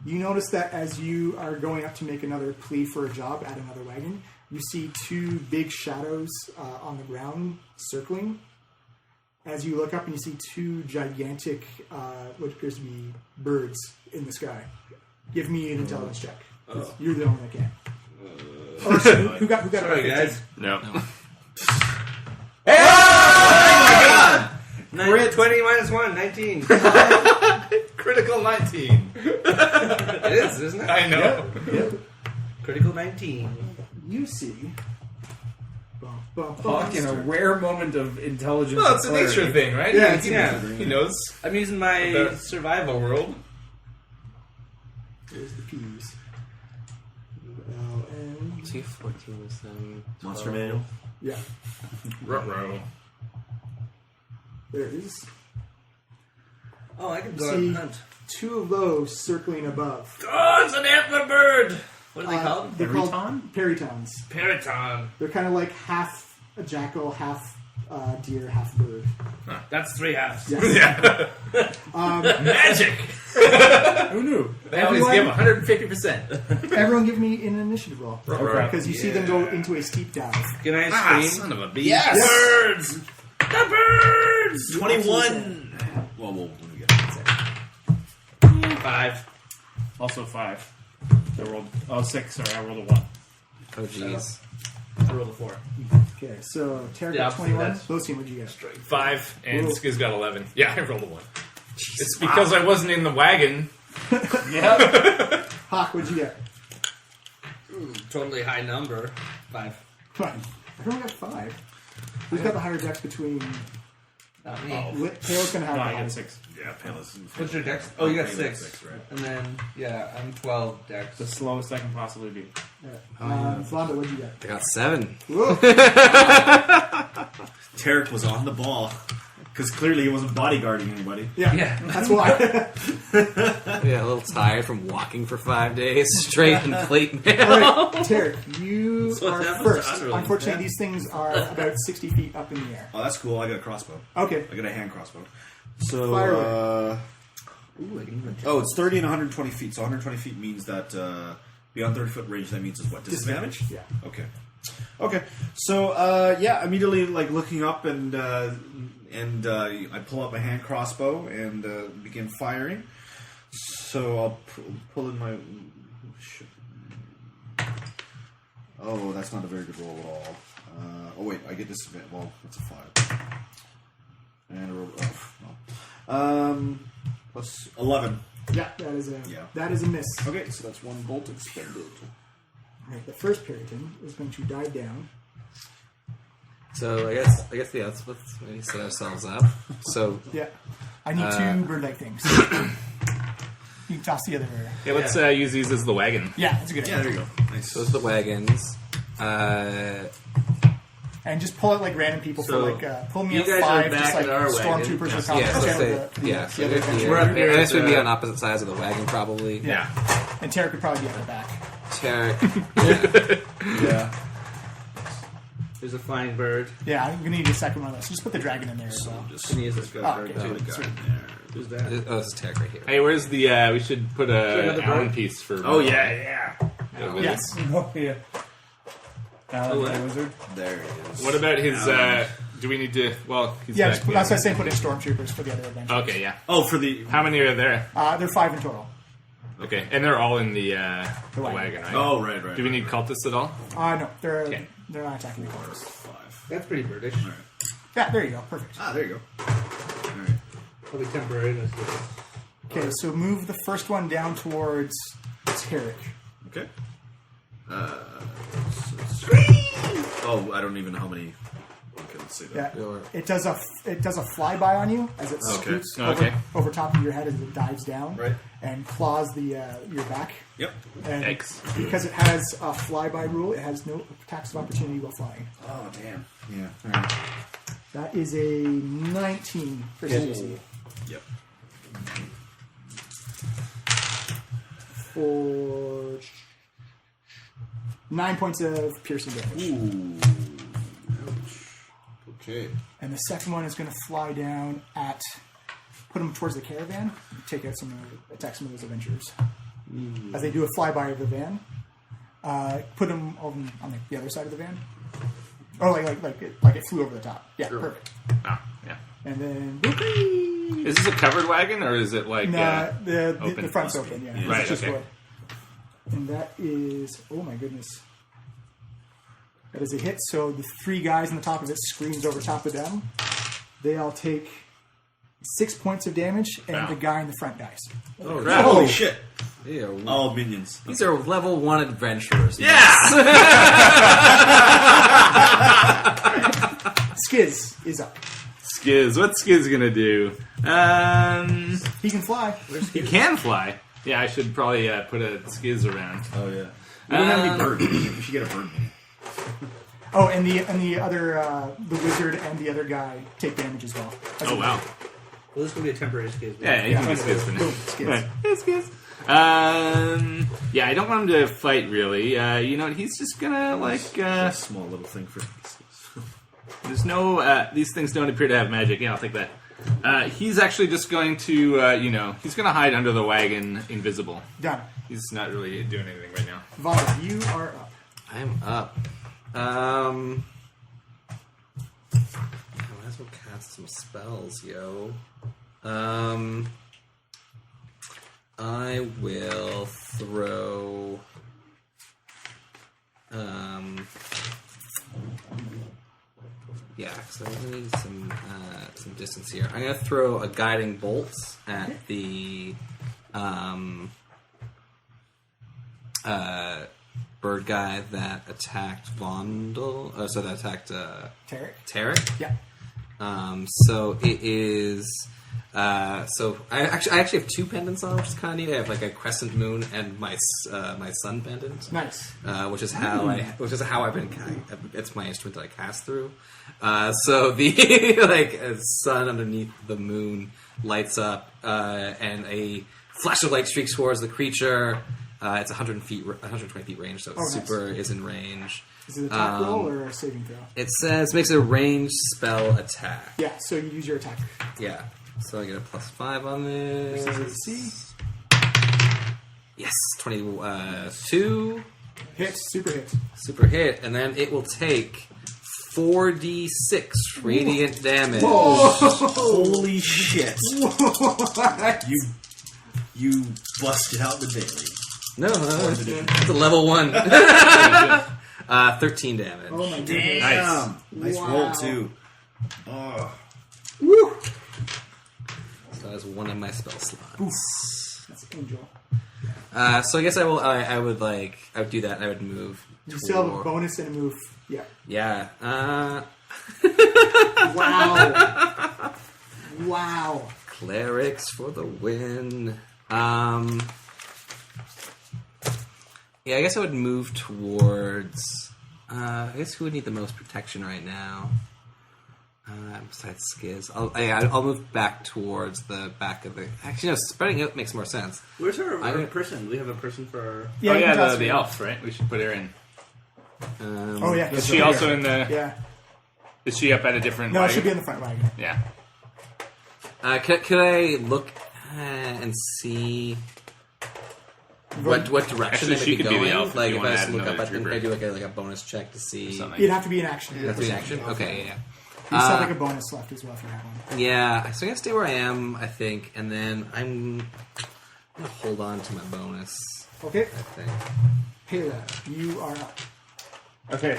you notice that as you are going up to make another plea for a job at another wagon, you see two big shadows on the ground circling. As you look up and you see two gigantic, what appears to be birds in the sky. Give me an intelligence check. You're the only one that can. Who got Sorry, it? guys. No. 20 minus 1, 19. Critical 19. It is, isn't it? I know. Yep. Critical 19. You see. Hawk in a rare moment of intelligence. Well, it's a and clarity. nature thing, right? Yeah, He knows. I'm using my About- survival world. There's the P's. L-N. 214 was Monster manual. Yeah, Ruh-roh. there it is. Oh, I can go out See, and hunt. two of those circling above. Oh, it's an antler bird! What are they called? They're called peritons. Periton. They're kind of like half a jackal, half deer, half bird. That's 3 halves. Yes. Magic! Who knew? They always give 150%. Everyone give me an initiative roll. Ruh-roh. Because you see them go into a steep dive. Can I Ah, scream? son of a bee. Yes! Birds! The birds! 21! Well, what do we get? 5. Also 5. I rolled... Oh, 6. Sorry, I rolled a 1. Oh, jeez. I rolled a 4. Okay, so Tarek Yeah, got 21. that's- Lucy, what'd you get? 5, and Ooh. Skiz got 11. Yeah, I rolled a 1. It's because I wasn't in the wagon. Yeah. Hawk, what'd you get? Totally high number. 5. Fine. Everyone got 5. Who's got the higher dex between... Not me. Taylor's going to have No, the I got highest. 6. Yeah, Palis. What's your dex? Oh, you got Palis 6. right? And then, yeah, I'm 12 dex. The slowest I can possibly be. Vonda, what'd you get? I got 7. Whoa. Tarek was on the ball. Because clearly he wasn't bodyguarding anybody. Yeah, that's why. Yeah, a little tired from walking for 5 days straight in plate mail. All right, Tarek, you So what are happens first. to underlings, Unfortunately, yeah? these things are about 60 feet up in the air. Oh, that's cool. I got a crossbow. Okay. I got a hand crossbow. So, Fire Ooh, I can even oh, it's 30 and 120 feet. So 120 feet means that beyond 30-foot range, that means is what? Disadvantage? Yeah. Okay. Okay, so immediately like looking up and I pull out my hand crossbow and begin firing. So I'll pull in my. Oh, that's not a very good roll at all. I get disadvantage. Well, that's a 5. And a roll. No. Plus 11. Yeah, that is a miss. Okay, so that's 1 bolt expended. Right, the first Puritan is going to dive down. So I guess yeah. Let's maybe set ourselves up. So Yeah. I need 2 bird-like things. You can toss the other. Yeah, let's use these as the wagon. Yeah, that's a good idea. Yeah, there you go. Nice. those are the wagons. And just pull out like random people So, pull me you up guys 5, are back just like at our wagon. stormtroopers or Yeah, something. so let's say, yeah. So other adventure. We're up here. I guess we'd be at on opposite sides of the wagon, probably. Yeah. And Tarek could probably be at the back. Tarek. Yeah. Yeah. There's a flying bird. Yeah, I'm going to need a second one of those. Just put the dragon in there as well. Just Can you use just it? got Oh, okay. the guy Sweet. in there. Who's that? Oh, this is Tarek right here. Hey, where's the? We should put another a Allen bird? piece for. Oh yeah. Yes. Oh, yeah. Alan, the wizard. There he is. What about his? Do we need to? Well, he's Yeah, back. that's what I say put in stormtroopers for the other adventure. Okay, yeah. Oh, for the. How many are there? They're 5 in total. Okay, and they're all in the wagon. wagon, right? Oh, right. Do we need cultists at all? No, they're Okay. they're not attacking the cultists. 5. That's pretty British. All right. Yeah, there you go. Perfect. Ah, there you go. All right. Probably temporary. That's good. Okay, so move the first one down towards Tarek. Okay. Oh, I don't even know how many. Okay, let's see that. Yeah, it does a flyby on you as it Okay. scoots Okay. over top of your head as it dives down, Right. and claws your back. Yep. And Yikes. because it has a flyby rule, it has no attacks of opportunity while flying. Oh, damn. Yeah. All right. That is a 19 for CC. Yep. For 9 points of piercing damage. Ooh. Ouch. Okay. And the second one is going to fly down at... Put them towards the caravan. Take out attack some of those adventurers. As they do a flyby of the van. Put them on the other side of the van. Oh, like it flew over the top. Yeah, perfect. Oh, yeah. And then... Is this a covered wagon or is it like? No, the open? front's open, yeah. Yeah. Right, It's just okay. wood. And that is... Oh, my goodness. That is a hit, so the 3 guys on the top of it screams over top of them. They all take 6 points of damage, and Wow. the guy in the front dies. Oh, crap. Holy shit. Ew. All minions. These are level 1 adventurers. Skiz is up. Skiz. What's Skiz gonna do? He can fly. He can fly. Yeah, I should probably put a Skiz around. Oh, yeah. We don't have any bird. We should get a bird minion. Oh, and the other the wizard and the other guy take damage as well. As Oh a- wow. Well, this is gonna be a temporary case. Yeah, you can be Skiz for now. Boom, Skiz. Right. Hey, Skiz. Yeah, I don't want him to fight really. You know, he's just gonna like. A small little thing for. There's no. These things don't appear to have magic. Yeah, I'll take that. He's actually just going to. He's gonna hide under the wagon, invisible. Done. He's not really doing anything right now. Vada, you are up. I'm up. I might as well cast some spells, yo. I will throw. Yeah, so I'm gonna need some distance here. I'm gonna throw a guiding bolt at the bird guy that attacked Vondel. So that attacked Tarek. Tarek. Yeah. So it is. So I actually have 2 pendants on, which is kind of neat. I have like a crescent moon and my sun pendant. Nice. Which is how I've been. It's my instrument that I cast through. So the sun underneath the moon lights up, and a flash of light streaks towards the creature. It's 120 feet range, so it's nice. super is in range. Is it an attack roll or a saving throw? It says makes it a ranged spell attack. Yeah, so you use your attack. Yeah. So I get a +5 on this. AC. Yes, 22. Hits, super hits. Super hit, and then it will take 4d6 radiant damage. Holy shit! You busted out the daily. No, it's a level 1. 13 damage. Oh my goodness. Nice roll too. Oh. Woo! So that's one of my spell slots. That's angel. So I guess I would do that and I would move. You still have a bonus and a move. Yeah. Yeah. Wow. Wow. Clerics for the win. Yeah, I guess I would move towards. I guess who would need the most protection right now? Besides Skiz, I'll move back towards the back of the. Actually, no, spreading out makes more sense. Where's our person? Do we have a person for our... Yeah, you can toss the her. elf, right? We should put her in. Oh, yeah. Is she also in the... Yeah. Is she up at a different No, it wagon? should be in the front wagon. Yeah. Could I look and see what direction Actually, they may she be could be going? the elf if Like you if wanna I was add to look up another at them, can I trooper. do like a bonus check to see? Something. It'd have to be an action. That's an action. Okay, yeah. You still have like a bonus left as well if you have one. Yeah, so I'm gonna stay where I am, I think, and then I'm gonna hold on to my bonus. Okay. I think. Pela, you are up. Okay,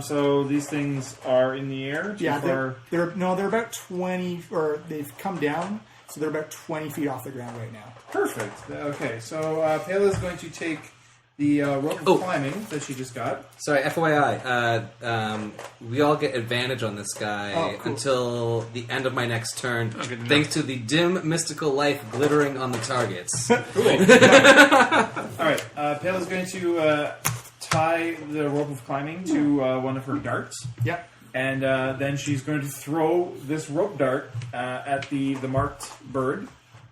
so these things are in the air. Too Yeah, far. they're about 20, or they've come down, so they're about 20 feet off the ground right now. Perfect. Okay, so Payla's going to take the rope of climbing that she just got. Sorry, FYI, we all get advantage on this guy cool. until the end of my next turn, good to know. thanks to the dim mystical light glittering on the targets. All right, Payla's going to tie the rope of climbing to one of her darts. Yep. And then she's going to throw this rope dart at the marked bird.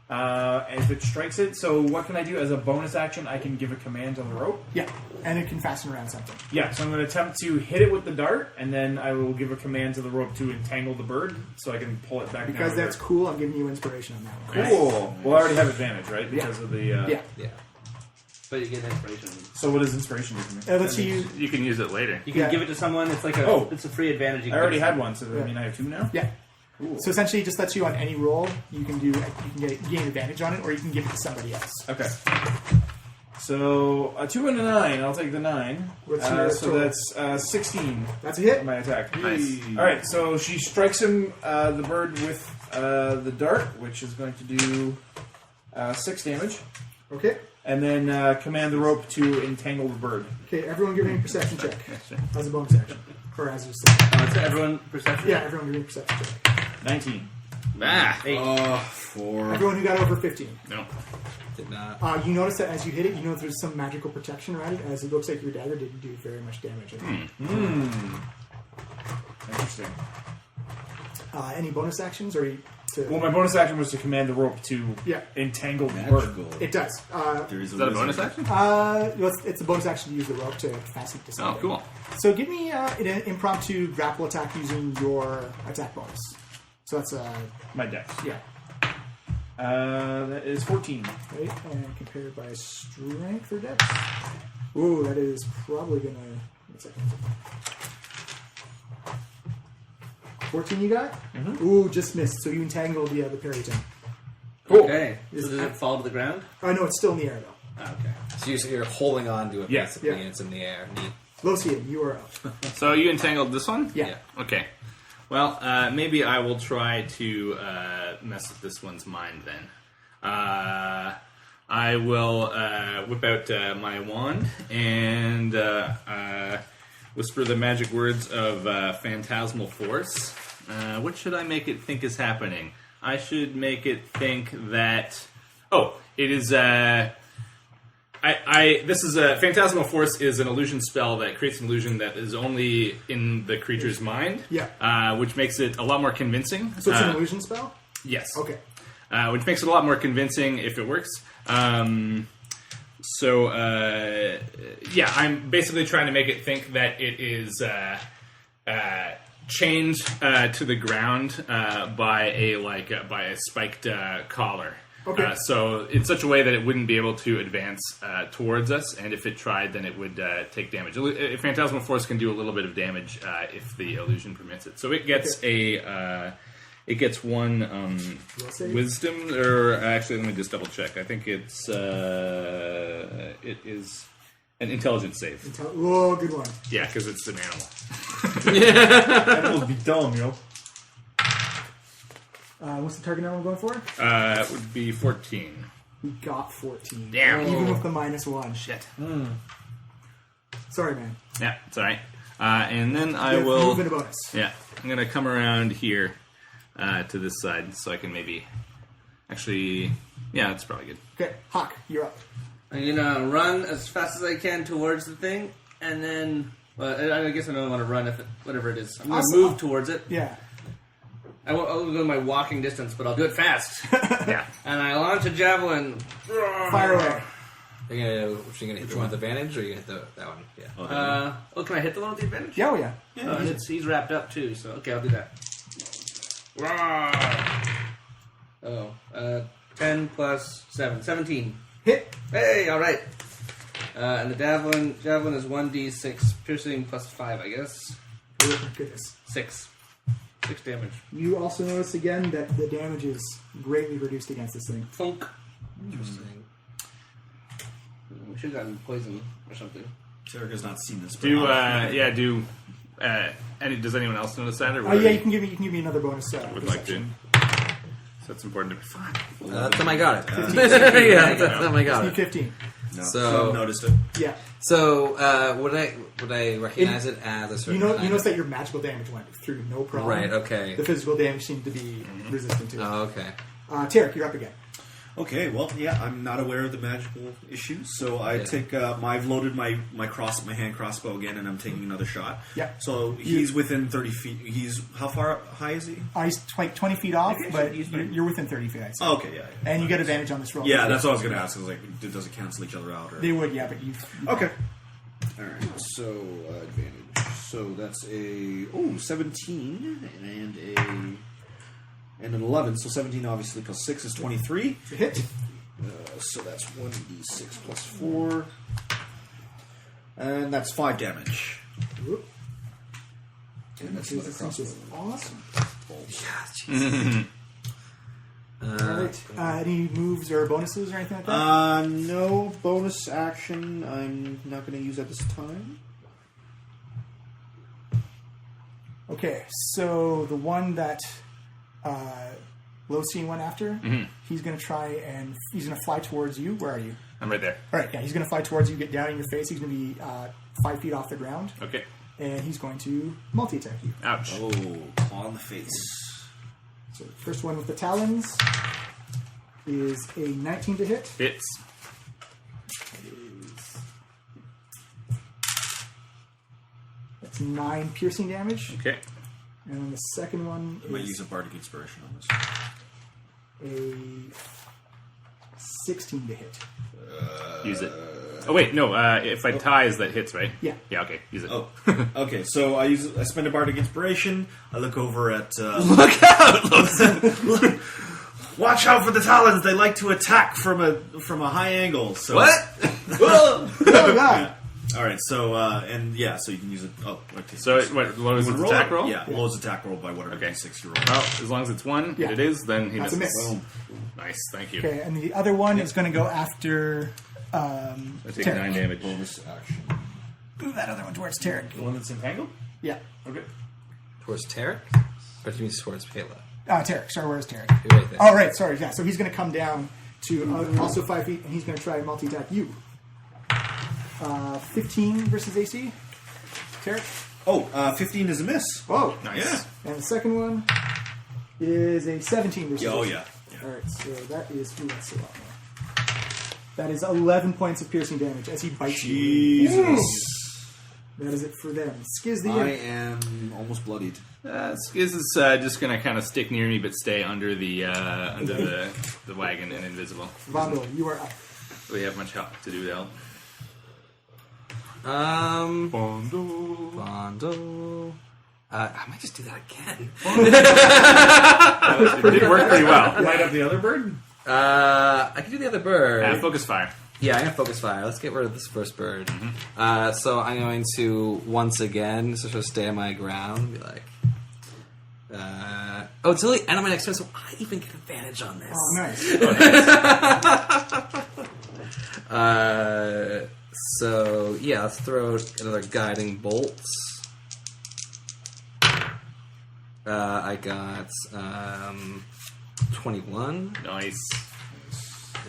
If it strikes it, so what can I do as a bonus action? I can give a command on the rope. Yeah, and it can fasten around something. Yeah, so I'm going to attempt to hit it with the dart, and then I will give a command to the rope to entangle the bird, so I can pull it back Because down. that's cool, I'm giving you inspiration on that one. cool. Well, I already have advantage, right? Because of the... Yeah. Yeah. But you get inspiration. So what does inspiration do for me? Let's see you. You can use it later. You can Yeah. give it to someone. It's like a. Oh. It's a free advantage. You I can already give to had someone. one, so I mean I have two now? Yeah. Cool. So essentially, it just lets you on any roll. You can gain advantage on it, or you can give it to somebody else. Okay. So a 2 and a 9. I'll take the 9. What's your so total? that's 16 That's a hit. on my attack. Nice. All right. So she strikes him, the bird, with the dart, which is going to do 6 damage, Okay. and then command the rope to entangle the bird. Okay. Everyone, give me a perception check Sure. as a bonus action, or as a So everyone perception. yeah. Everyone, give me a perception check. 19. Ah! Oh, 4. Everyone who got over 15. No. Did not. You notice that as you hit it, you know there's some magical protection around it, as it looks like your dagger didn't do very much damage. Interesting. Any bonus actions, or Well, my bonus action was to command the rope to Yeah. entangle the bird. Magical. it does. Is that a bonus action? It's a bonus action to use the rope to fasten it to Oh, something. cool. So give me an impromptu grapple attack using your attack bonus. So that's My dex. yeah. That is 14. Right, and compared by strength or dex. Ooh, that is probably gonna. 1 second. 14 you got? Mm-hmm. Ooh, just missed. So you entangled the parry thing. Cool. Okay. So Is does that- it fall to the ground? Oh no, it's still in the air though. Oh, okay. So you're holding on to it Yeah, basically, yeah. and it's in the air. Neat. Lucian, you are up. So you entangled this one? Yeah. Okay. Well, maybe I will try to mess with this one's mind then. I will whip out my wand and whisper the magic words of phantasmal force. What should I make it think is happening? I should make it think that... Oh, it is... This is a phantasmal force is an illusion spell that creates an illusion that is only in the creature's mind. Yeah. Which makes it a lot more convincing. So it's an illusion spell? Yes. Okay. Which makes it a lot more convincing if it works. I'm basically trying to make it think that it is chained to the ground by a spiked collar. Okay. So in such a way that it wouldn't be able to advance towards us, and if it tried, then it would take damage. Phantasmal Force can do a little bit of damage if the illusion permits it. So it gets it gets one wisdom, or actually, let me just double check. I think it is an intelligence save. Oh, good one. Yeah, because it's an animal. That would be dumb, yo. What's the target number I'm going for? It would be 14. We got 14. Damn. Even with the -1. Shit. Sorry, man. Yeah, it's all right. And then I You have will. movement bonus. Yeah, I'm gonna come around here to this side, so I can maybe. Actually, yeah, that's probably good. Okay, Hakh, you're up. I'm gonna run as fast as I can towards the thing, and then. Well, I guess I don't want to run whatever it is. I'm gonna Awesome. move towards it. Yeah. I'll go my walking distance, but I'll do it fast. Yeah. And I launch a javelin. Fire away. Are you gonna hit the one with advantage, or are you gonna hit that one? Yeah. Can I hit the one with the advantage? Yeah, oh yeah. He's wrapped up too, so okay, I'll do that. 10 plus 7. 17. Hit. Hey, alright. And the javelin is 1d6 piercing plus 5, I guess. Oh my goodness. 6 damage. You also notice again that the damage is greatly reduced against this thing. Funk. Interesting. We should have gotten poison or something. Tarek has not seen this. but Do I'll- does anyone else notice that? Or Oh yeah, you can give me another bonus. would like to. perception. So that's important to me. Fine. That's how I got it. Yeah, that's how I got Need it. 15. No, So- I've noticed it. Yeah. So would I recognize it as a certain? You kind notice of- that your magical damage went through no problem. Right. Okay. The physical damage seemed to be resistant to it. Oh, okay. Tarek, you're up again. Okay, well, yeah, I'm not aware of the magical issues, so I take I've loaded my hand crossbow again, and I'm taking another shot. Yeah. So he's within 30 feet. He's how far high is he? He's like 20 feet off, Maybe I but should use my- you're within 30 feet, I'd say. Oh, okay, yeah. And you get advantage on this roll. Yeah, that's what I was going to ask. I was like, does it cancel each other out? Or? They would, yeah, but you. Okay. All right. So advantage. So that's a 17 and an 11. So 17 obviously plus 6 is 23. It's a hit. So that's 1d6 plus 4, and that's 5 damage. Whoop. And that's This another thing is crossbow. awesome. Alright. Any moves or bonuses or anything like that? No bonus action. I'm not going to use at this time. Okay, so the one that Losine went after, he's going to try and he's going to fly towards you. Where are you? I'm right there. All right, yeah, he's going to fly towards you, get down in your face. He's going to be 5 feet off the ground, Okay. and he's going to multi-attack you. Ouch. Oh, on the face. So the first one with the talons is a 19 to hit. Hits. That's 9 piercing damage. Okay. And then the second one I might use is a bardic inspiration on this. a 16 to hit. Use it. Oh wait, no. If I ties, that hits, right? Yeah. Yeah. Okay. Use it. Oh, okay. So I spend a bardic inspiration. I look over at. Look out! Watch out for the talons. They like to attack from a high angle. So What? Oh, God! All right. So so you can use it. Oh, okay. So what? Lowest Would attack it? roll? Yeah, lowest attack roll by whatever Okay. d6 you roll. Well, as long as it's 1, Yeah. it is. Then he That's a misses. miss. Nice. Thank you. Okay, and the other one is going to go after. I take Tarek. 9 damage. Bonus action. Move that other one towards Tarek. The one that's entangled? Yeah. Okay. Towards Tarek? Or do you mean towards Pela? Tarek. Sorry, where's Tarek? You're right there. Oh, right. Sorry. Yeah. So he's going to come down to also 5 feet, and he's going to try and multi-attack you. 15 versus AC. Tarek. Oh, 15 is a miss. Oh, Nice. Yeah. and the second one is a 17 versus Oh AC. yeah. All right. So that is that's a lot more. That is 11 points of piercing damage as he bites you. Jesus. That is it for them. Skiz the I imp. am almost bloodied. Skiz is just gonna kind of stick near me, but stay under the wagon and invisible. Vondel, you are up. Do we have much help to do, Del? Bondo. I might just do that again. It did work pretty well. Light up the other bird? I can do the other bird. Focus fire. Yeah, I'm going to focus fire. Let's get rid of this first bird. So I'm going to, once again, sort of stay on my ground and be like... it's really end of my next turn, so I even get advantage on this. Oh, nice. So, yeah, let's throw another guiding bolt. I got 21. Nice.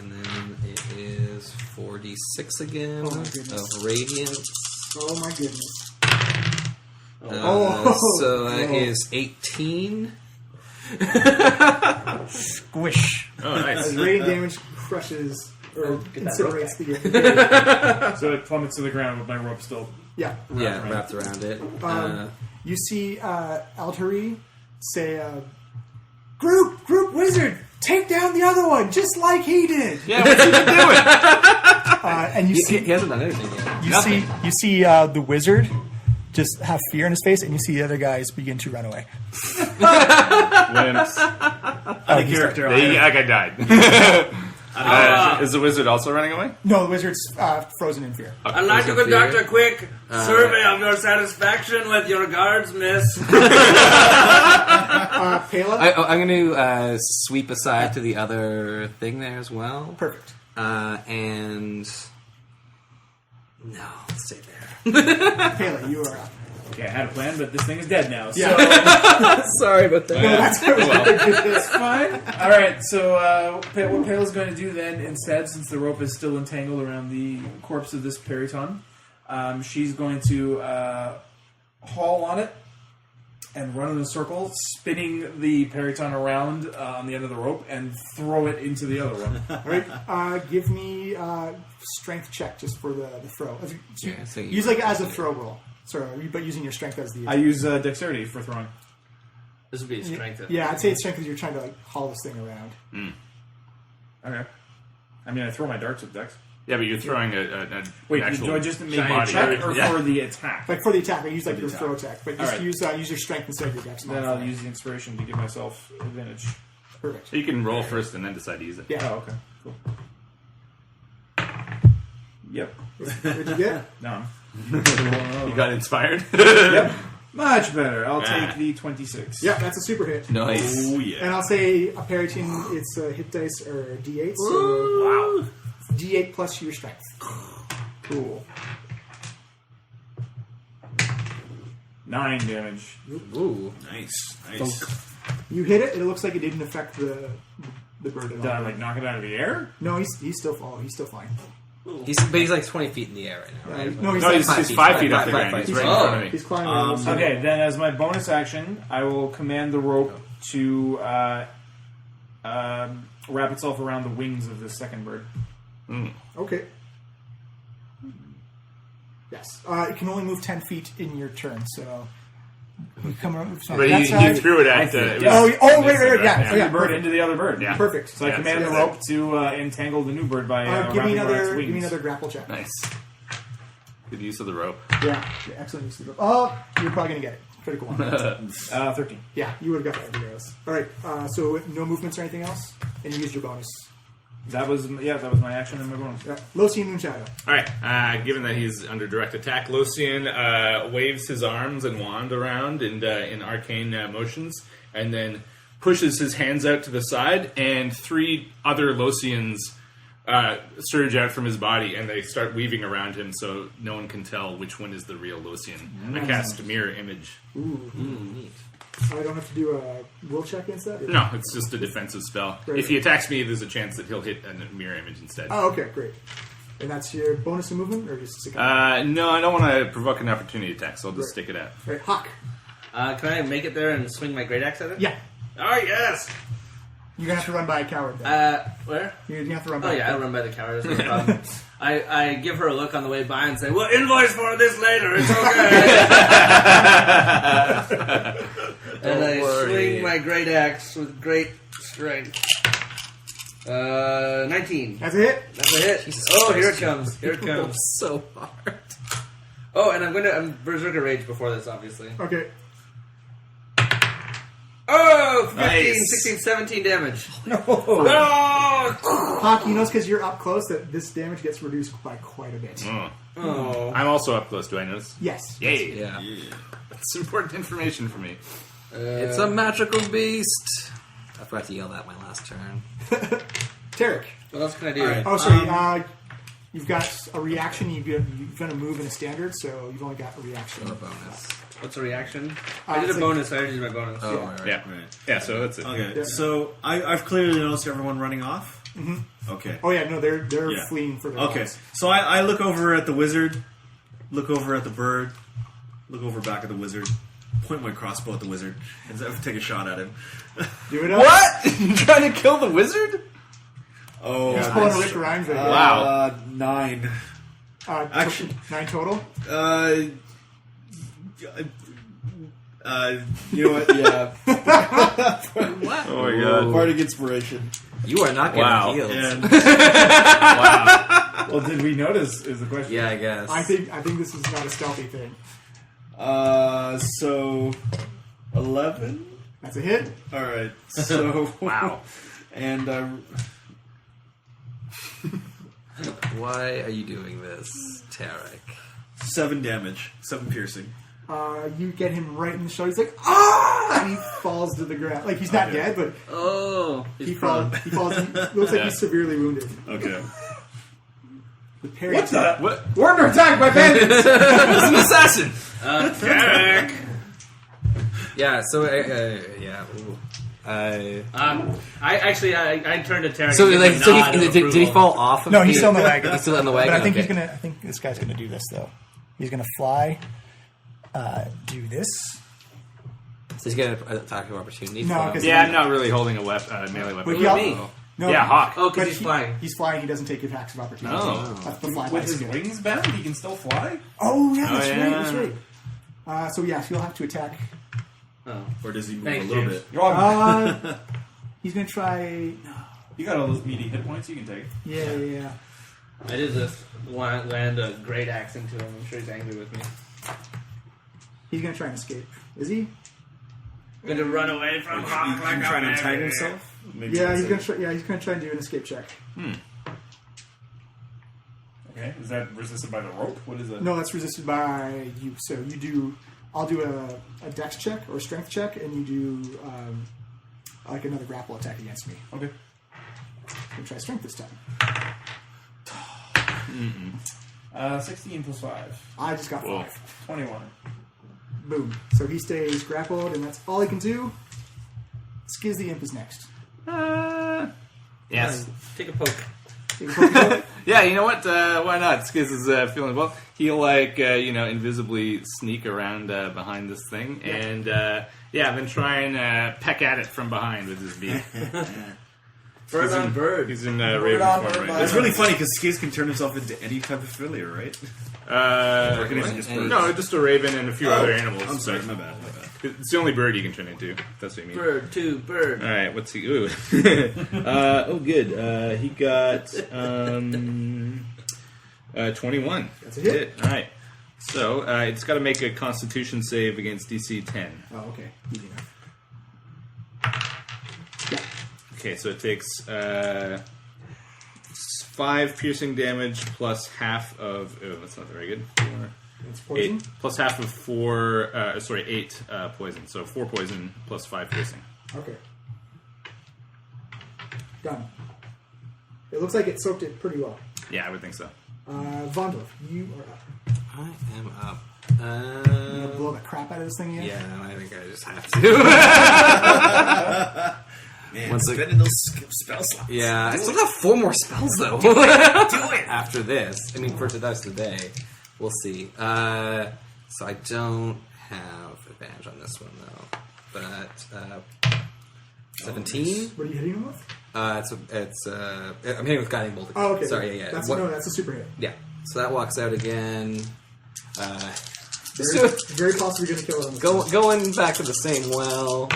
And then it is 46 again Oh, my goodness. of radiant. Oh my goodness. So that is 18. Squish. Oh, nice. As radiant damage crushes or incinerates the So it plummets to the ground with my rope still. Yeah. Wrapped around it. You see Altari say, Group wizard, take down the other one, just like he did. Yeah, what's he been doing? And you see, he hasn't done anything yet. you see the wizard just have fear in his face, and you see the other guys begin to run away. Wimps. Out of character. That guy died. Is the wizard also running away? No, the wizard's frozen in fear. I'd like to conduct a quick survey of your satisfaction with your guards, miss. Pela? I'm going to sweep aside to the other thing there as well. Perfect. And... No, let's stay there. Pela, you are up. Okay, I had a plan, but this thing is dead now. So Sorry about that. No, that's it's fine. All right, so what Pale's going to do then instead, since the rope is still entangled around the corpse of this Periton, she's going to haul on it and run in a circle, spinning the Periton around on the end of the rope and throw it into the other one. All right. Give me strength check just for the throw. Yeah, so you- Use like as a throw roll. Sorry, but using your strength as the. I use dexterity for throwing. This would be strength. Yeah, I'd say it's strength because you're trying to like haul this thing around. Okay. I mean, I throw my darts with dex. Yeah, but you're throwing an Wait, actual do I just make a body. check or Yeah. for the attack? Like for the attack, I use like For your the throw attack. attack, but All just right. use your strength instead of your dex. Then I'll modifier. use the inspiration to give myself advantage. Perfect. You can roll first and then decide to use it. Yeah. Oh, okay. Cool. Yep. What'd you get? No. You got inspired? Yep. Much better. I'll take the 26. Yeah, that's a super hit. Nice. Oh, And yeah. I'll say a Periton, it's hit dice or D8. So wow, D8 plus your strength. Cool. 9 damage. Ooh. Nice. You hit it, and it looks like it didn't affect the bird at Did I all. like knock it out of the air? No, he's still falling. He's still fine. But he's like 20 feet in the air right now, right? No, he's No, like he's 5 feet off the ground. He's right in front of me. He's climbing. Okay, then as my bonus action, I will command the rope to wrap itself around the wings of the second bird. Okay. Yes. It can only move 10 feet in your turn, so... You come around, so But that he side. threw it at Yeah. Right, yeah. The bird into the other bird. Yeah. Perfect. So I Yeah, command the so- rope to entangle the new bird by Give me wrapping around its another. wings. Give me another grapple check. Nice. Good use of the rope. Yeah, excellent use of the rope. Oh, you're probably gonna get it. Critical one. 13. Yeah, you would have got that regardless. All right. So no movements or anything else, and you used your bonus. That was my action and my bonus. Yeah. Locian Moonshadow. All right. Given that he's under direct attack, Locian waves his arms and wand around in arcane motions, and then pushes his hands out to the side, and 3 other Locians surge out from his body, and they start weaving around him, so no one can tell which one is the real Locian. I cast Mirror Image. Ooh. Neat. I don't have to do a will check against that? Or? No, it's just a defensive spell. Great. If he attacks me, there's a chance that he'll hit a Mirror Image instead. Oh, okay, great. And that's your bonus of movement, or just stick it? No, I don't want to provoke an opportunity attack, so I'll just stick it out. Right, Hakh. Can I make it there and swing my great axe at it? Yeah, Oh, yes! you're gonna have to run by a coward. Then. Where? You're gonna have to run by. Oh, a yeah, I coward. run by the counter. That's no problem. I give her a look on the way by and say, "We'll invoice for this later. It's okay." And I swing my great axe with great strength. 19. That's a hit. That's a hit. Oh, here it comes. Here it comes. So hard. Oh, and I'm Berserker Rage before this, obviously. Okay. Oh! Oh, 15, Nice. 16, 17 damage. Hakh, you notice because you're up close that this damage gets reduced by quite a bit. Oh. I'm also up close. Do I notice? Yes. Yay! Yeah. That's important information for me. It's a magical beast. I forgot to yell that my last turn. Tarek. What else can I do? Oh, sorry. You've got a reaction. You're going to move in a standard, so you've only got a reaction. Or a bonus. What's a reaction? I did it's a like- bonus. I already did my bonus. Oh, right. Yeah. Yeah, so that's it. Okay, Yeah. so I've clearly noticed everyone running off. Mm-hmm. Okay. Oh, yeah, no, they're Yeah. fleeing for their Okay, lives. so I look over at the wizard, look over at the bird, look over back at the wizard, point my crossbow at the wizard, and take a shot at him. Do it up. What? You trying to kill the wizard? Oh, He's pulling a Rick Grimes. Wow. 9. Actually- 9 total. You know what? Yeah. What? Oh my god. Bardic inspiration. You are not getting Wow. healed. And Well, did we notice? Is the question? Yeah, I guess. I think this is not a stealthy thing. so 11. That's a hit. All right. So Wow. And Why are you doing this, Tarek? 7 damage, 7 piercing. You get him right in the shoulder. He's like, ah! And he falls to the ground. Like, he's not dead, but Oh, he falls. He falls. He looks like he's severely wounded. Okay. The parry What the? What? We're under attack by bandits! It's an assassin! Derek. Yeah, so, yeah. Ooh. I turned to Terry. So, like, did he fall off of No, he's the- still in the wagon. He's still in the wagon? But I think Okay. I think this guy's gonna do this though. He's gonna fly, do this. So he's getting an attack of opportunity. No, from- 'cause- Yeah, I'm not really holding a melee weapon. But he What al- do you mean? No, Yeah, Hakh. Oh, because but he's flying. He's flying. He doesn't take attacks of opportunity. Oh. That's the fly by With his skill. wings bound, he can still fly? Oh yeah, that's yeah. right. That's right. So yeah, he'll have to attack. Oh. Or does he move Thanks, a little James. bit? You're welcome. He's gonna try. You got all those meaty hit points, you can take. Yeah. I did just land a great axe into him. I'm sure he's angry with me. He's gonna try and escape. Is he? I'm going to run away from Hakh He's like I'm trying to angry. entitle himself? Maybe Yeah, that's he's it. gonna try. Yeah, he's gonna try and do an escape check. Okay, is that resisted by the rope? What is that? No, that's resisted by you. So you do. I'll do a dex check or a strength check, and you do like another grapple attack against me. Okay. I'm gonna try strength this time. 16 plus 5. I just got Whoa. 5. 21. Boom. So he stays grappled, and that's all he can do. Skiz the Imp is next. Yes. Take a poke. Take a poke. Yeah, you know what? Why not? Skiz is feeling well. He'll invisibly sneak around behind this thing, and then try and peck at it from behind with his beak. Bird on bird. He's in raven on form bird right It's really funny because Skiz can turn himself into any type of familiar, right? now. Or can he just birds? No, just a raven and a few other animals. I'm sorry, my bad. It's the only bird you can turn into. That's what you mean. Bird, two, bird. All right, what's he? Ooh. Good. He got 21. That's a hit. All right. So it's got to make a Constitution save against DC 10. Oh, okay. Easy enough. Okay, so it takes 5 piercing damage plus half of. Oh, that's not very good. It's poison. 8 plus half of 4. 8 poison. So 4 poison plus 5 piercing. Okay. Done. It looks like it soaked it pretty well. Yeah, I would think so. Vondorf, you are up. I am up. You gonna blow the crap out of this thing yet? Yeah, I think I just have to. Man, spending those spell slots. Yeah, I still have 4 more spells though. Do it after this. I mean, for today, we'll see. So I don't have advantage on this one though. But 17. What are you hitting him with? I'm hitting with guiding bolt. Oh, okay. Sorry, yeah. That's a super hit. Yeah. So that walks out again. Very possibly going to kill him. Going back to the same well.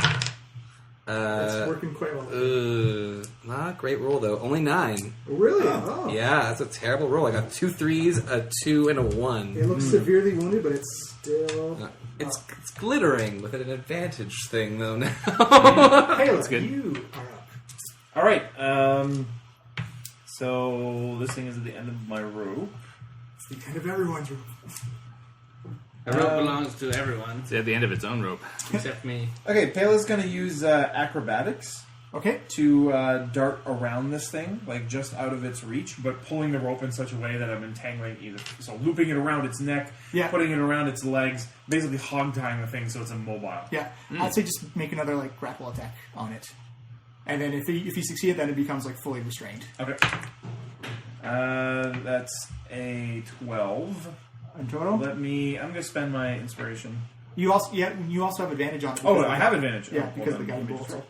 It's working quite well. Not a great roll, though. Only 9. Really? Oh. Yeah, that's a terrible roll. I got 2 3s, a 2, and a 1. It looks severely wounded, but it's still... It's glittering with an advantage thing, though, now. Hey, that's good. You are up. All right. So this thing is at the end of my row. It's the end of everyone's room. A rope belongs to everyone, It's at the end of its own rope. except me. Okay, Pela's going to use acrobatics Okay. to dart around this thing, like just out of its reach, but pulling the rope in such a way that I'm entangling either. So looping it around its neck, Yeah. putting it around its legs, basically hog tying the thing so it's immobile. Yeah. I'd say just make another like grapple attack on it. And then if you succeed, then it becomes like fully restrained. Okay. That's a 12. In total? I'm going to spend my inspiration. You also have advantage on it. Oh, I have advantage. Yeah, Oh, because well, the then guiding let me bolt. just-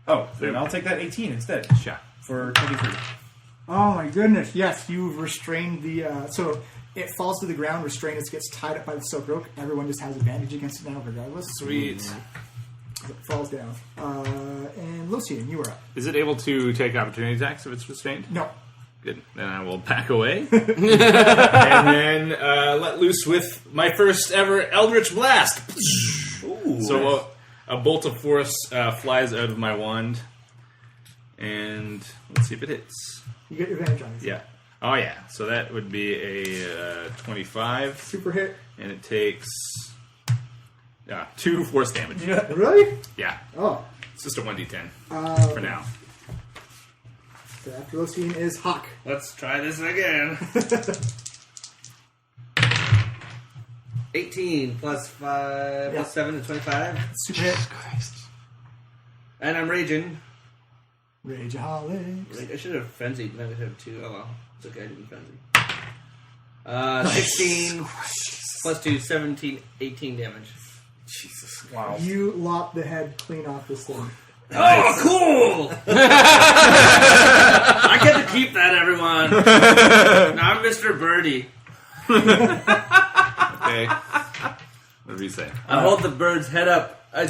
Oh, then I'll take that 18 instead Shot. for 23. Oh my goodness! Yes, you've restrained the. So it falls to the ground, restrained. It gets tied up by the silk rope. Everyone just has advantage against it now, regardless. Sweet. It falls down. And Lucian, you are up. Is it able to take opportunity attacks if it's restrained? No. Good. Then I will back away. And then let loose with my first ever Eldritch Blast. Ooh. So a bolt of force flies out of my wand. And let's see if it hits. You get advantage on it. Yeah. Oh, yeah. So that would be a 25. Super hit. And it takes 2 force damage. Really? Yeah. Oh. It's just a 1d10 for now. So after Lucian is Hakh. Let's try this again. 18 plus 5 Yeah. plus 7 is 25. Super hit. And I'm raging. Rageaholics. I should have frenzied, but I have 2. Oh well. It's okay, I didn't frenzy. 16 plus 2, 17, 18 damage. Jesus. Wow. You lop the head clean off this thing. Oh, cool! I get to keep that, everyone. Now I'm Mr. Birdie. Okay. What do you say? I hold the bird's head up. I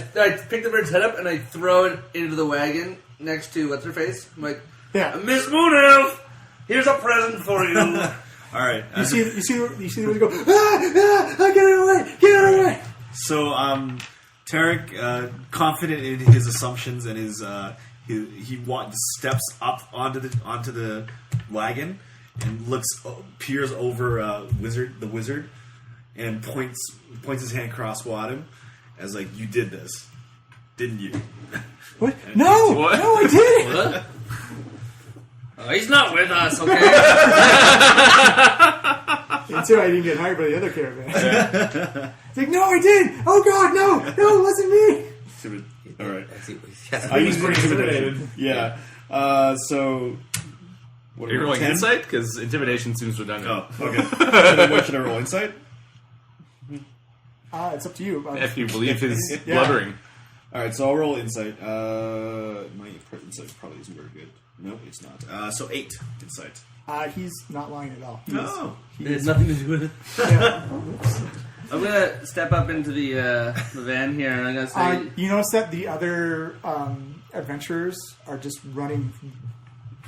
pick the bird's head up and I throw it into the wagon next to what's her face. I'm like, Yeah. Miss Moon Elf, here's a present for you. All right. You see the way go. Get it away! Get it away! So, Tarek, confident in his assumptions and his he steps up onto the wagon and peers over the wizard, and points his hand crossbow at him, as like, you did this, didn't you? What? No! What? No, I didn't! What? Oh, he's not with us, okay? Until I didn't get hired by the other caravan. It's like, no, I did! Oh god, no! No, it wasn't me! All right. Yes, I use pretty intimidated. Yeah. So. What Are you rolling 10? insight? Because intimidation seems redundant. Oh, okay. So then what should I roll? Insight? It's up to you. If you believe his Yeah. blubbering. All right, so I'll roll insight. My insight probably isn't very good. Nope, it's not. So 8 insight. He's not lying at all. Oh. It has nothing to do with it. Yeah. I'm gonna step up into the van here and I'm gonna say, You notice that the other adventurers are just running,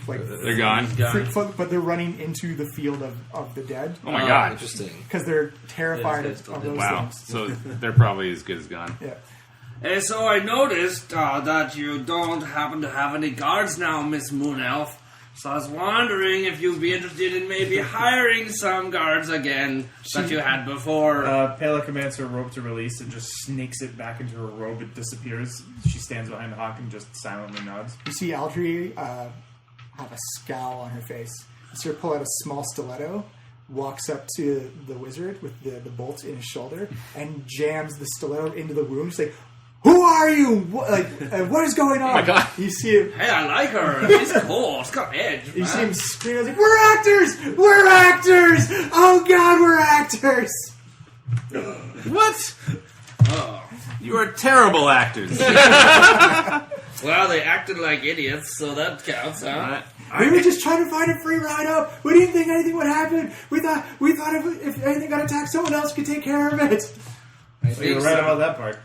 like, They're gone. freak foot, but they're running into the field of the dead Oh my god. Interesting. because they're terrified Yeah, this of guy's those Wow. things. So they're probably as good as gone. Yeah. and so I noticed that you don't happen to have any guards now, Miss Moon Elf. So I was wondering if you'd be interested in maybe hiring some guards again that you had before. Pela commands her rope to release and just snakes it back into her robe. It disappears. She stands behind Hakh and just silently nods. You see Aldry have a scowl on her face. You see her pull out a small stiletto, walks up to the wizard with the bolt in his shoulder, and jams the stiletto into the wound. She's like, "Who are you? What is going on?" my God. You see him. Hey, I like her. She's cool. She's got edge. You man. see him scream, like, "We're actors! We're actors! Oh God, we're actors!" What? Oh. You are terrible actors. Well, they acted like idiots, so that counts, huh? We were just trying to find a free ride up. We didn't think anything would happen. We thought if anything got attacked, someone else could take care of it. I So you're think right so. about that part.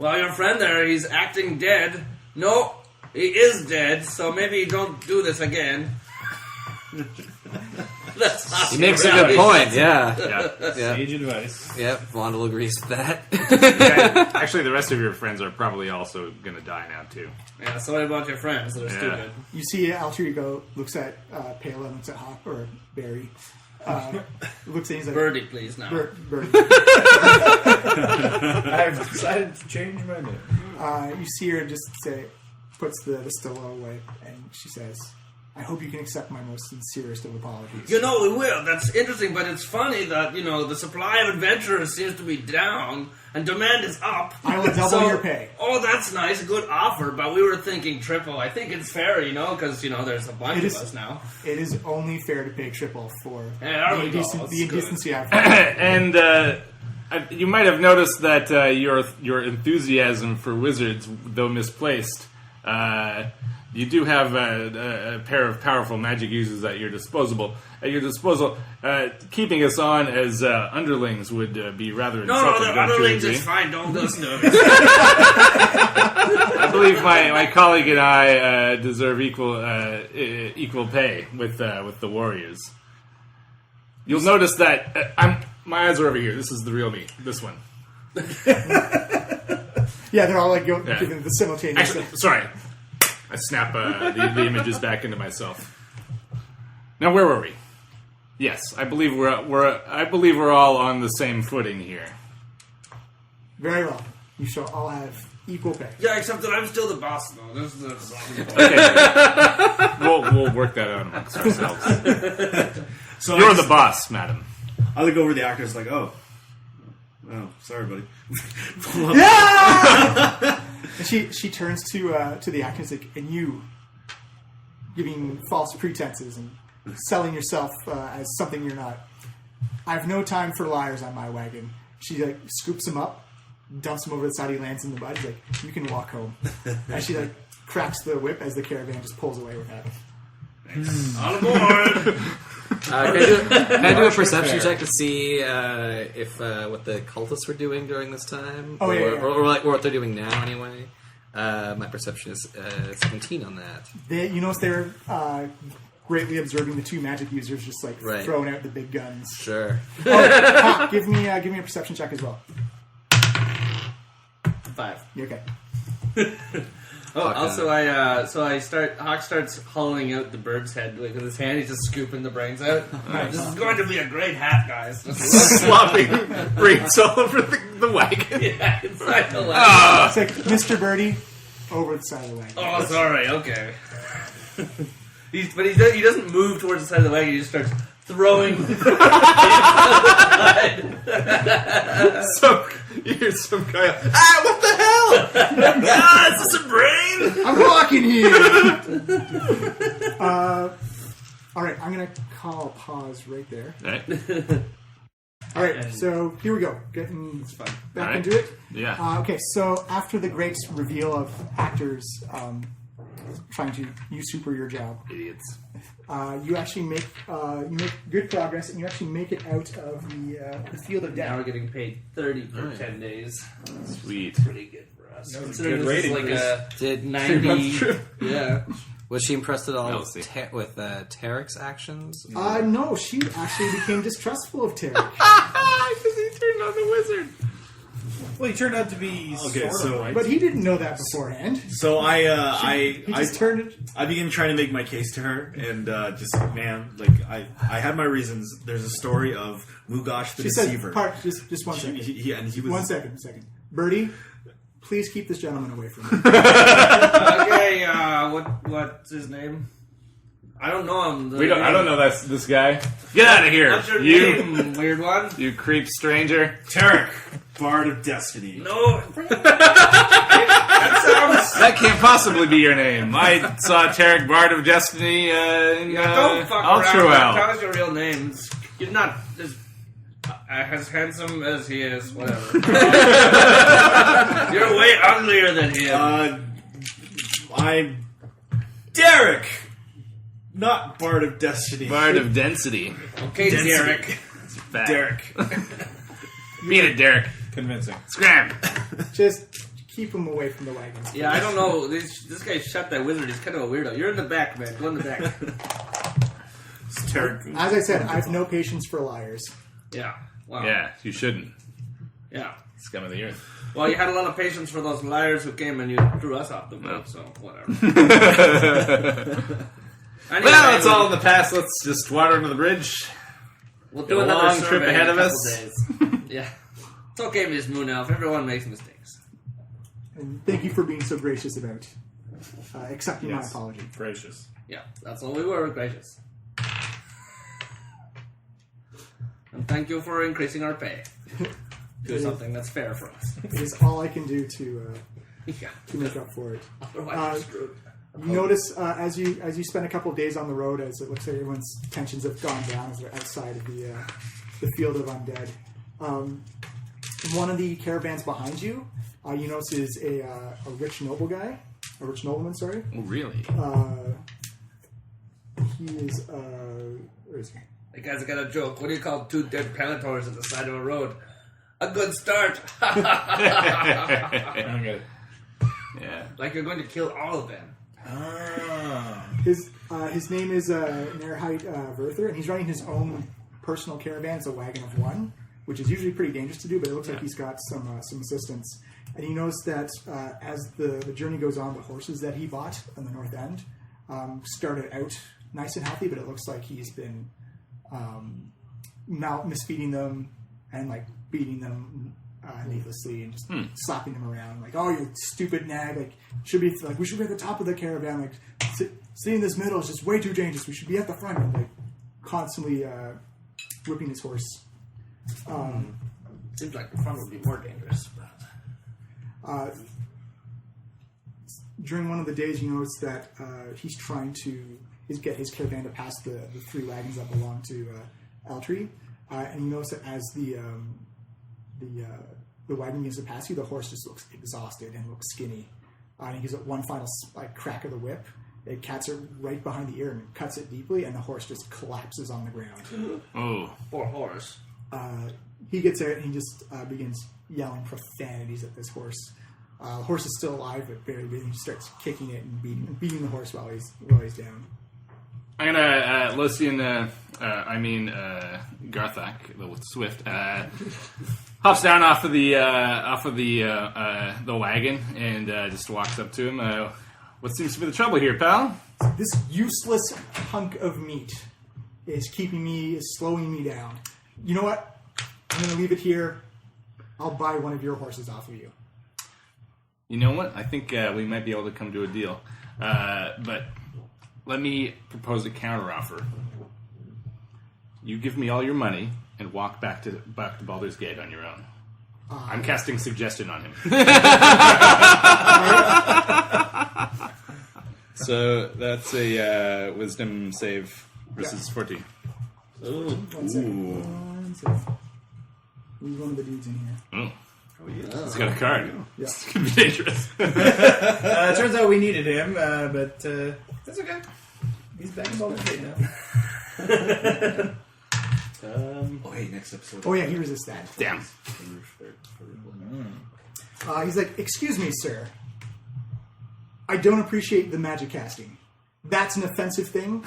Well, your friend there, he's acting dead. No, he is dead, so maybe don't do this again. That's not He makes a good point, yeah. Yeah. Sage advice. Yep, Vondel agrees with that. Yeah, actually, the rest of your friends are probably also going to die now, too. Yeah, so what about your friends that are stupid? You see Alter Ego looks at Pela and looks at Hakh, or Barry. Looks at he's like, Birdie, please, now. Birdie. I've decided to change my name. You see her just puts the distiller away, and she says, I hope you can accept my most sincerest of apologies. We will. That's interesting, but it's funny that, the supply of adventurers seems to be down and demand is up. I will double your pay. Oh, that's nice. A good offer, but we were thinking triple. I think it's fair, because, there's a bunch of us now. It is only fair to pay triple for Yeah, the indecency I've And you might have noticed that your enthusiasm for wizards, though misplaced, you do have a pair of powerful magic users at your disposal. Keeping us on as underlings would be rather insulting. No, the underlings is fine. Don't listen to it. I believe my colleague and I deserve equal pay with the warriors. You'll notice that my eyes are over here. This is the real me. This one. Yeah, they're all giving the simultaneous. Actually, sorry. I snap the images back into myself. Now, where were we? Yes, I believe we're all on the same footing here. Very well. You shall all have equal pay. Yeah, except that I'm still the boss, though. This is the Okay. We'll work that out amongst ourselves. So You're the boss, madam. I look over the actors like, oh, sorry, buddy. And she turns to the actors like, and you giving false pretenses and selling yourself as something you're not. I have no time for liars on my wagon. She scoops him up, dumps him over the side. He lands in the mud. She's like, you can walk home. And she cracks the whip as the caravan just pulls away with that. On board! Can I do a perception check to see if what the cultists were doing during this time? Oh, yeah. Or what they're doing now, anyway? My perception is 17 on that. You notice they're greatly observing the two magic users just Right. throwing out the big guns. Sure. Hakh, give me a perception check as well. 5. You okay? Oh, also, Hakh starts hollowing out the bird's head with his hand. He's just scooping the brains out. This is going to be a great hat, guys. Slopping brains all over the wagon. Yeah, inside the wagon. It's like Mr. Birdie over the side of the wagon. Oh, sorry. Okay. He doesn't move towards the side of the wagon. He just starts throwing. So you hear some guy, what the hell? Is this a brain? I'm walking here. All right, I'm gonna call a pause right there. Right. All right, so here we go. Getting back All right. into it. Yeah. Okay, so after the great reveal of actors trying to usurp your job, Idiots. you actually make good progress, and you actually make it out of the field of Now we're death. getting paid 30 for 10 days. Sweet. Pretty good for us. Considering good this is rating like for a Did 90. Yeah. Was she impressed at all We'll see. with Tarek's actions? No, she actually became distrustful of Terry. Because he turned on the wizard. Well, he turned out to be Okay, sort so- of right. But he didn't know that beforehand. So He just turned it. I began trying to make my case to her, and I had my reasons. There's a story of Mugosh the She Deceiver. said, just one second. He was One second. Birdie, please keep this gentleman away from me. Okay, what's his name? I don't know him. I don't know this guy. Get out of here. What's your You name, weird one? you creep stranger. Tarek, Bard of Destiny. No. That can't possibly be your name. I saw Tarek, Bard of Destiny in Don't fuck Ultra around. Well. Tell us your real names. You're not as handsome as he is. Whatever. You're way uglier than him. I'm Derek, not Bard of Destiny. Bard of Density. Okay, Density. Derek. Fat. Derek. Beat it, Derek. Convincing. Scram. Just keep him away from the wagons. Yeah, I don't know. This guy shot that wizard. He's kind of a weirdo. You're in the back, man. Go in the back. As I said, I have no patience for liars. Yeah. Wow. Yeah, you shouldn't. Yeah. Scum of the earth. Well, you had a lot of patience for those liars who came and you threw us off the boat, so whatever. Anyway, Well, it's all in the past. Let's just water under the bridge. We'll Got a another long survey trip ahead in of a us. couple days. Yeah. It's okay, Miss Moon Elf. Everyone makes mistakes. And thank you for being so gracious about accepting my Yes. apology. Gracious. Yeah, that's all we were, gracious. And thank you for increasing our pay. Do something that's fair for us. It is all I can do to Yeah. make up for it. Otherwise, we're screwed. You notice as you spend a couple of days on the road, as it looks like everyone's tensions have gone down as they're outside of the field of undead. One of the caravans behind you, you notice is a rich nobleman. Sorry, Oh, really? he is. Where is he? The guy's got a joke. What do you call two dead Pelletors at the side of a road? A good start. I don't get it. Yeah. Like you're going to kill all of them. Ah. His name is Nerhite Verther, and he's running his own personal caravan. It's a wagon of one, which is usually pretty dangerous to do, but it looks like he's got some assistance. And you notice that as the journey goes on, the horses that he bought on the north end started out nice and healthy, but it looks like he's been misfeeding them and like beating them needlessly and just slapping them around. Like, oh, you stupid nag! Like, we should be at the top of the caravan. Like, sitting in this middle is just way too dangerous. We should be at the front. And like, constantly whipping his horse. Seems like the front would be more dangerous. During one of the days, you notice that he's trying to get his caravan to pass the three wagons that belong to Eltree, and you notice that as the wagon begins to pass you, the horse just looks exhausted and looks skinny. And he gives it one final crack of the whip. It cats it right behind the ear and cuts it deeply, and the horse just collapses on the ground. Oh. Poor horse. He gets out and he just begins yelling profanities at this horse. The horse is still alive, but barely breathing. He starts kicking it and beating the horse while he's down. I'm gonna Lucian, Garthak, the Swift, hops down off of the wagon and just walks up to him. What seems to be the trouble here, pal? This useless hunk of meat is slowing me down. You know what? I'm going to leave it here. I'll buy one of your horses off of you. You know what? I think we might be able to come to a deal. But let me propose a counteroffer. You give me all your money and walk back to Baldur's Gate on your own. I'm casting suggestion on him. So that's a wisdom save versus 14. One second. Leave one of the dudes in here. Oh. He's got a card. Yeah. It's going to be dangerous. It turns out we needed him, but that's okay. He's back in Baldur's Gate now. Oh, hey, next episode. Oh, yeah, he resists that. Damn. He's like, excuse me, sir. I don't appreciate the magic casting. That's an offensive thing.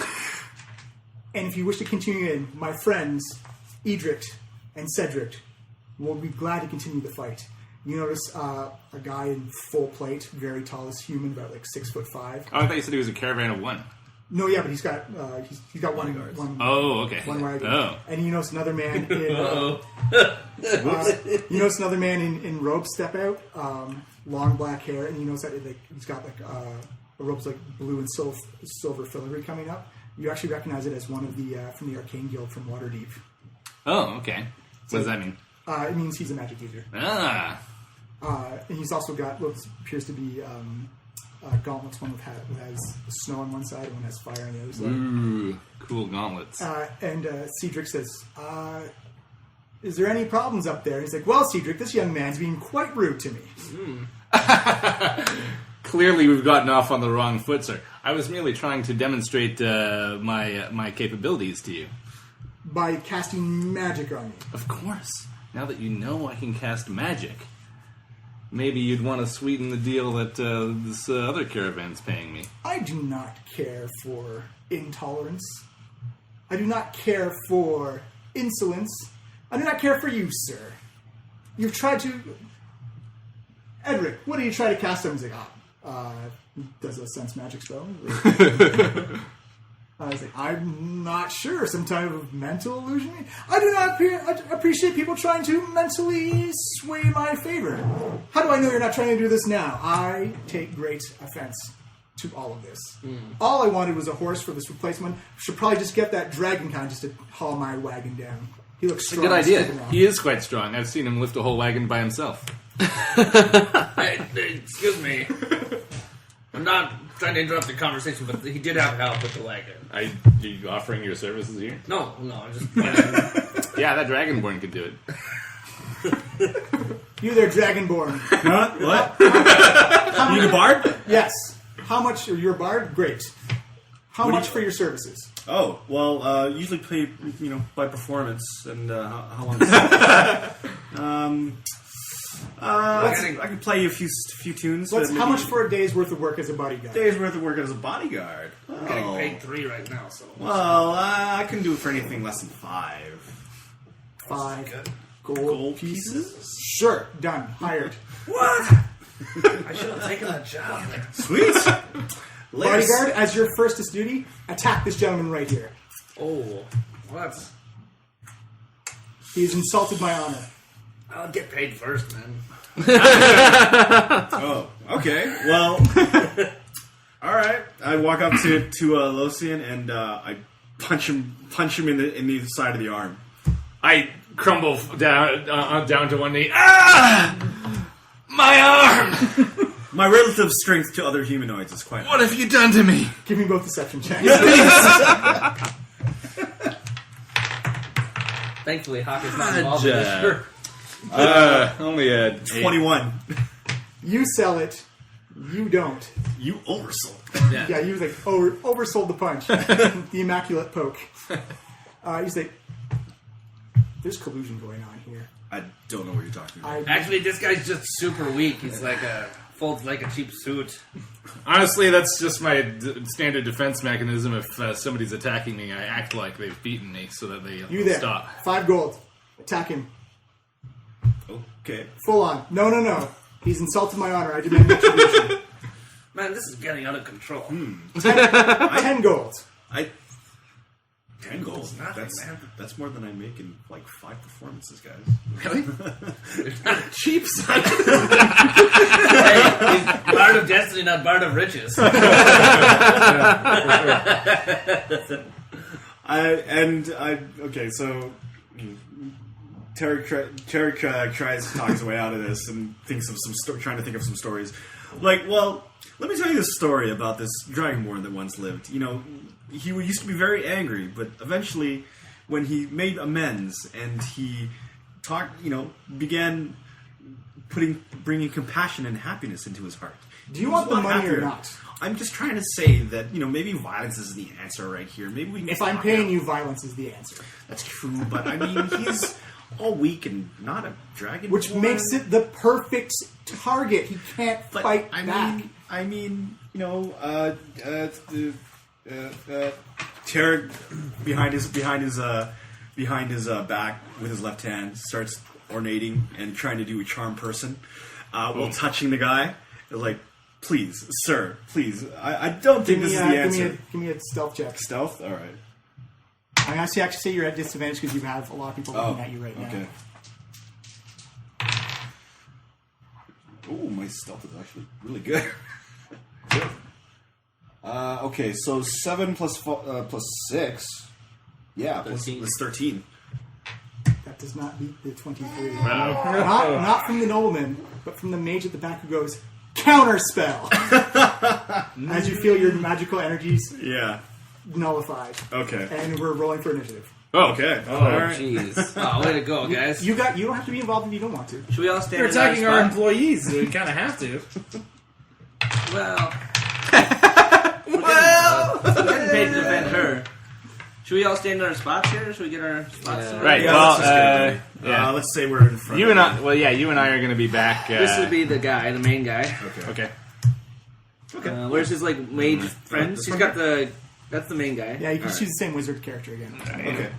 And if you wish to continue in, my friends, Edric and Cedric, will be glad to continue the fight. You notice a guy in full plate, very tall as human, about like 6'5". Oh, I thought you said he was a caravan of one. No, yeah, but he's got one. Oh, okay. One wagon. Oh. And you notice another man in. You notice another man in robes step out, long black hair, and you notice that he's got like a robe's like blue and silver filigree coming up. You actually recognize it as one of the from the Arcane Guild from Waterdeep. Oh, okay. What does that mean? It means he's a magic user. Ah. And he's also got what appears to be gauntlets. One has snow on one side, and one has fire on the other side. Ooh, cool gauntlets. And Cedric says, is there any problems up there? He's like, well, Cedric, this young man's being quite rude to me. Clearly, we've gotten off on the wrong foot, sir. I was merely trying to demonstrate my capabilities to you. By casting magic on you. Of course. Now that you know I can cast magic, maybe you'd want to sweeten the deal that this other caravan's paying me. I do not care for intolerance. I do not care for insolence. I do not care for you, sir. You've tried to... Edric, what do you try to cast on? He's like, does a sense magic spell? I was like, I'm not sure. Some type of mental illusion? I do not appreciate people trying to mentally sway my favor. How do I know you're not trying to do this now? I take great offense to all of this. All I wanted was a horse for this replacement. Should probably just get that dragon kind just to haul my wagon down. He looks strong. Good idea. He is quite strong. I've seen him lift a whole wagon by himself. Excuse me. I'm not trying to interrupt the conversation, but he did have help with the wagon. Are you offering your services here? No, I'm just... Yeah, that Dragonborn could do it. You there, Dragonborn. Huh? What? You need a bard? Yes. How much? You're a bard? Great. How much for your services? Oh, well, usually pay, by performance, and how long does I can play you a few tunes. How much for a day's worth of work as a bodyguard? Day's worth of work as a bodyguard? I'm getting paid 3 right now, so... Well, I couldn't do it for anything less than 5. 5 Gold gold pieces? Sure, done. Hired. What? I should have taken that job. Sweet! Bodyguard, as your first duty, attack this gentleman right here. Oh, what? He's insulted my honor. I'll get paid first, man. Oh, okay. Well, all right. I walk up to Losian and I punch him in the side of the arm. I crumble down to one knee. Ah! My arm! My relative strength to other humanoids is quite What have you done to me? Give me both deception checks. Thankfully, Hakh is not involved in this. Sure. Only a 21. You sell it. You don't. You oversold. Yeah, you was like oversold the punch. The immaculate poke. He's like, there's collusion going on here. I don't know what you're talking about. Actually, this guy's just super weak. He's folds like a cheap suit. Honestly, that's just my standard defense mechanism. If somebody's attacking me, I act like they've beaten me so that they You there. stop. 5 gold. Attack him. Okay. Full on. No. He's insulted my honor. I demand retribution. Man, this is getting out of control. 10 gold. 10 gold. That's nothing, man. That's more than I make in 5 performances, guys. Really? Cheap, son. Hey, he's Bard of Destiny, not Bard of Riches. Okay, so Terry tries to talk his way out of this and thinks of trying to think of some stories. Let me tell you this story about this Dragonborn that once lived. He used to be very angry, but eventually, when he made amends and he began bringing compassion and happiness into his heart. Do you want the money or not? I'm just trying to say that, maybe violence isn't the answer right here. Maybe we can If I'm paying you, violence is the answer. That's true, but I mean, he's all weak and not a dragon. Which makes it the perfect target. He can't fight back. Tarek behind his back with his left hand starts ornating and trying to do a charm person while touching the guy. Like, please, sir, please. I don't think this is the answer. Give me a stealth check. Stealth? All right. I'm actually say you're at disadvantage because you have a lot of people looking at you right now. Okay. Ooh, my stealth is actually really good. Okay, so 7 plus 6. Yeah, plus 13. That does not beat the 23. Not from the nobleman, but from the mage at the back who goes, counter spell! As you feel your magical energies nullified. Okay. And we're rolling for initiative. Oh, okay. Oh, jeez. Oh, way to go, guys. You don't have to be involved if you don't want to. Should we all stand You're in our attacking our spot? employees, so we kind of have to. Well... We're getting paid to defend her. Should we all stand in our spots here? Should we get our spots? Yeah. Right. Yeah, well, let's just get yeah. let's say we're in front. You of and I. Well, yeah. You and I are going to be back. This would be the guy, the main guy. Okay. Okay. Where's his like mage friends? He's got the. That's the main guy. Yeah, you can just use the same wizard character again. Okay.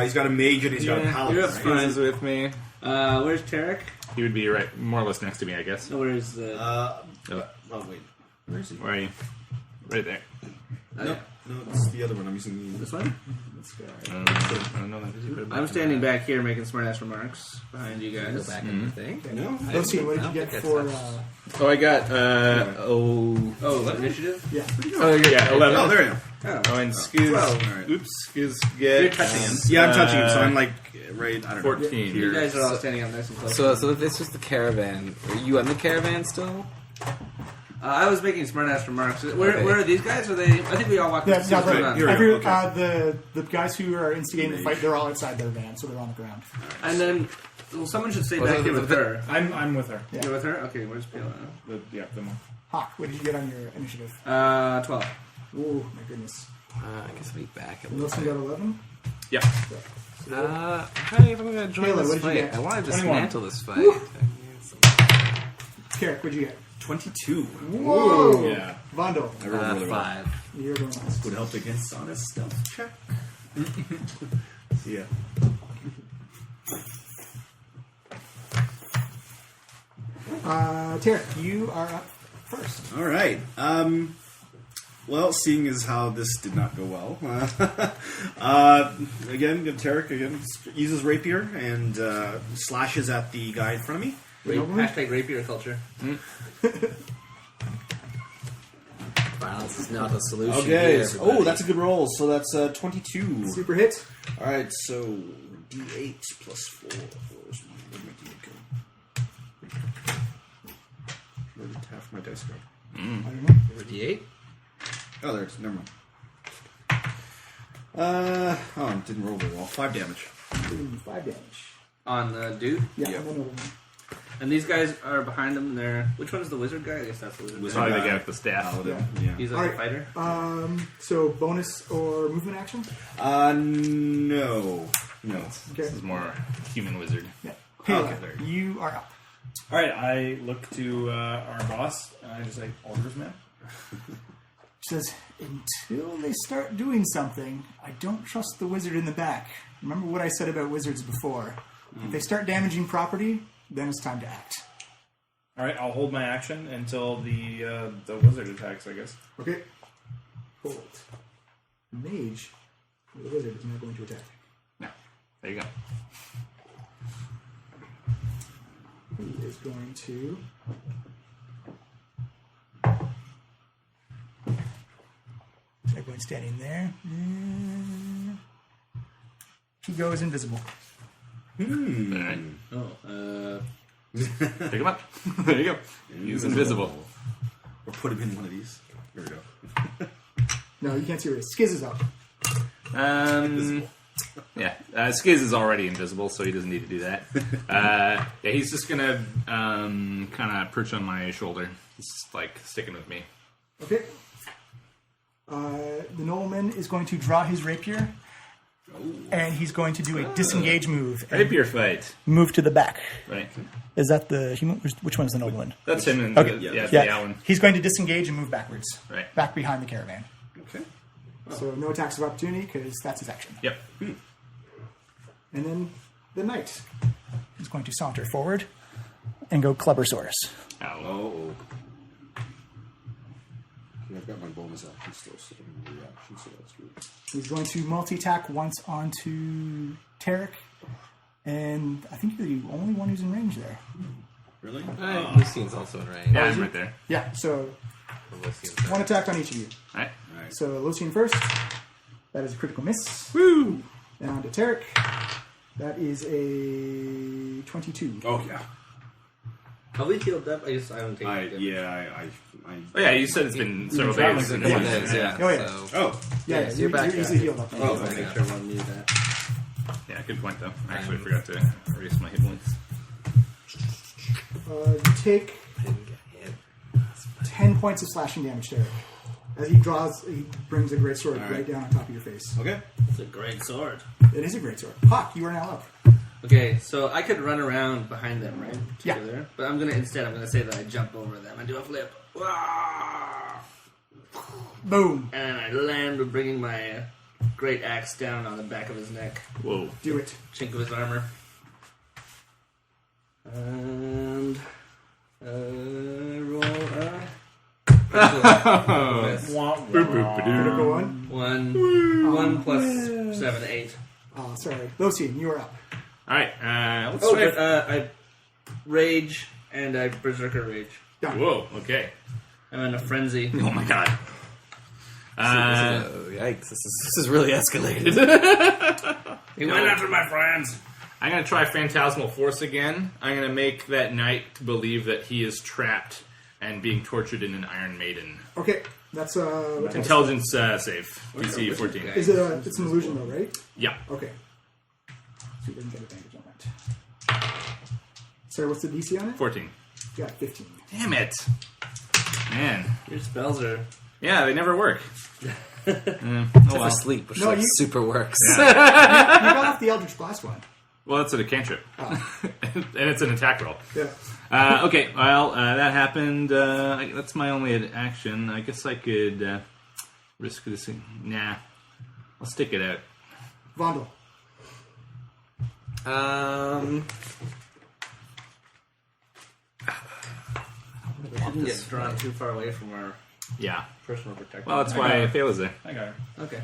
He's got a mage and he's got a paladin. You're up right? front. He's with me. Where's Tarek? He would be right, more or less next to me, I guess. No, where's the? Oh wait. Where is he? Where are you? Right there. No, it's the other one. I'm using This one? this guy. I don't know that. I'm standing back here making smartass remarks behind you Go guys. back in the thing. No. Let's see, what did you get for... Oh, I got Oh, initiative? yeah. Oh, yeah, 11. Oh, there you go. Oh, and Skiz. 12. Alright. Oops, Skiz You're gets. touching him. Yeah, I'm touching him, so I'm like right. I don't know. 14. You guys are all standing up nice and close. So this was the caravan. Are you on the caravan still? I was making smartass remarks. Where are these guys? Are they? I think we all walked. Yeah, up to see what's going on. You're- okay. The guys who are instigating the fight, they're all outside their van, so they're on the ground. And then, well, someone should stay Well, back here with her. I'm with her. Yeah. You're with her? Okay, where's Pila? The one. Hakh, what did you get on your initiative? 12. Oh, my goodness. I guess I'll be back a little Wilson got 11. Yeah. I'm trying to think if I'm going to join Taylor, this what did you fight. get? I want to 21. dismantle this fight. Carrick, what'd you get? 22. Whoa! Yeah. Vondo, I rolled really well. 5. you're going last. Would help against honest stealth check. Yeah. Tarek, you are up first. All right. Well, seeing as how this did not go well, again, Tarek uses rapier and slashes at the guy in front of me. Hashtag rapier culture. Violence is not a solution. Okay. Here, everybody. That's a good roll. So that's 22. Super hit. All right. So D8 plus 4. Where'd my D8 go? Where did half my dice go? I don't know. Number D8. Oh, there's. Never mind. It didn't roll very well. 5 damage. 5 damage. On the dude. Yeah, Yep. and then over. And these guys are behind him. They're which one is the wizard guy? I guess that's the wizard. Wizard guy. Probably the guy. guy with the staff. Paladin. Yeah. He's like Alright. a fighter. So bonus or movement action? No. Okay. This is more human wizard. Yeah. Pela, Okay, there you are up. All right, I look to our boss and I just say, "Orders, man." She says, until they start doing something, I don't trust the wizard in the back. Remember what I said about wizards before. If they start damaging property, then it's time to act. All right, I'll hold my action until the wizard attacks. I guess. Okay? Hold. The mage, the wizard, is not going to attack. No. There you go. He is going to... Everyone standing there. He goes invisible. Alright. Oh, Pick him up. There you go. He's invisible. Or put him in one of these. Here we go. No, you can't see where he is. Skiz is up. Yeah. Skiz is already invisible, so he doesn't need to do that. Yeah, he's just gonna kind of perch on my shoulder. He's like sticking with me. Okay. The nobleman is going to draw his rapier, and he's going to do a disengage move. And Rapier fight. move to the back. Right. Is that the human? Which one's the nobleman? That's him and Okay. the Allen. He's going to disengage and move backwards. Right. Back behind the caravan. Okay. So no attacks of opportunity because that's his action. Yep. And then the knight is going to saunter forward and go Clubbersaurus. Ow. Oh. Okay, I've got my bonus action still, so I'm in reaction, so that's good. He's going to multi-attack once onto Tarek, and I think you're the only one who's in range there. Really? Lucian's also in range. Yeah, I'm right there. Yeah, so Lucian's one attack on each of you. Alright. Alright. So Lucian first. That is a critical miss. Woo! And on to Tarek. That is a 22. Oh, yeah. have we healed up? I don't take it. Oh yeah, you said it's been several days. been It is, yeah. Oh, yeah. So, Oh. Yeah, so you're back, you're easily yeah. healed up. Oh, Make okay. sure everyone knew that. Yeah, good point though. I actually forgot to erase my hit points. You take I didn't get hit. 10 points of slashing damage, Tarek. As he brings a great sword right down on top of your face. Okay. It's a great sword. It is a great sword. Hakh, you are now up. Okay, so I could run around behind them, right? Yeah. Together. But I'm gonna say that I jump over them and do a flip. Boom. And I land with bringing my great axe down on the back of his neck. Whoa. Do it. Chink of his armor. And roll Critical one. 1 plus 7, 8. Oh, sorry. Losine, you are up. Alright, let's Oh, try. but I rage and I berserker rage. Done. Whoa, okay. I'm in a frenzy. Oh my god. Yikes! This is really escalated. He went after my friends. I'm going to try Phantasmal Force again. I'm going to make that knight believe that he is trapped and being tortured in an Iron Maiden. Okay. That's Intelligence save. DC 14. Is it it's an illusion though, right? Yeah. Okay. So you didn't get advantage on that. Sorry, what's the DC on it? 14. You got 15. Damn it. Man. Your spells are... Yeah, they never work. Oh For well. sleep, which No, like you- super works. You got off the Eldritch Blast one. Well, that's a cantrip. And it's an attack roll. Yeah. Okay, well, that happened. That's my only action. I guess I could risk this. Nah. I'll stick it out. Vondel. We shouldn't get drawn too far away from our Yeah. personal protector. Well, that's why Thale is there. I got it. Okay.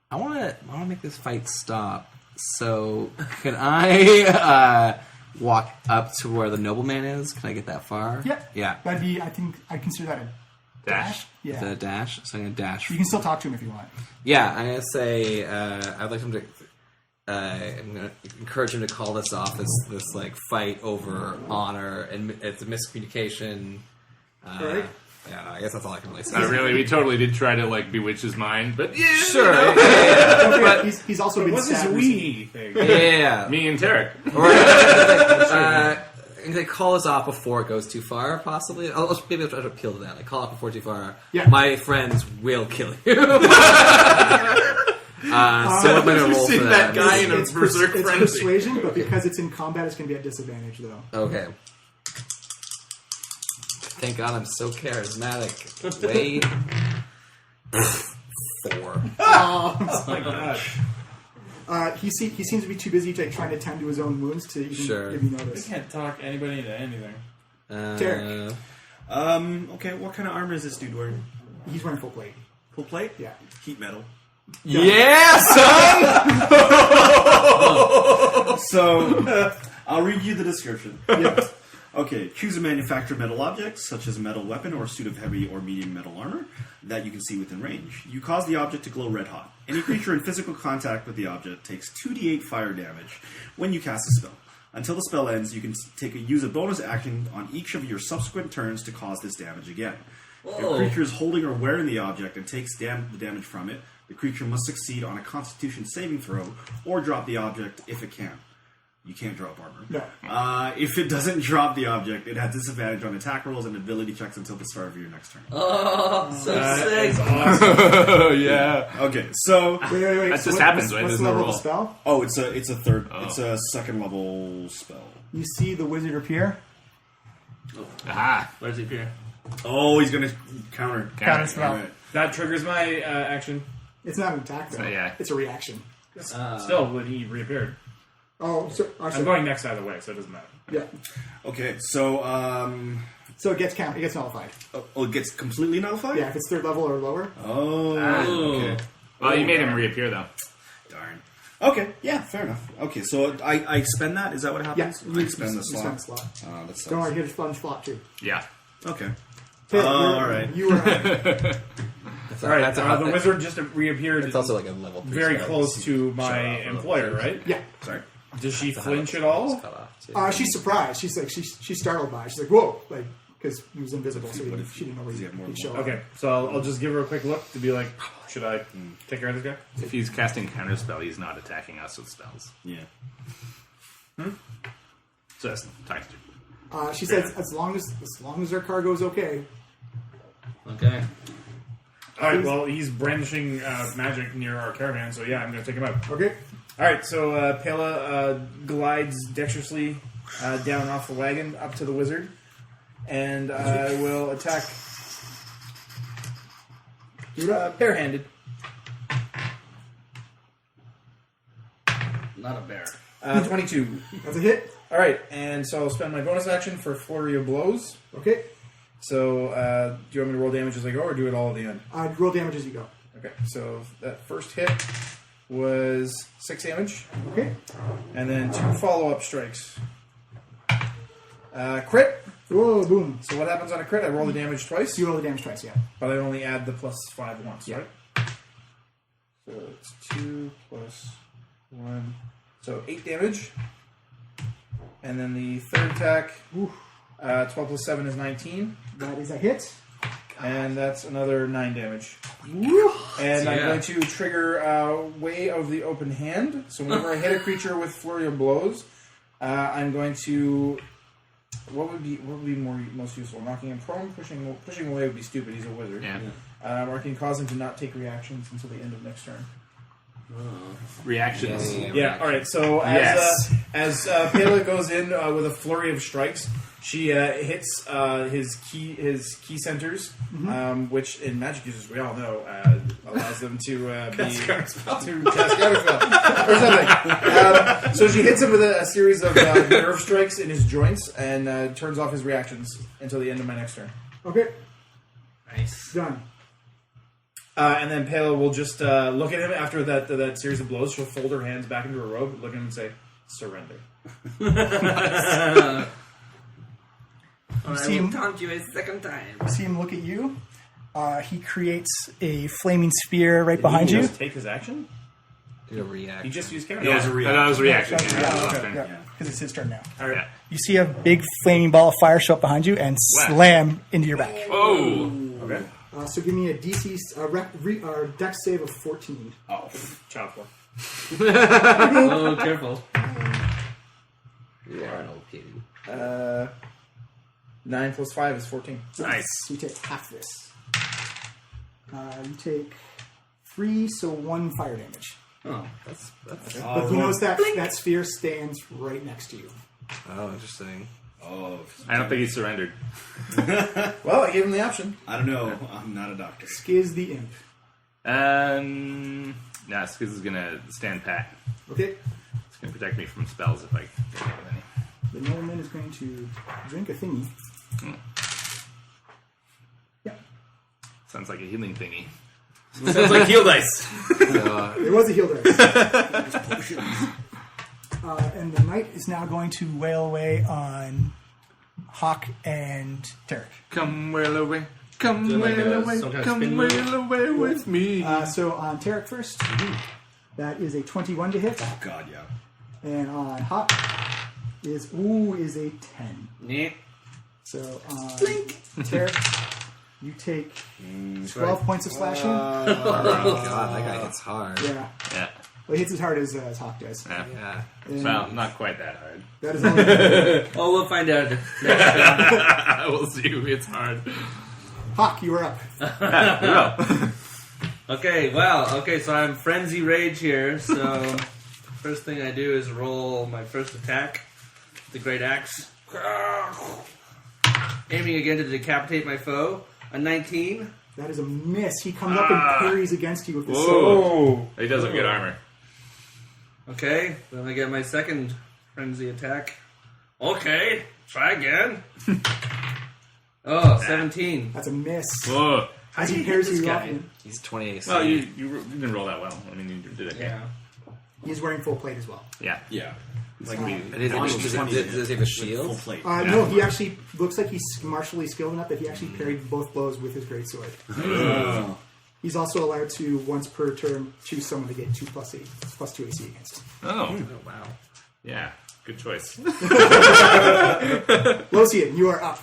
I want to make this fight stop. So can I walk up to where the nobleman is? Can I get that far? Yeah. Yeah. That'd be, I think, I consider that a Dash. Yeah. The dash. So I'm gonna dash. You can still talk to him if you want. Yeah, I'm gonna say I'd like him to. I'm gonna encourage him to call this off as this like fight over honor, and it's a miscommunication. Alright. Yeah, I guess that's all I can really say. Not really. We totally did try to like bewitch his mind, but yeah, Sure. Don't forget, he's also been What's this stabbed we thing? Yeah. me and Tarek. Or I'm gonna call this off before it goes too far, possibly. Maybe I'll try to appeal to that. Like, call off before too far. Yeah. My friends will kill you. So I'm gonna roll for that. guy in a It's berserk it's frenzy. persuasion, but because it's in combat, it's going to be at disadvantage, though. Okay. Thank God I'm so charismatic. Wait. 4. Oh, My God. he seems to be too busy trying to tend to his own wounds to even Sure. give you I notice. can't talk anybody into anything. Tarek. Okay, what kind of armor is this dude wearing? He's wearing full plate. Full plate? Yeah. Heat metal. Yeah, son! So, I'll read you the description. Yeah. Okay, choose a manufactured metal object, such as a metal weapon or a suit of heavy or medium metal armor, that you can see within range. You cause the object to glow red hot. Any creature in physical contact with the object takes 2d8 fire damage when you cast a spell. Until the spell ends, you can use a bonus action on each of your subsequent turns to cause this damage again. If a creature is holding or wearing the object and takes the damage from it, the creature must succeed on a Constitution saving throw or drop the object if it can. You can't drop armor. No. If it doesn't drop the object, it has disadvantage on attack rolls and ability checks until the start of your next turn. Oh, so That is sick. awesome. Oh yeah. Okay, so Wait. That So just happens, right? What's There's the no level of roll. the spell? it's a second-level spell. You see the wizard appear. Aha. Where's he appear? Oh, he's gonna counter. Counter spell. Alright. That triggers my action. It's not an attack, though. yeah. It's a reaction. Still, when he reappeared. Oh, so, I'm going next either way, so it doesn't matter. Yeah. Okay, so So it gets It gets nullified. it gets completely nullified. Yeah, if it's third level or lower. Oh. Okay. Well, you made him reappear though. Darn. Okay. Yeah. Fair enough. Okay. So I expend that. Is that what happens? Yeah. I expend the You slot. spend the slot. That sucks. Don't worry, here's a sponge flop, too. Yeah. Okay. Taylor, all right. You were All right, the wizard just reappeared. It's also like a level 3 very spell. close to my employer, right? Yeah. Sorry. Does she flinch at all? Cut off, too. She's surprised. She's like, she's startled by it. She's like, whoa. Like, because he was invisible, so But if- she didn't know where does he have more he'd than show up. Okay, so I'll just give her a quick look to be like, should I take care of this guy? If he's casting counterspell, he's not attacking us with spells. Yeah. So that's times 2. She says, as long as their cargo's okay. Okay. All right. Well, he's brandishing magic near our caravan, so yeah, I'm going to take him out. Okay. All right. So Pela glides dexterously down off the wagon up to the wizard, and will attack barehanded. Not a bear. 22. That's a hit. All right, and so I'll spend my bonus action for flurry of blows. Okay. So, do you want me to roll damage as I go, or do it all at the end? Roll damage as you go. Okay, so that first hit was 6 damage, Okay. and then 2 follow-up strikes. Crit. Whoa, boom. So what happens on a crit? I roll the damage twice, You roll the damage twice, yeah. but I only add the +5 once, Yeah. right? So it's 2 plus 1. So 8 damage. And then the third attack, 12 plus 7 is 19. That is a hit. And that's another 9 damage. Woo. And I'm Yeah. going to trigger Way of the Open Hand. So whenever I hit a creature with Flurry of Blows, I'm going to... What would be most useful? Knocking him prone, pushing away would be stupid. He's a wizard. Yeah. Or I can cause him to not take reactions until the end of next turn. Reactions. Yeah. All right. So as Pela goes in with a flurry of strikes, she hits his key centers, which in magic users we all know allows them to be to cast counterspell or something. So she hits him with a series of nerve strikes in his joints and turns off his reactions until the end of my next turn. Okay. Nice. Done. And then Pela will just look at him after that series of blows. She'll fold her hands back into her robe, look at him and say, "Surrender." I see will him- taunt you a second time. See him look at you. He creates a flaming spear right behind you. Just take his action. Do a react. He just used counter. Yeah, it was a reaction. That was a reaction. Yeah, because it's his turn now. All right. You see a big flaming ball of fire show up behind you and slam into your back. Oh! Okay. So give me a DC dex save of 14. Oh, child play. Oh, careful. You are an old kitty. 9 plus 5 is 14. Nice. So you take half this. You take 3, so 1 fire damage. Oh, That's But he knows that that sphere stands right next to you. oh, interesting. Oh, I don't think he surrendered. Well, I gave him the option. I don't know. I'm not a doctor. Skiz the imp. Nah, Skiz is gonna stand pat. Okay. It's gonna protect me from spells if I get any. The nobleman is going to drink a thingy. Yeah. Sounds like a healing thingy. Sounds like heal dice. It was a heal dice. And the knight is now going to wail away on Hakh and Tarek. Come wail away. Come Do like wail a- away. some kind of Come spin wail move? away with me. So on Tarek first, that is a 21 to hit. Oh God, yeah. And on Hakh is a 10. yeah. So on Tarek, you take 12 points of slashing. Oh god, that guy hits hard. Yeah. Yeah. Well, he hits as hard as Hakh does. Yeah. Yeah. And Well, not quite that hard. that is only Oh, we'll find out. We'll see. It's hard. Hakh, you are up. Well, Okay, so I'm Frenzy Rage here, so first thing I do is roll my first attack, the Great Axe. Aiming again to decapitate my foe, a 19. That is a miss. He comes up and parries against you with the sword. whoa. He does have good armor. Okay, then I get my second Frenzy attack. Okay, try again. 17. That's a miss. Whoa. As he hit parries this you guy? off, He's 28. Well, you didn't roll that well. I mean, you did okay. Yeah. he's wearing full plate as well. Yeah. Yeah. Like me. And does he have a Full shield? plate. No, he actually looks like he's martially skilled enough that he actually parried both blows with his greatsword. He's also allowed to, once per turn, choose someone to get 2 plus 2 AC against. Oh. Oh wow. Yeah. Good choice. Lothian, you are up.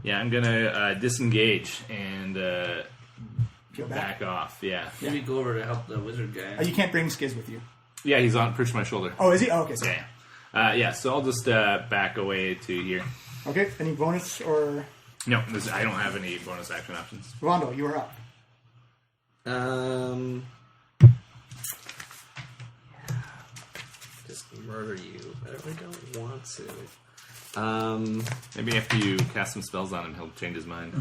Yeah, I'm gonna disengage and Go back. back off. Yeah. Maybe go over to help the wizard guy. You can't bring Skiz with you. Yeah, he's on perched my shoulder. Oh, is he? Oh, okay. Sorry. Yeah. So I'll just back away to here. Okay. Any bonus or No, I don't have any bonus action options. Rondo? You are up. Just murder you, but I really don't want to. Maybe after you cast some spells on him, he'll change his mind.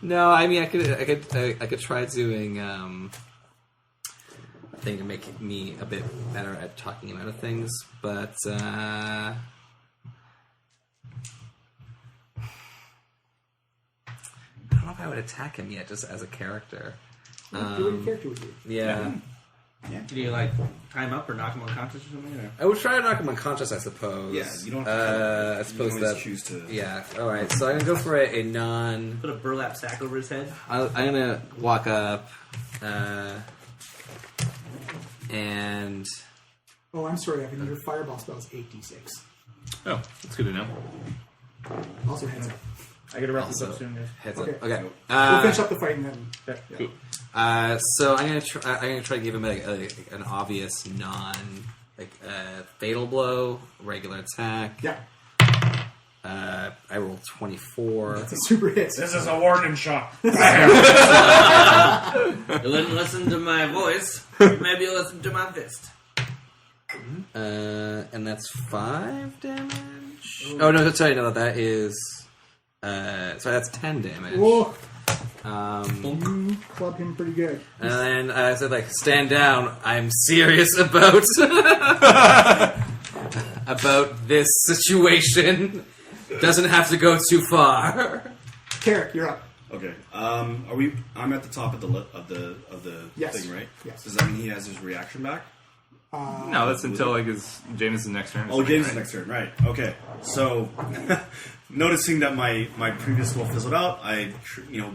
No, I mean I could try doing a thing to make me a bit better at talking him out of things, but I don't know if I would attack him yet, just as a character. Do what your character would do. Yeah. Do you like tie him up or knock him unconscious or something? Or? I would try to knock him unconscious, I suppose. Yeah, you don't have to. I suppose you can always choose to. Yeah. All right. So I'm gonna go for a non. Put a burlap sack over his head. I'm gonna walk up, and Oh, I'm sorry, Evan. Your fireball spell is 8d6. Oh, that's good to know. Also heads up. I get a reference Also- up soon. Guys. heads Okay. up. Okay. We'll finish up the fight and then. Cool. So I'm gonna try to give him an obvious fatal blow, regular attack. Yeah, I rolled 24. it's a super hit. This is a warning shot. You wouldn't listen to my voice. Maybe you listen to my fist. And that's 5 damage. Oh no, sorry, no, that is. Sorry, that's 10 damage. Whoa, Um, you club him pretty good. and then I said, like, stand down. I'm serious about about this situation. Doesn't have to go too far. Carrick, you're up. Okay. Are we? I'm at the top of the Yes. thing, right? Yes. Does that mean he has his reaction back? No, that's until like his James' next turn. or Oh, something, James' right? next turn, right? Okay. So, noticing that my previous spell fizzled out, I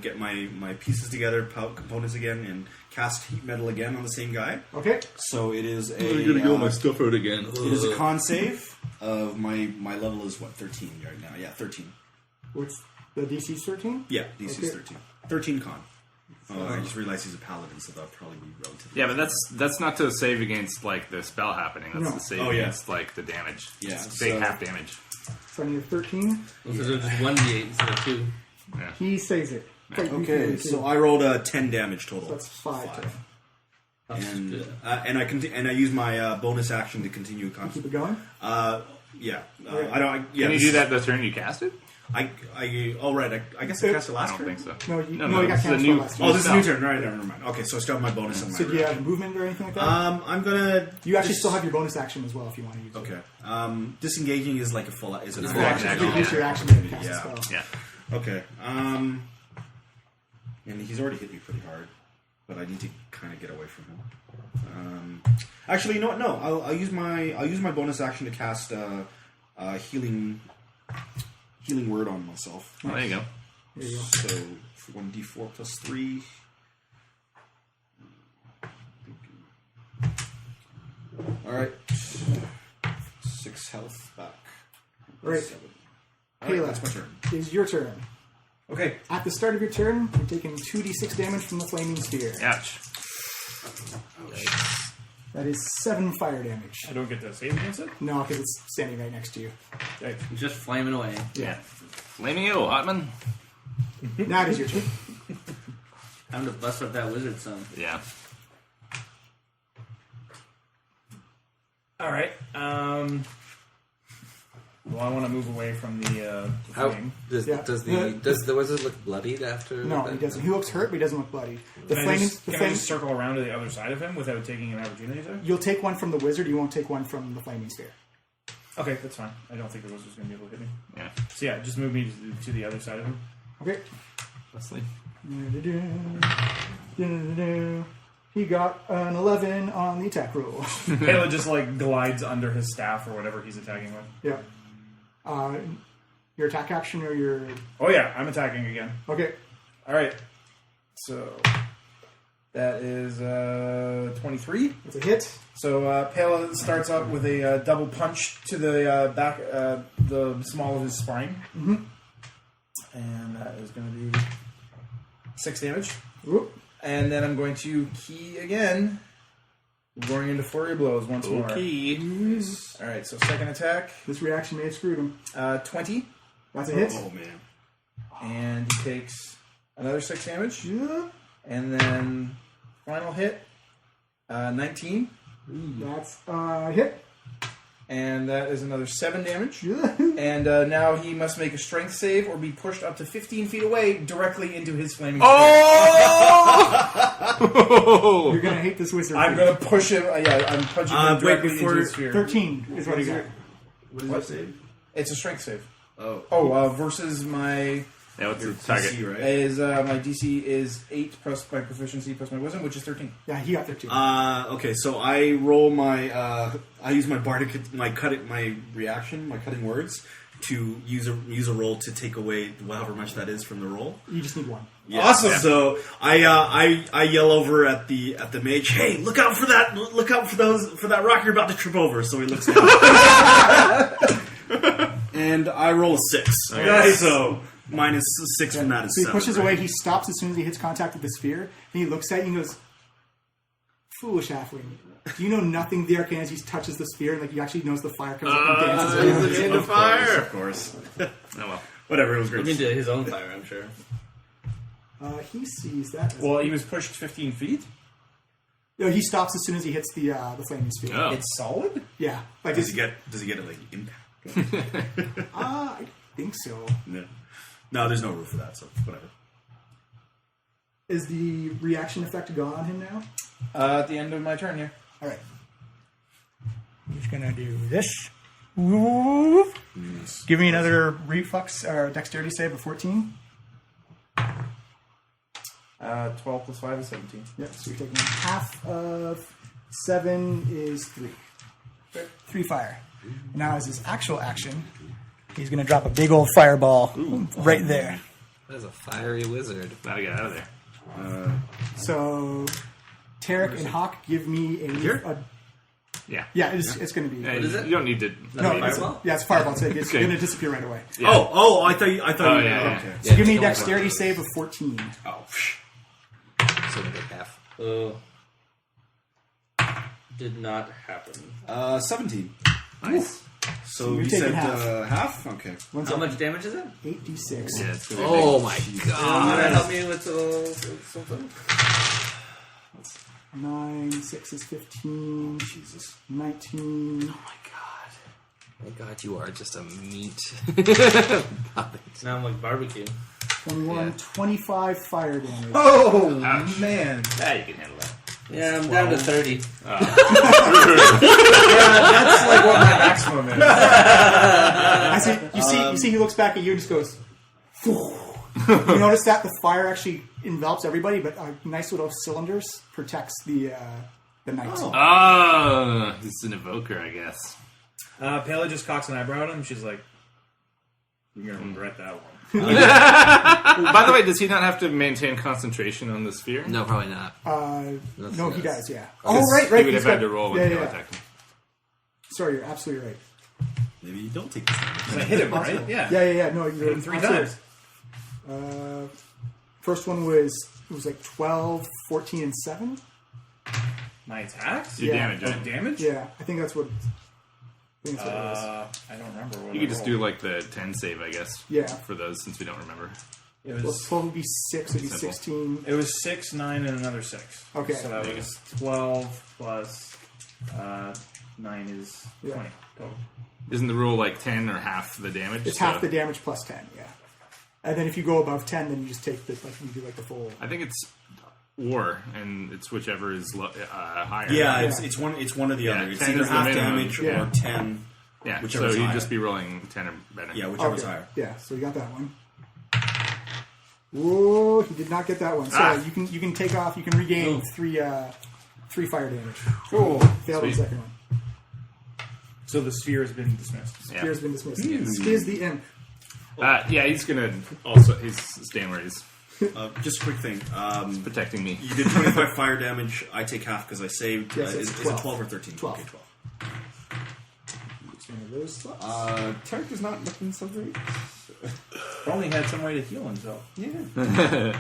get my pieces together, components again, and cast heat metal again on the same guy. Okay. So it is a. I'm gonna go my stuff out again. It is a con save of my level is what 13 right now. Yeah, 13. What's the DC's 13? Yeah, DC's Okay. 13. 13 con. I just realized he's a paladin, so that'll probably be relatively. Yeah, but that's not to save against like the spell happening. That's No. to save Oh, yeah. against like the damage. Yeah, It's big so- half damage. So I need a 13. So there's just 1d8 instead of 2. Yeah. He saves it. Fight Okay, briefly, so I rolled a 10 damage total. So that's 5. total. And I use my bonus action to continue a Keep constant. it going. Yeah, Okay. I don't. Yeah, Can you this- do that the turn you cast it? I guess I cast it I last don't turn. think so. No, you, No, no, you got this is a cancelled new- last Oh, turn. this is a new turn. Right, never mind. Okay, so I still have my bonus on my. So do you have movement or anything like that? I'm gonna. you actually still have your bonus action as well if you want to use it. Okay. Disengaging is like a full. Is it a It's full your action? action. Yeah. You use your action to cast Yeah. a spell. Yeah. Okay. And he's already hit me pretty hard, but I need to kind of get away from him. Actually, no. I'll use my bonus action to cast healing word on myself. Oh, there you go. There you go. So 1d4 plus 3. All right. 6 health back. Right. 7. All right, Kayla, that's my turn. it is your turn. Okay. At the start of your turn, you're taking 2d6 damage from the flaming spear. Ouch. That is 7 fire damage. I don't get to save against it. No, because it's standing right next to you. Okay. He's just flaming away. Yeah. Flaming you, Hotman. Now it is your turn. Time to bust up that wizard son. Yeah. All right. Well, I want to move away from the How flame. does Yeah. does the wizard look bloodied after? No, that? he doesn't. He looks hurt, but he doesn't look bloody. The Can I flaming, just, the can I flame. just circle around to the other side of him without taking an opportunity to? You'll take one from the wizard. You won't take one from the flaming spear. Okay, that's fine. I don't think the wizard's going to be able to hit me. Yeah. So yeah, just move me to the other side of him. Okay. Leslie. He got an 11 on the attack roll. Kayla just like glides under his staff or whatever he's attacking with. Yeah. Your attack action or your... Oh yeah, I'm attacking again. Okay. All right. So that is 23. It's a hit. So Pela starts up with a double punch to the back, the small of his spine, and that is going to be 6 damage. Whoop. And then I'm going to key again. We're going into flurry blows once more. Okay. All right, so second attack, This reaction may have screwed him. 20, That's a hit. Oh man. and he takes another 6 damage. Yeah. And then final hit, 19, That's a hit. and that is another 7 damage. Yeah. And now he must make a strength save or be pushed up to 15 feet away directly into his flaming Oh! You're going to hate this wizard. sphere. I'm going to push him. I'm punching him wait, directly before- into his sphere. 13 is what he got. What does that say? It's a strength save. Oh. Versus my Yeah, what's the target? DC, right? my DC is 8 plus my proficiency plus my wisdom, which is 13. Yeah, he got 13. Okay, so I roll my. I use my bardic, my reaction, my cutting words, to use a roll to take away however much that is from the roll. You just need one. Yeah. Awesome. So I yell over at the mage, "Hey, look out for that! Look out for that rock you're about to trip over!" So he looks down, and I roll a 6. Nice. So minus 6 from that is So he 7. pushes right? away. He stops as soon as he hits contact with the sphere. Then he looks at you and goes, "Foolish halfling. Do you know nothing? The arcane as he touches the sphere, and like he actually knows the fire comes up and dances around he's it." into fire. Of course. Oh well. Whatever. It was great. Look into his own fire, I'm sure. He sees that. Well, he was pushed 15 feet. No, he stops as soon as he hits the flaming sphere. Oh. It's solid? Yeah, like Does it's, he get it like impact? I think so. No, there's no roof for that. So whatever. Is the reaction effect gone on him now? At the end of my turn, yeah. All right. He's gonna do this. Woo. Give me another reflex or dexterity save of 14. 12 plus 5 is 17. Yep. So you're taking half of 7 is 3. 3 fire. Now, as his actual action, he's gonna drop a big old fireball right there. That is a fiery wizard. Gotta get out of there. So, Tarek and Hakh, give me a Yeah. yeah. It's gonna be. Yeah, is it? You don't need to. No, it's fireball? yeah, it's a fireball. So it's Okay. gonna disappear right away. Yeah. Oh, I thought you. Oh, yeah. Okay. So give me a take a dexterity save of 14. Oh, So we get half. Did not happen. 17. Nice. So you're you taking said half. Half? Okay. One's How much damage is it? 8d6. Yeah, it's gonna be Oh my You god. want to help me with something? 9, 6 is 15. Jesus. 19. Oh my god. My god, you are just a meat. Now I'm like barbecue. 21, Yeah. 25 fire damage. Oh, Ouch. man. Yeah, you can handle that. Yeah, I'm down to 30. Yeah, that's like what my maximum is. I see. You see. He looks back at you and just goes. Phew. You notice that the fire actually envelops everybody, but nice little cylinders protects the knight. Oh, he's an evoker, I guess. Pele just cocks an eyebrow at him. She's like, "You're gonna regret that one." By the way, does he not have to maintain concentration on the sphere? No, probably not. No, he does. Yeah. Because Oh, right. He would he's have had got- to roll yeah, when yeah, he yeah. attacked him. Sorry, you're absolutely right. Maybe you don't take this. I hit him, right? Yeah. Yeah. No, you're Hit him 3 absolutely times. First one was like 12, 14, and 7. My attacks? Your Yeah. damage, Oh, right? damage? Yeah, I think that's what. I think that's what it was. I don't remember what You I could just rolled. do like the 10 save, I guess. Yeah. For those, since we don't remember. It Well, was 12 would be 6. It'd be Simple. 16. It was 6, 9, and another 6. Okay. So that was 12 plus 9 is Yeah. 20 total. Isn't the rule like 10 or half the damage? It's So half the damage plus 10. Yeah. And then if you go above 10, then you just take the you do like the full. I think it's war, and it's whichever is higher. Yeah, it's one or the Yeah, other. It's 10 either is the half minimum. damage Yeah. or 10. Yeah, whichever's so you'd higher. just be rolling 10 or better. Yeah, whichever's Okay. higher. Yeah, so you got that one. Whoa, he did not get that one. So you can take off. You can regain 3 fire damage. Cool. Failed the Sweet. second one. So the sphere has been dismissed. Yeah. Spear's been dismissed. Spear's the imp. Yeah, he's gonna also. He's staying where he's Just a quick thing. protecting me. You did 25 fire damage. I take half because I saved. Yes, Is it's it 12. 12 or 13? 12. Okay, 12. It's one of those slots. Tarek is not looking so great. If only he had some way to heal himself. Yeah.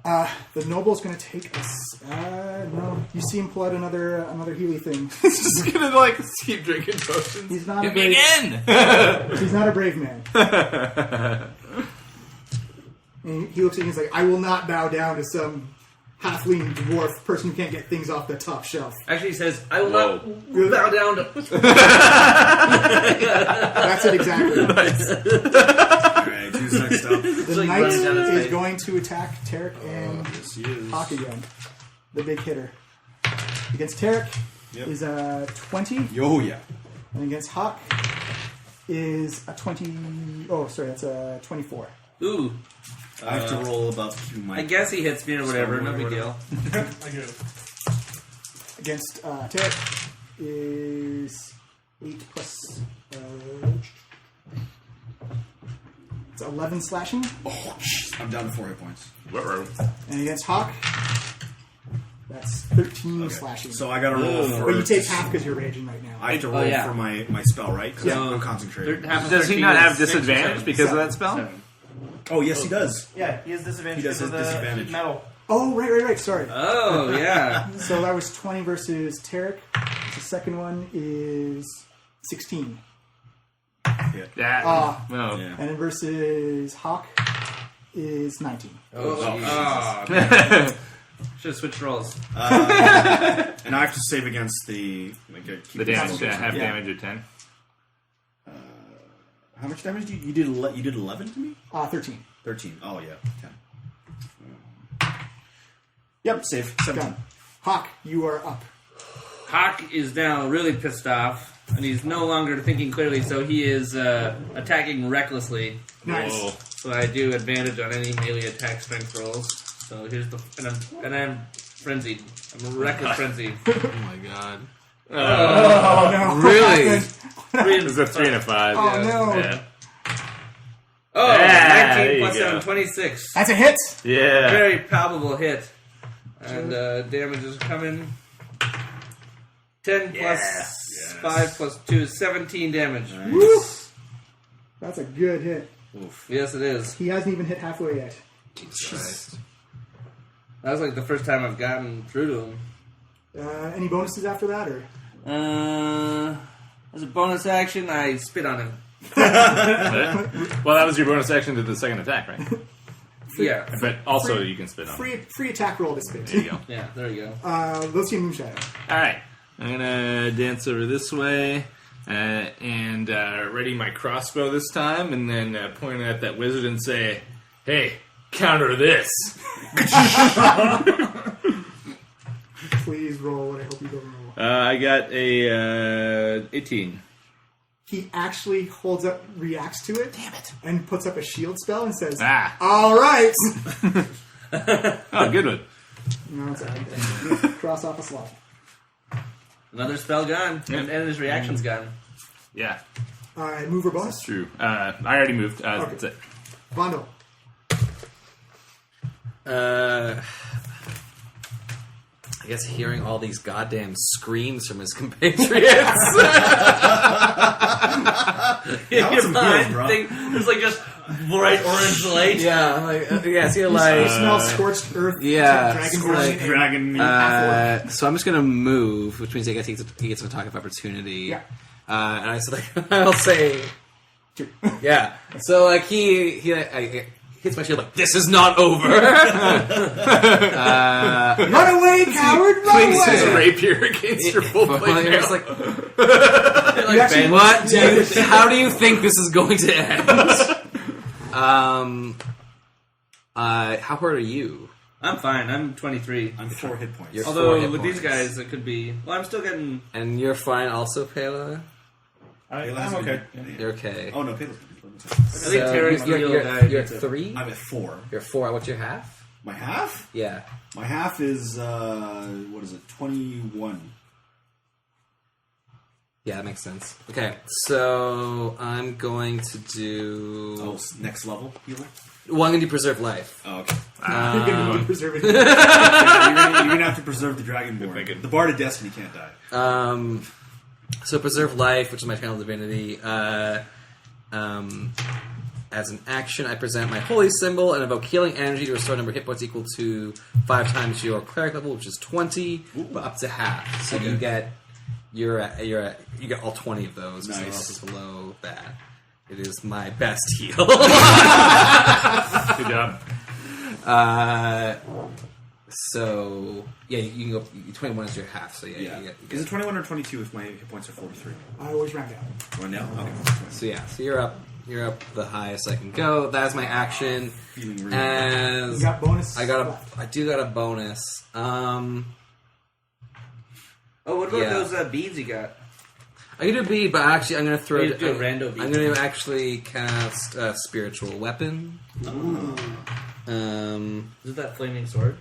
The noble's going to take us. No, you see him pull out another Healy thing. He's just gonna like keep drinking potions. He's not a Hit me brave. again. He's not a brave man. And he looks at you and he's like, "I will not bow down to some halfling dwarf person who can't get things off the top shelf." Actually, he says, "I will not bow down to." That's it exactly. Alright, who's next up? The like knight running down his is face. going to attack Tarek and Yes, he is. Hakh again. The big hitter. Against Tarek is a 20, Oh, yeah. and against Hakh is a 20. Oh, sorry, that's a 24. Ooh, I have to roll above to keep my... I guess he hits me or whatever. No big deal. Against Tarek is 8 plus. It's 11 slashing, Oh, I'm down to 4 hit points. and against Hakh, that's 13 slashing. So I gotta roll for... But you take half because you're raging right now. I have to roll yeah. for my spell, right? Because Yeah. I'm concentrating. Does he not have disadvantage because of that spell? 7. Oh, yes, he does. Yeah, he has disadvantage. He does because have of the disadvantage. Metal. Oh, right. Sorry. Oh yeah. So that was 20 versus Tarek. The second one is 16. Yeah. Ah. No. Yeah. And then versus Hakh is 19. Should have switched rolls. And I have to save against the... Like, keep The damage, concentrating. half Yeah. damage at 10. How much damage did you did? You did 11 to me? 13. 13. Oh, yeah. 10. Yep, save. 17. Done. Hakh, you are up. Hakh is now really pissed off, and he's no longer thinking clearly, so he is attacking recklessly. Nice. Whoa. So I do advantage on any melee attack strength rolls. So here's the and I'm frenzied. I'm a reckless frenzy. Oh my god. Oh, no. Really? It was a 3 and a 5. Oh, yeah. no. Yeah. Oh, Yeah, 19 there plus you go. 7, 26. That's a hit. Yeah. Very palpable hit. And damage is coming. 10 plus 5 plus 2 is 17 damage. Woo. That's a good hit. Yes, it is. He hasn't even hit halfway yet. That was like the first time I've gotten through to him. Any bonuses after that, or? As a bonus action, I spit on him. Well, that was your bonus action to the second attack, right? Yeah. But also you can spit on it. Free attack roll to spit. There you go. Yeah, there you go. Let's see Moonshine. Alright. I'm gonna dance over this way and ready my crossbow this time and then point at that wizard and say, "Hey, counter this." Please roll what I hope you don't roll. I got a 18. He actually reacts to it. Damn it. And puts up a shield spell and says, Ah. "All right." Oh, good one. No, it's okay. Cross off a slot. Another spell gone. Yeah. And his reaction's gone. Yeah, All right, move or bonus. true. I already moved. Okay. That's it. Vondo. I guess hearing all these goddamn screams from his compatriots. That was some heals, bro. There's like just bright orange light. yeah, I'm like, see, You like, smell scorched earth. yeah, Dragon scorched blood, and Dragon meat. half orc. so I'm just gonna move, which means he gets an attack of opportunity. Yeah. And I said, like, I'll say, yeah. So like he hits my shield like, this is not over. Run away, coward! Run Flings his away! rapier against your full plate You're mail. just like, You actually- what? How do you think this is going to end? How hard are you? I'm fine. I'm 23. I'm 4 hit points. You're 4 Although hit with these points. guys, it could be. Well, I'm still getting. And you're fine also, Pela? I'm okay. You're okay. Oh, no, Payla's I think Terran's you're 3? I'm at 4. You're 4. What's your half? My half? Yeah. My half is, what is it, 21. Yeah, that makes sense. Okay, so I'm going to do... Oh, next level healer? Well, I'm going to do Preserve Life. Oh, okay. You're going to be preserving. You're gonna have to preserve the Dragonborn. The Bard of Destiny can't die. So Preserve Life, which is my channel divinity, as an action, I present my holy symbol and invoke healing energy to restore number of hit points equal to 5 times your cleric level, which is 20, but up to half. So you get you get all 20 of those. Nice. Everyone else is below that. It is my best heal. Good job. So yeah, you can go. 21 is your half. So yeah. You get, is it 21 or 22 if my hit points are 43? I always round down. One now. Okay. So yeah, so you're up. You're up the highest I can go. That's my action. As you got bonus. I do got a bonus. Oh, what about those beads you got? I can do a bead, but actually I'm going to throw. Do a rando bead. I'm going to actually cast a spiritual weapon. Is that flaming sword?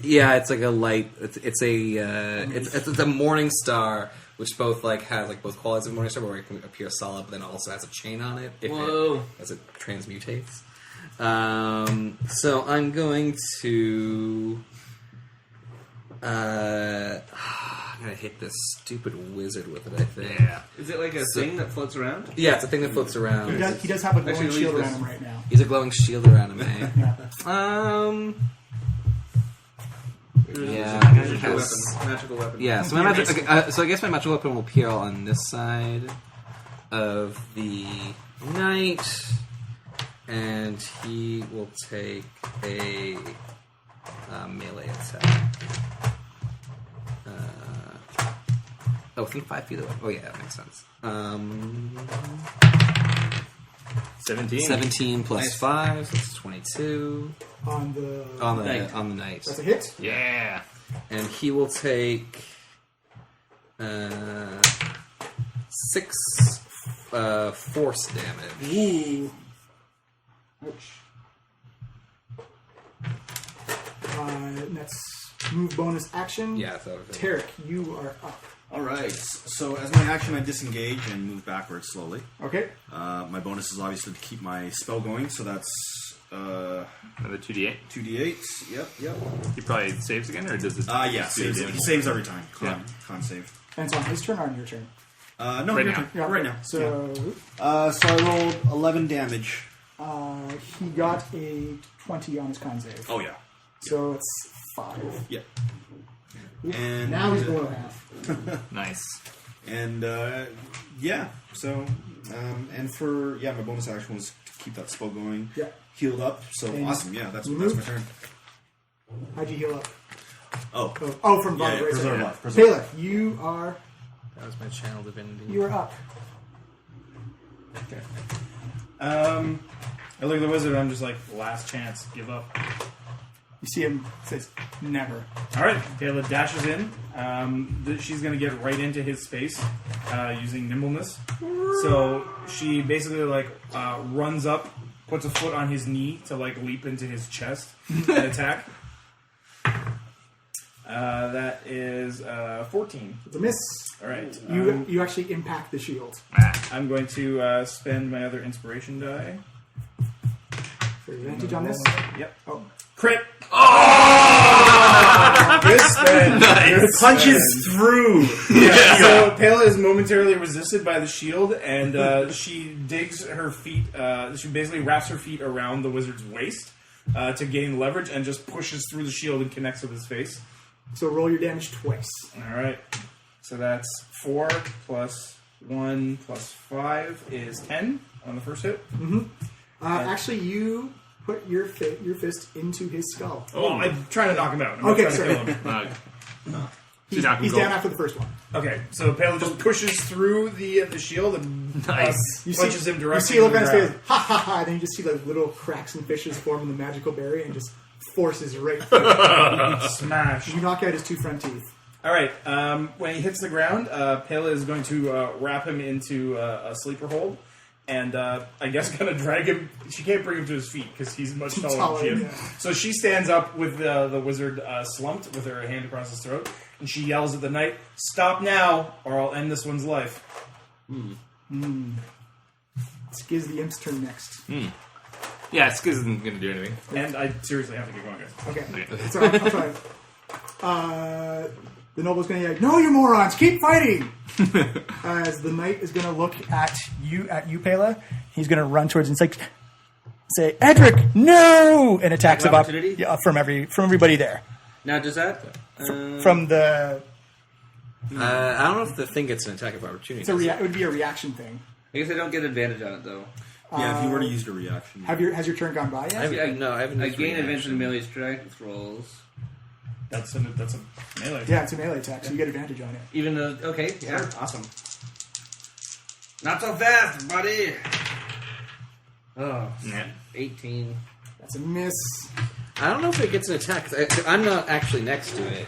Yeah, it's like a light. It's a morning star, which both has both qualities of morning star, where it can appear solid, but then it also has a chain on it. As it transmutates. So I'm going to. I'm gonna hit this stupid wizard with it, I think. Yeah. Is it like a thing that floats around? Yeah, it's a thing that floats around. He does have a glowing shield around him right now. He's a glowing shield around him, eh? Yeah. Magical weapon. Yeah, so so I guess my magical weapon will appear on this side of the knight, and he will take a melee attack. Within 5 feet away. Oh yeah, that makes sense. 17 plus 5, so that's 22. On the night. That's a hit? Yeah. And he will take 6 force damage. Ooh. Ouch. That's move bonus action. Yeah, so Tarek, you are up. Alright, so as my action, I disengage and move backwards slowly. Okay. My bonus is obviously to keep my spell going, so that's Another 2d8. 2d8. Yep. He probably saves again, or does it? Yeah, saves. He saves every time. Con save. And it's on his turn or on your turn? No, Right your now. turn. Yeah, Right now. So, So I rolled 11 damage. he got a 20 on his con save. Oh yeah. So it's 5. Yeah. And Now he's below half. Nice. And so and for my bonus action was to keep that spell going. Yeah. Healed up. So And awesome. Yeah, that's you my moved? turn. How'd you heal up? Oh, From yeah, Vibration. preserve life. Taylor, you are that was my channel divinity. you are up. I look at the wizard and I'm just like, last chance, give up. You see him says never. Alright, Kayla dashes in. She's going to get right into his space using nimbleness. So she basically runs up, puts a foot on his knee to leap into his chest and attack. That is 14. It's a miss. Alright. You actually impact the shield. I'm going to spend my other inspiration die. For advantage on this? Yep. Oh. Crit! Good spend. Nice. Punches through. So Pela is momentarily resisted by the shield, and she digs her feet. She basically wraps her feet around the wizard's waist to gain leverage, and just pushes through the shield and connects with his face. So roll your damage twice. All right. So that's 4 plus 1 plus 5 is 10 on the first hit. Actually, you put your fist into his skull. Oh, I'm trying to knock him out. I'm Okay, not trying to kill him. He's down after the first one. Okay, so Pela just pushes through the shield and punches him directly. You see a look in on the his ground. face, ha ha ha, and then you just see little cracks and fissures form in the magical berry and just forces right through. Smash. You knock out his 2 front teeth. All right. When he hits the ground, Pela is going to wrap him into a sleeper hold, and I guess going to drag him. She can't bring him to his feet because he's much taller than she is. Yeah. So she stands up with the wizard slumped with her hand across his throat, and she yells at the knight, "Stop now, or I'll end this one's life." Skiz the Imp's turn next. Yeah, Skiz isn't going to do anything. And I seriously have to get going, guys. Okay. So I'm sorry. The noble's going to yell, "No, you morons! Keep fighting!" As the knight is going to look at you, Pela. He's going to run towards and say, say, Edric, no! And attacks Attack about opportunity? from everybody there. Now, does that... From the... I don't know if the thing gets an attack of opportunity. it would be a reaction thing. I guess I don't get advantage on it, though. Yeah, if you were to use a reaction. Has your turn gone by yet? I haven't I used gain reaction. advantage in melee strength rolls. That's a melee. Yeah, it's a melee attack, so you get advantage on it. Even though... Okay, yeah. Awesome. Not so fast, buddy! Oh, Yeah. 18. That's a miss. I don't know if it gets an attack. 'Cause I'm not actually next to it.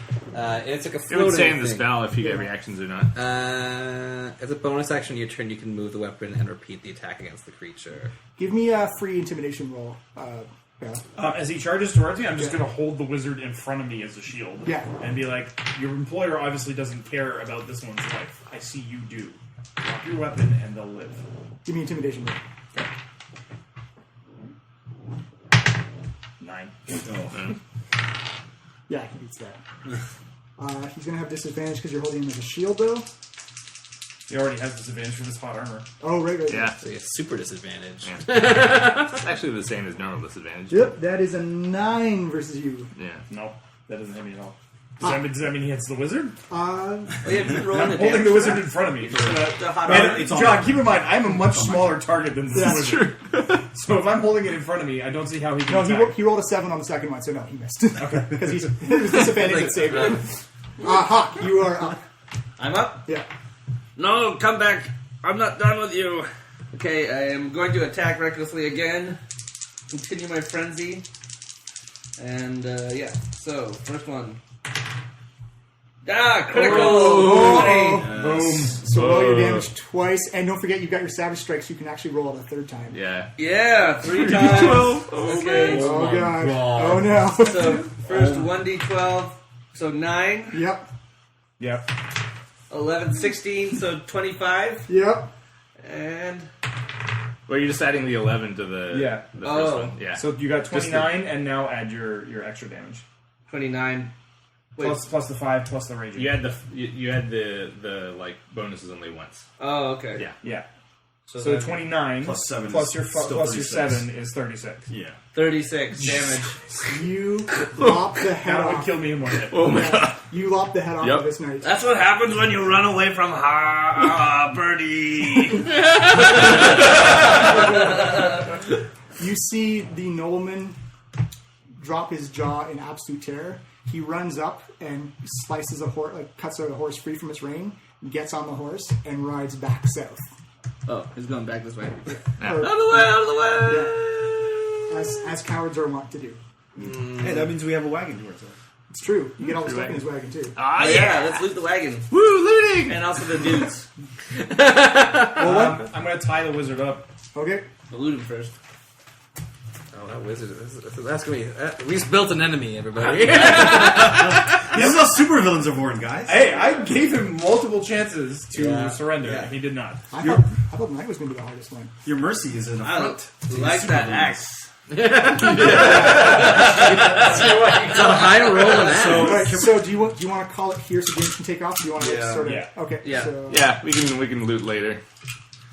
It's like a It floating would say in the thing. spell if you get reactions or not. As a bonus action on your turn, you can move the weapon and repeat the attack against the creature. Give me a free intimidation roll. Beth. As he charges towards me, I'm just going to hold the wizard in front of me as a shield. Yeah. And be like, your employer obviously doesn't care about this one's life. I see you do. Drop your weapon and they'll live. Give me intimidation roll. 9. Yeah, he beats that. He's going to have disadvantage because you're holding him as a shield, though. He already has disadvantage from his hot armor. Oh, right. Yeah. So you have super disadvantage. It's actually the same as normal disadvantage. Yep, that is a 9 versus you. Yeah. No, that doesn't hit me at all. Does that mean he hits the wizard? Oh, yeah, you roll I'm the holding damage the wizard for in front of me. the hot And, armor. John, keep in mind, I'm a much smaller target than this That's wizard. So if I'm holding it in front of me, I don't see how he can No, attack. he rolled a 7 on the second one, so no, he missed. Okay. Because it was disadvantage that saved him. Hakh, you are up. I'm up? Yeah. No, come back. I'm not done with you. Okay, I am going to attack recklessly again. Continue my frenzy. And, yeah. So, first one. Critical! Boom. So roll your damage twice, and don't forget you've got your Savage Strike, so you can actually roll it a third time. Yeah. Yeah, 3 times. Okay. Oh, God. Oh, no. So, first 1d12. So, 9. Yep. Yep. 11, 16. So, 25. Yep. And... Well, you're just adding the 11 to the first one. Yeah. So you got 29, and now add your extra damage. 29. Wait. Plus the 5, plus the raging. You had the like bonuses only once. Oh, okay. Yeah. Yeah. So, So then 29 Plus 7 plus is your still plus your 36. 7 is 36. Yeah. 36 damage. You lop the head That would off. kill me in one hit. Oh my god. You lop the head off Yep. of this knight. That's what happens when you run away from Birdie. You see the nobleman drop his jaw in absolute terror. He runs up and slices a horse, cuts a horse free from its rein, gets on the horse, and rides back south. Oh, he's going back this way. Or- Out of the way! Out of the way! as cowards are wont to do. Hey, that means we have a wagon towards us. It's true. You get all the stuff in his wagon, too. Ah, Oh, yeah, let's loot the wagon. Woo, looting! And also the dudes. I'm going to tie the wizard up. Okay. We'll loot him first. Oh, that wizard. That's going to be... we just built an enemy, everybody. These are the supervillains of Hoard, guys. Hey, I gave him multiple chances to Yeah. surrender. Yeah. He did not. I thought the knight was going to be the hardest one. Your mercy is an I affront. like that axe. It's a high roll and axe. All right, so do you want to call it here so James can take off? Or do you want to Yeah. sort of... Yeah. Okay. Yeah. So, Yeah, we can loot later.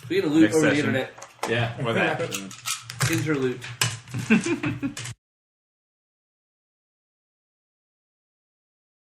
We're going to loot Next over the session. internet. Yeah, or that. Interloot.